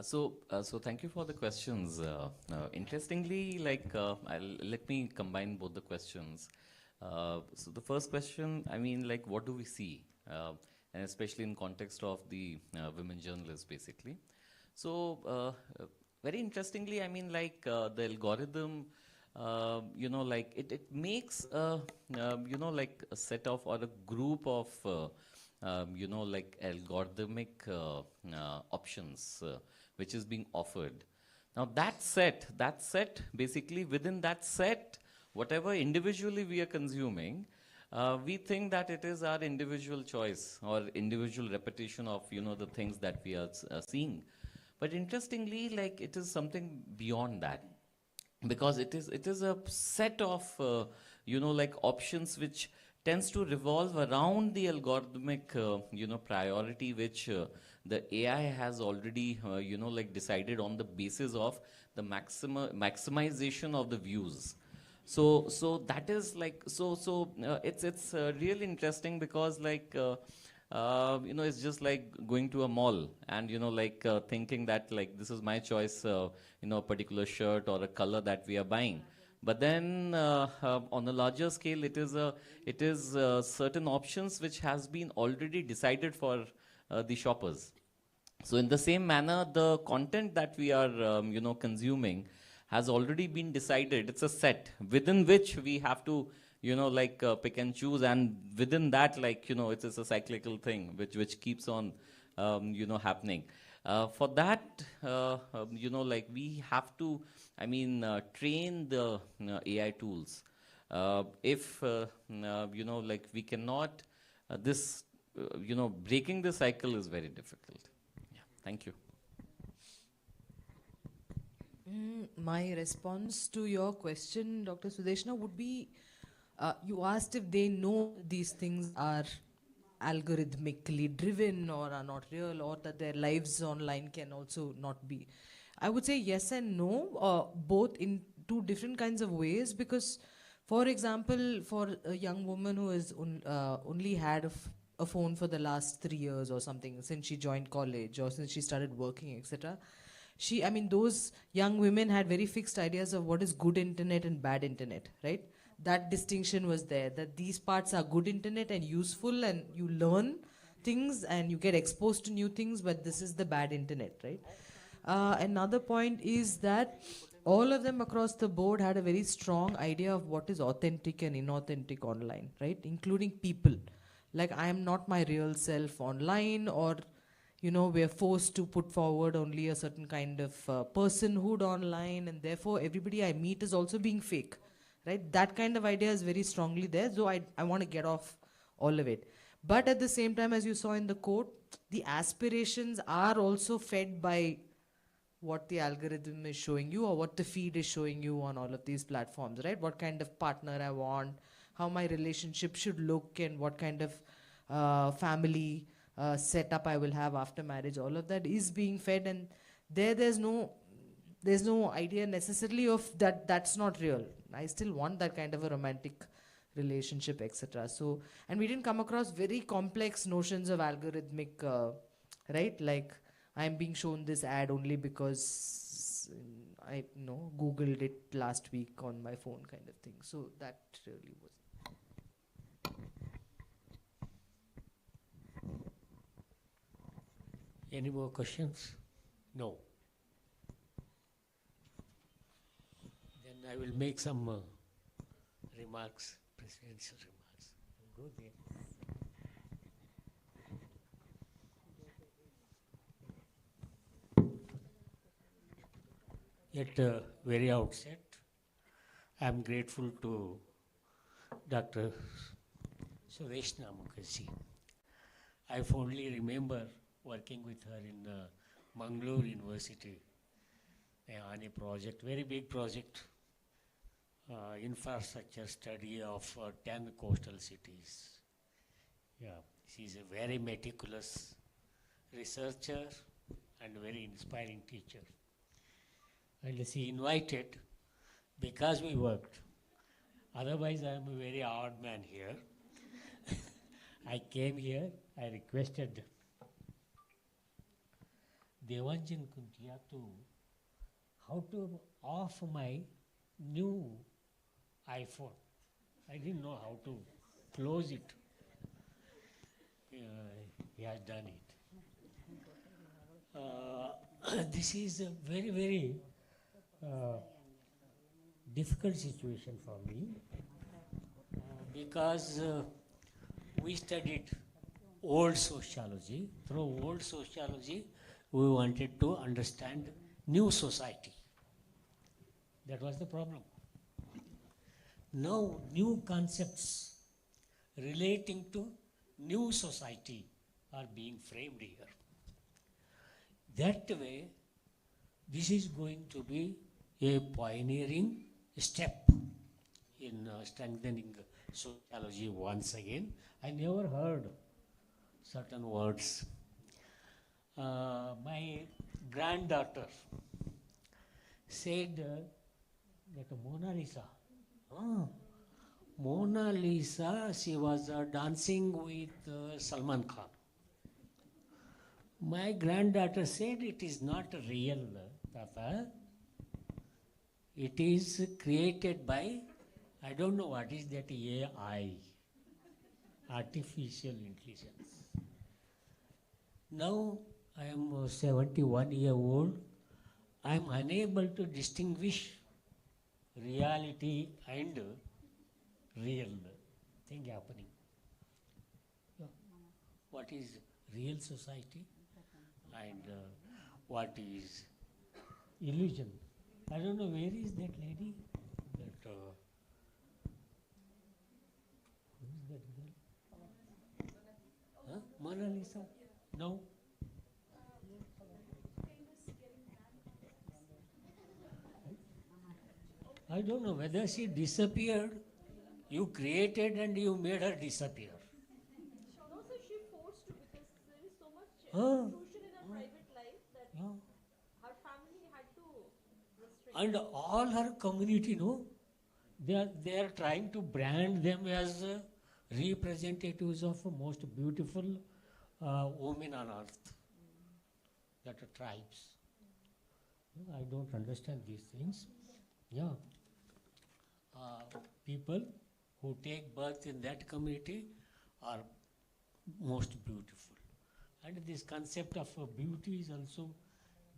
So thank you for the questions. Interestingly, let me combine both the questions. So the first question, I mean, like, what do we see? And especially in context of the women journalists, basically. So very interestingly, I mean, like, the algorithm, you know, like, it makes, you know, like a set of or a group of, you know, like algorithmic options which is being offered. Now that set, basically within that set, whatever individually we are consuming, we think that it is our individual choice or individual repetition of, you know, the things that we are seeing. But interestingly, like, it is something beyond that, because it is a set of, you know, like options which tends to revolve around the algorithmic, you know, priority which the AI has already, you know, like decided on the basis of the maximization of the views. So that is like, it's really interesting, because like, you know, it's just like going to a mall and, you know, like thinking that like this is my choice, you know, a particular shirt or a color that we are buying. But then on a larger scale, it is certain options which has been already decided for the shoppers. So in the same manner, the content that we are, you know, consuming has already been decided. It's a set within which we have to, you know, like pick and choose, and within that, like, you know, it's a cyclical thing which keeps on, you know, happening. For that, you know, like, we have to, I mean, train the AI tools. If, you know, like, we cannot, you know, breaking the cycle is very difficult. Yeah, thank you. My response to your question, Dr. Sudeshna, would be, you asked if they know these things are algorithmically driven or are not real, or that their lives online can also not be. I would say yes and no, both in two different kinds of ways, because, for example, for a young woman who has only had a phone for the last 3 years or something, since she joined college or since she started working, etc., I mean, those young women had very fixed ideas of what is good internet and bad internet, right? That distinction was there, that these parts are good internet and useful and you learn things and you get exposed to new things, but this is the bad internet, right? Another point is that all of them across the board had a very strong idea of what is authentic and inauthentic online, right? Including people. Like, I am not my real self online, or, you know, we're forced to put forward only a certain kind of personhood online, and therefore everybody I meet is also being fake, right? That kind of idea is very strongly there, so I want to get off all of it. But at the same time, as you saw in the quote, the aspirations are also fed by what the algorithm is showing you or what the feed is showing you on all of these platforms, right? What kind of partner I want, how my relationship should look, and what kind of family setup I will have after marriage. All of that is being fed, and there's no idea necessarily of that's not real. I still want that kind of a romantic relationship, etc. So, and we didn't come across very complex notions of algorithmic, right? Like, I'm being shown this ad only because I know Googled it last week on my phone, kind of thing. So that really was. Any more questions? No. Then I will make some remarks, presidential remarks. Go there. At the very outset, I am grateful to Dr. Sudeshna Mukherjee. I fondly remember working with her in Mangalore University on a project, very big project, infrastructure study of 10 coastal cities. Yeah, she's a very meticulous researcher and very inspiring teacher. And she invited, because we worked, otherwise I am a very odd man here. I came here, I requested Devanjan Kuntia to how to off my new iPhone. I didn't know how to close it. He has done it. This is a very, very difficult situation for me because we studied old sociology. Through old sociology, we wanted to understand new society. That was the problem. Now, new concepts relating to new society are being framed here. That way, this is going to be a pioneering step in strengthening sociology once again. I never heard certain words. My granddaughter said that Mona Lisa, Mona Lisa, she was dancing with Salman Khan. My granddaughter said it is not real, Tata. It is created by, I don't know what is that AI, artificial intelligence. Now I am 71 years old. I am unable to distinguish reality and real thing happening. What is real society and what is illusion? I don't know where is that lady. That who is that girl? Huh? Mona Lisa? No. I don't know whether she disappeared. You created and you made her disappear. No, sir, she forced to because there is so much Huh? intrusion in her private life that Yeah. her family had to restrict. And all her community, no, they are trying to brand them as representatives of most beautiful women on earth, that are tribes. I don't understand these things. Yeah, people who take birth in that community are most beautiful, and this concept of beauty is also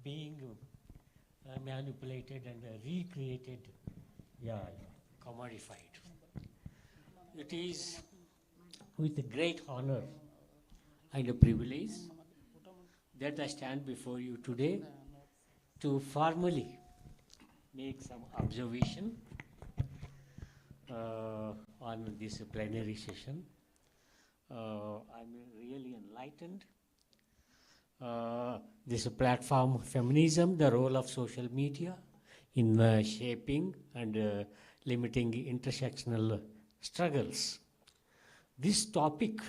being manipulated and recreated, commodified. It is with great honor and a privilege that I stand before you today to formally make some observation on this plenary session. I'm really enlightened. This platform, feminism, the role of social media in shaping and limiting intersectional struggles. This topic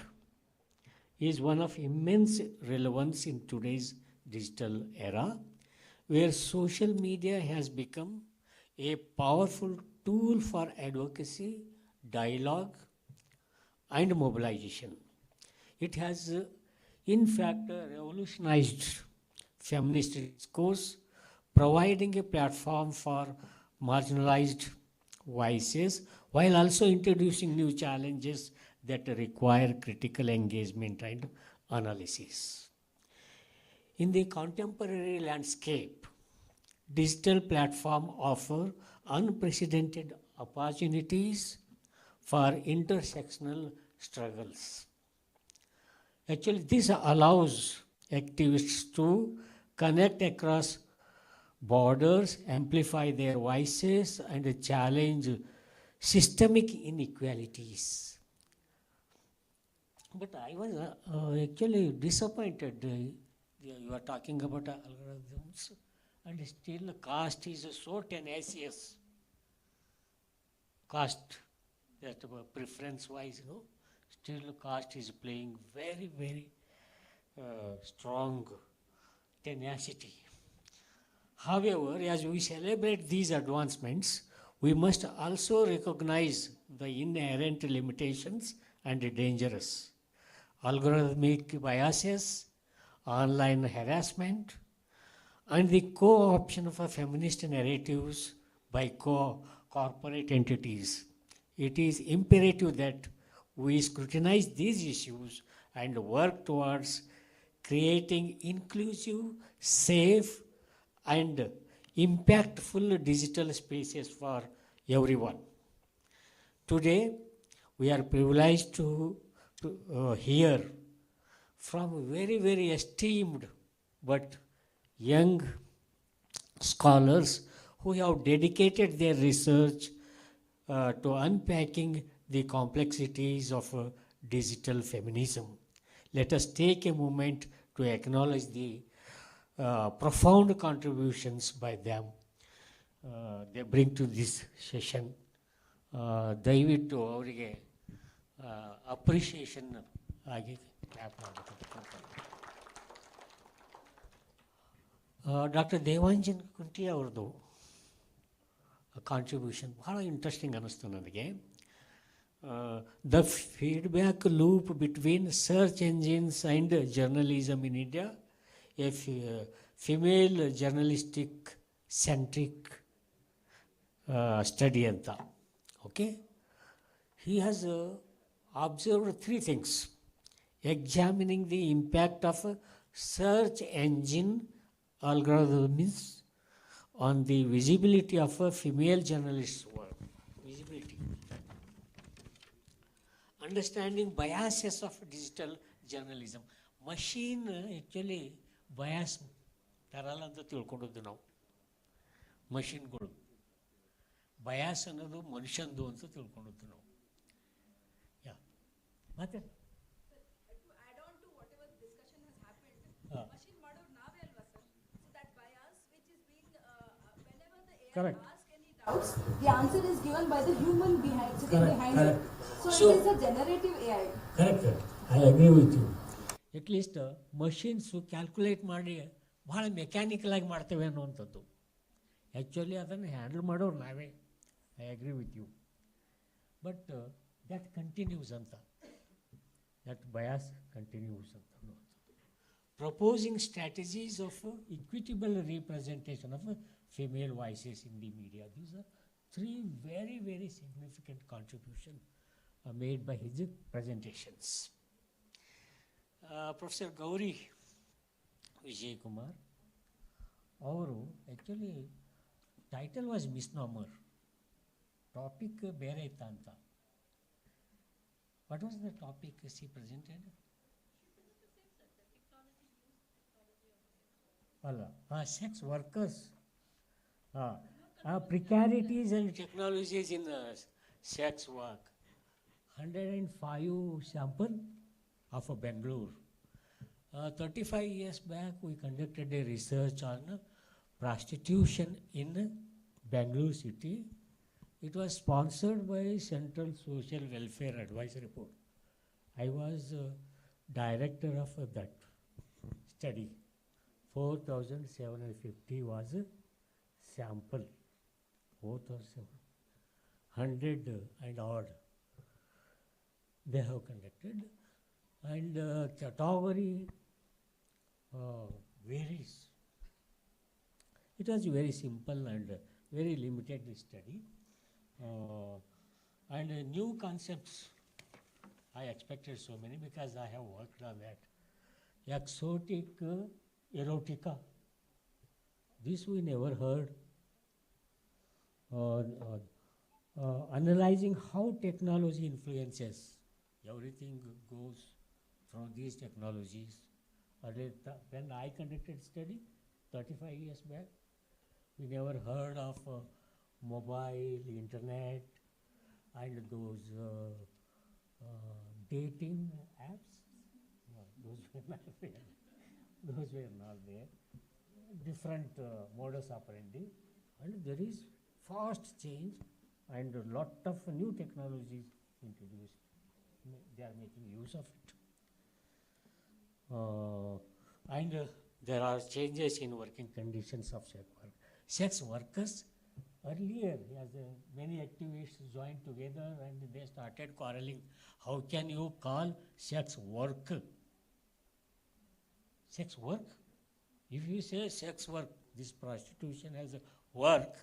is one of immense relevance in today's digital era, where social media has become a powerful tool for advocacy, dialogue, and mobilization. It has, in fact, revolutionized feminist discourse, providing a platform for marginalized voices while also introducing new challenges that require critical engagement and analysis. In the contemporary landscape, digital platforms offer unprecedented opportunities for intersectional struggles. Actually, this allows activists to connect across borders, amplify their voices, and challenge systemic inequalities. But I was actually disappointed. You are talking about algorithms, and still the caste is so tenacious. Caste, that preference-wise, still caste is playing very, very strong tenacity. However, as we celebrate these advancements, we must also recognize the inherent limitations and dangers. Algorithmic biases, online harassment, and the co-option of feminist narratives by corporate entities. It is imperative that we scrutinize these issues and work towards creating inclusive, safe, and impactful digital spaces for everyone. Today, we are privileged to hear from very, very esteemed but young scholars who have dedicated their research to unpacking the complexities of digital feminism. Let us take a moment to acknowledge the profound contributions by them they bring to this session. ದಯವಿಟ್ಟು ಅವರಿಗೆ appreciation ಆಗಿ clap ಮಾಡಬೇಕು. Doctor ದೇವಾಂಜನ್ ಕುಂಟಿ ಅವ್ರದ್ದು contribution ಭಾಳ interesting ಅನ್ನಿಸ್ತು ನನಗೆ. The feedback loop between search engines and journalism in India, a female journalistic centric study anta. Okay, he has observed three things: examining the impact of search engine algorithms on the visibility of a female journalist's work, visibility, understanding biases of digital journalism. Machine actually bias ತರಲ್ಲ ಅಂತ ತಿಳ್ಕೊಂಡಿದ್ದು ನಾವು. ಮಷಿನ್ಗಳು bias ಅನ್ನೋದು ಮನುಷ್ಯಂದು ಅಂತ ತಿಳ್ಕೊಂಡಿದ್ದು ನಾವು. ಮತ್ತೆ correct. The answer is given by the human behind it. So it is a generative AI. Correct. I agree with you. At least machines calculate ಮಾಡಿ ಭಾಳ mechanical ಆಗಿ ಮಾಡ್ತೇವೆ ಅನ್ನುವಂಥದ್ದು. ಆ್ಯಕ್ಚುಲಿ ಅದನ್ನು ಹ್ಯಾಂಡಲ್ ಮಾಡೋರು ನಾವೇ. I agree with you. But that continues ಅಂತ, that bias continues ಅಂತ ಅನ್ನುವಂಥದ್ದು. Proposing strategies of equitable representation of female voices in the media. These are three very very significant contribution made by his presentations. Professor Gauri Vijay Kumar ಅವರು actually title was misnomer, topic ಬೇರೆ ಇತ್ತ ಅಂತ. What was the topic she presented? ಅಲ್ಲ, sex workers, precarities and technologies in sex work. 105 sample of Bangalore. 35 years back, we conducted a research on prostitution in Bangalore city. It was sponsored by Central Social Welfare Advisory Board. I was director of that study. 4,750 was a sample. 4,700 and odd they have conducted. And category varies. It was very simple and very limited study. And new concepts, I expected so many because I have worked on that. Exotic erotica, this we never heard. Analyzing how technology influences, everything goes from these technologies. When I conducted study 35 years back, we never heard of mobile, internet, and those dating apps. No, those were not there. Those were not there. Different modus operandi, and there is fast change and a lot of new technologies introduced. They are making use of it. And there are changes in working conditions of sex workers. Earlier, as many activists joined together and they started quarreling. How can you call sex work? Sex work? If you say sex work, this prostitution as a work,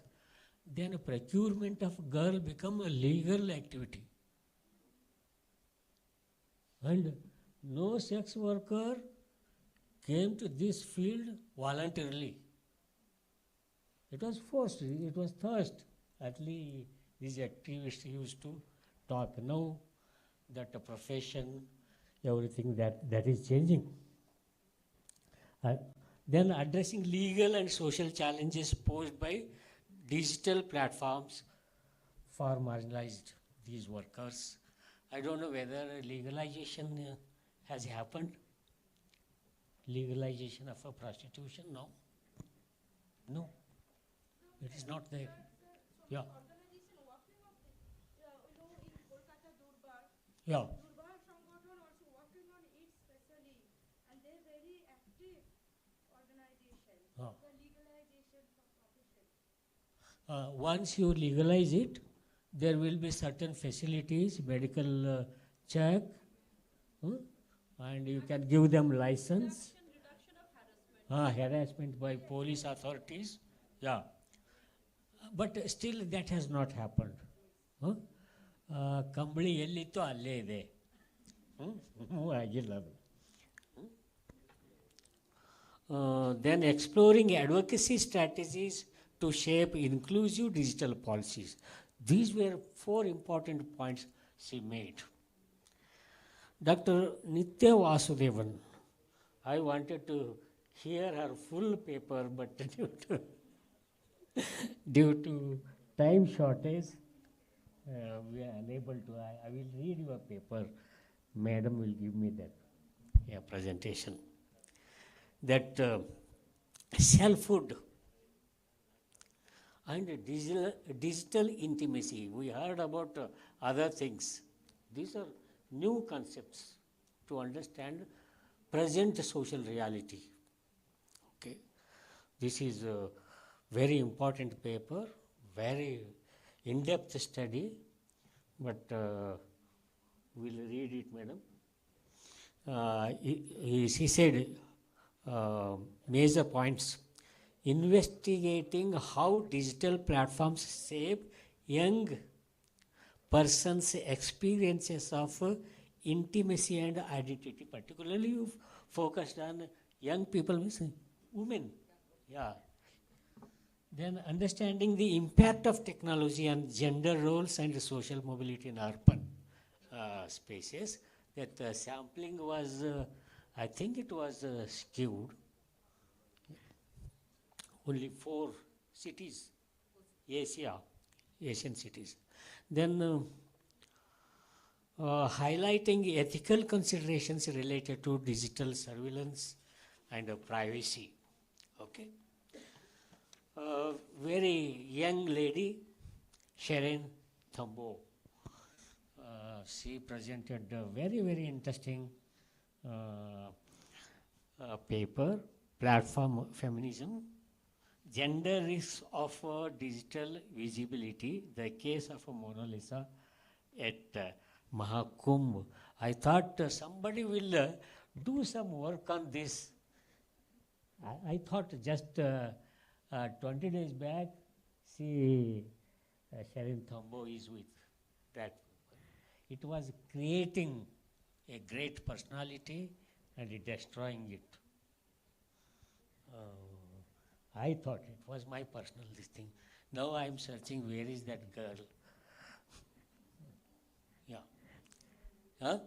then a procurement of girl become a legal activity. And no sex worker came to this field voluntarily. It was forced, it was thirst. At least these activists used to talk. Now that the profession, everything that is changing. Then addressing legal and social challenges posed by digital platforms for marginalized these workers. I don't know whether legalization has happened. Legalization of a prostitution, no. No, it is not there. Yeah. Yeah. Once you legalize it, there will be certain facilities, medical check, and you can give them license. Harassment by police authorities, yeah. But still that has not happened. ಕಂಬಳಿ ಎಲ್ಲಿತ್ತೋ ಅಲ್ಲೇ ಇದೆ, ಆಗಿಲ್ಲ ಅದು. Then exploring advocacy strategies to shape inclusive digital policies. These were 4 important points she made. Dr. Nitya Vasudevan, I wanted to hear her full paper, but due to time shortage, we are unable to. I will read your paper. Madam will give me that presentation. That self-hood and digital intimacy. We heard about other things. These are new concepts to understand present social reality. Okay, this is a very important paper, very in-depth study, but we'll read it, madam. She said major points. Investigating how digital platforms shape young persons' experiences of intimacy and identity. Particularly, you focused on young people, means women. Yeah. Then understanding the impact of technology on gender roles and social mobility in urban spaces. That sampling was, I think it was skewed. Only 4 cities, Asian cities. Then highlighting ethical considerations related to digital surveillance and privacy. Okay. Very young lady, Sharon Thambo. She presented a very, very interesting paper, Platform Feminism. Gender risks of digital visibility, the case of Mona Lisa at Mahakumbh. I thought somebody will do some work on this. I thought just 20 days back, see, Sharon Thombo is with that. It was creating a great personality and destroying it. I thought it was my personal this thing. Now I am searching where is that girl. Yeah. Huh?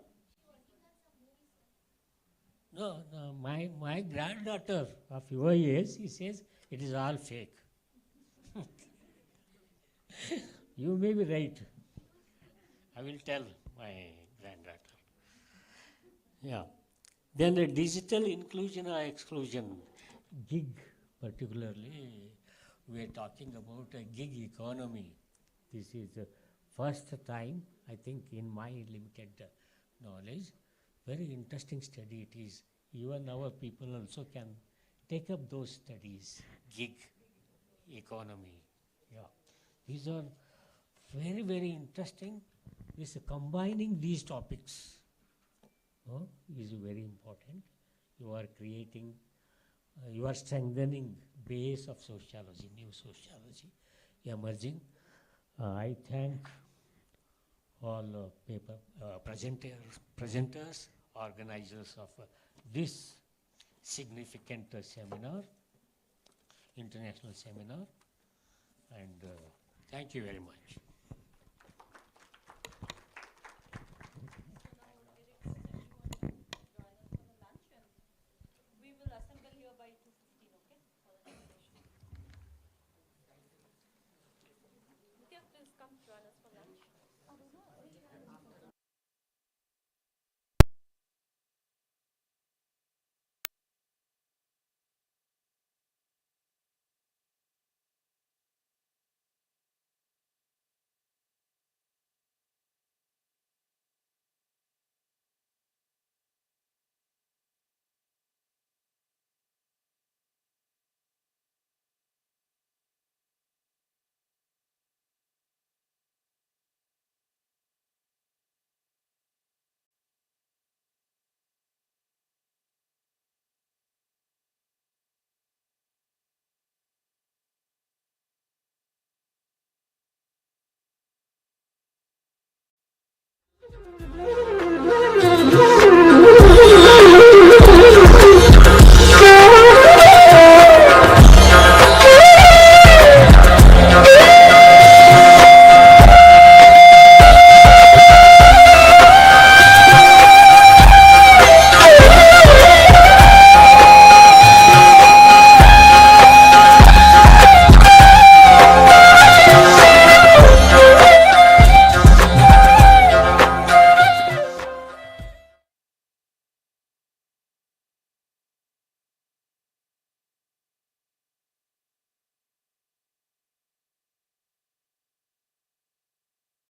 No, no, my granddaughter of your age, he says it is all fake. You may be right. I will tell my granddaughter. Yeah. Then the digital inclusion or exclusion, gig particularly, we are talking about a gig economy. This is the first time, I think, in my limited knowledge. Very interesting study it is. Even our people also can take up those studies, gig economy. Yeah. These are very, very interesting. This combining these topics is very important. You are creating, you are strengthening base of sociology, new sociology emerging. I thank all presenters, organizers of this significant seminar, international seminar, and thank you very much.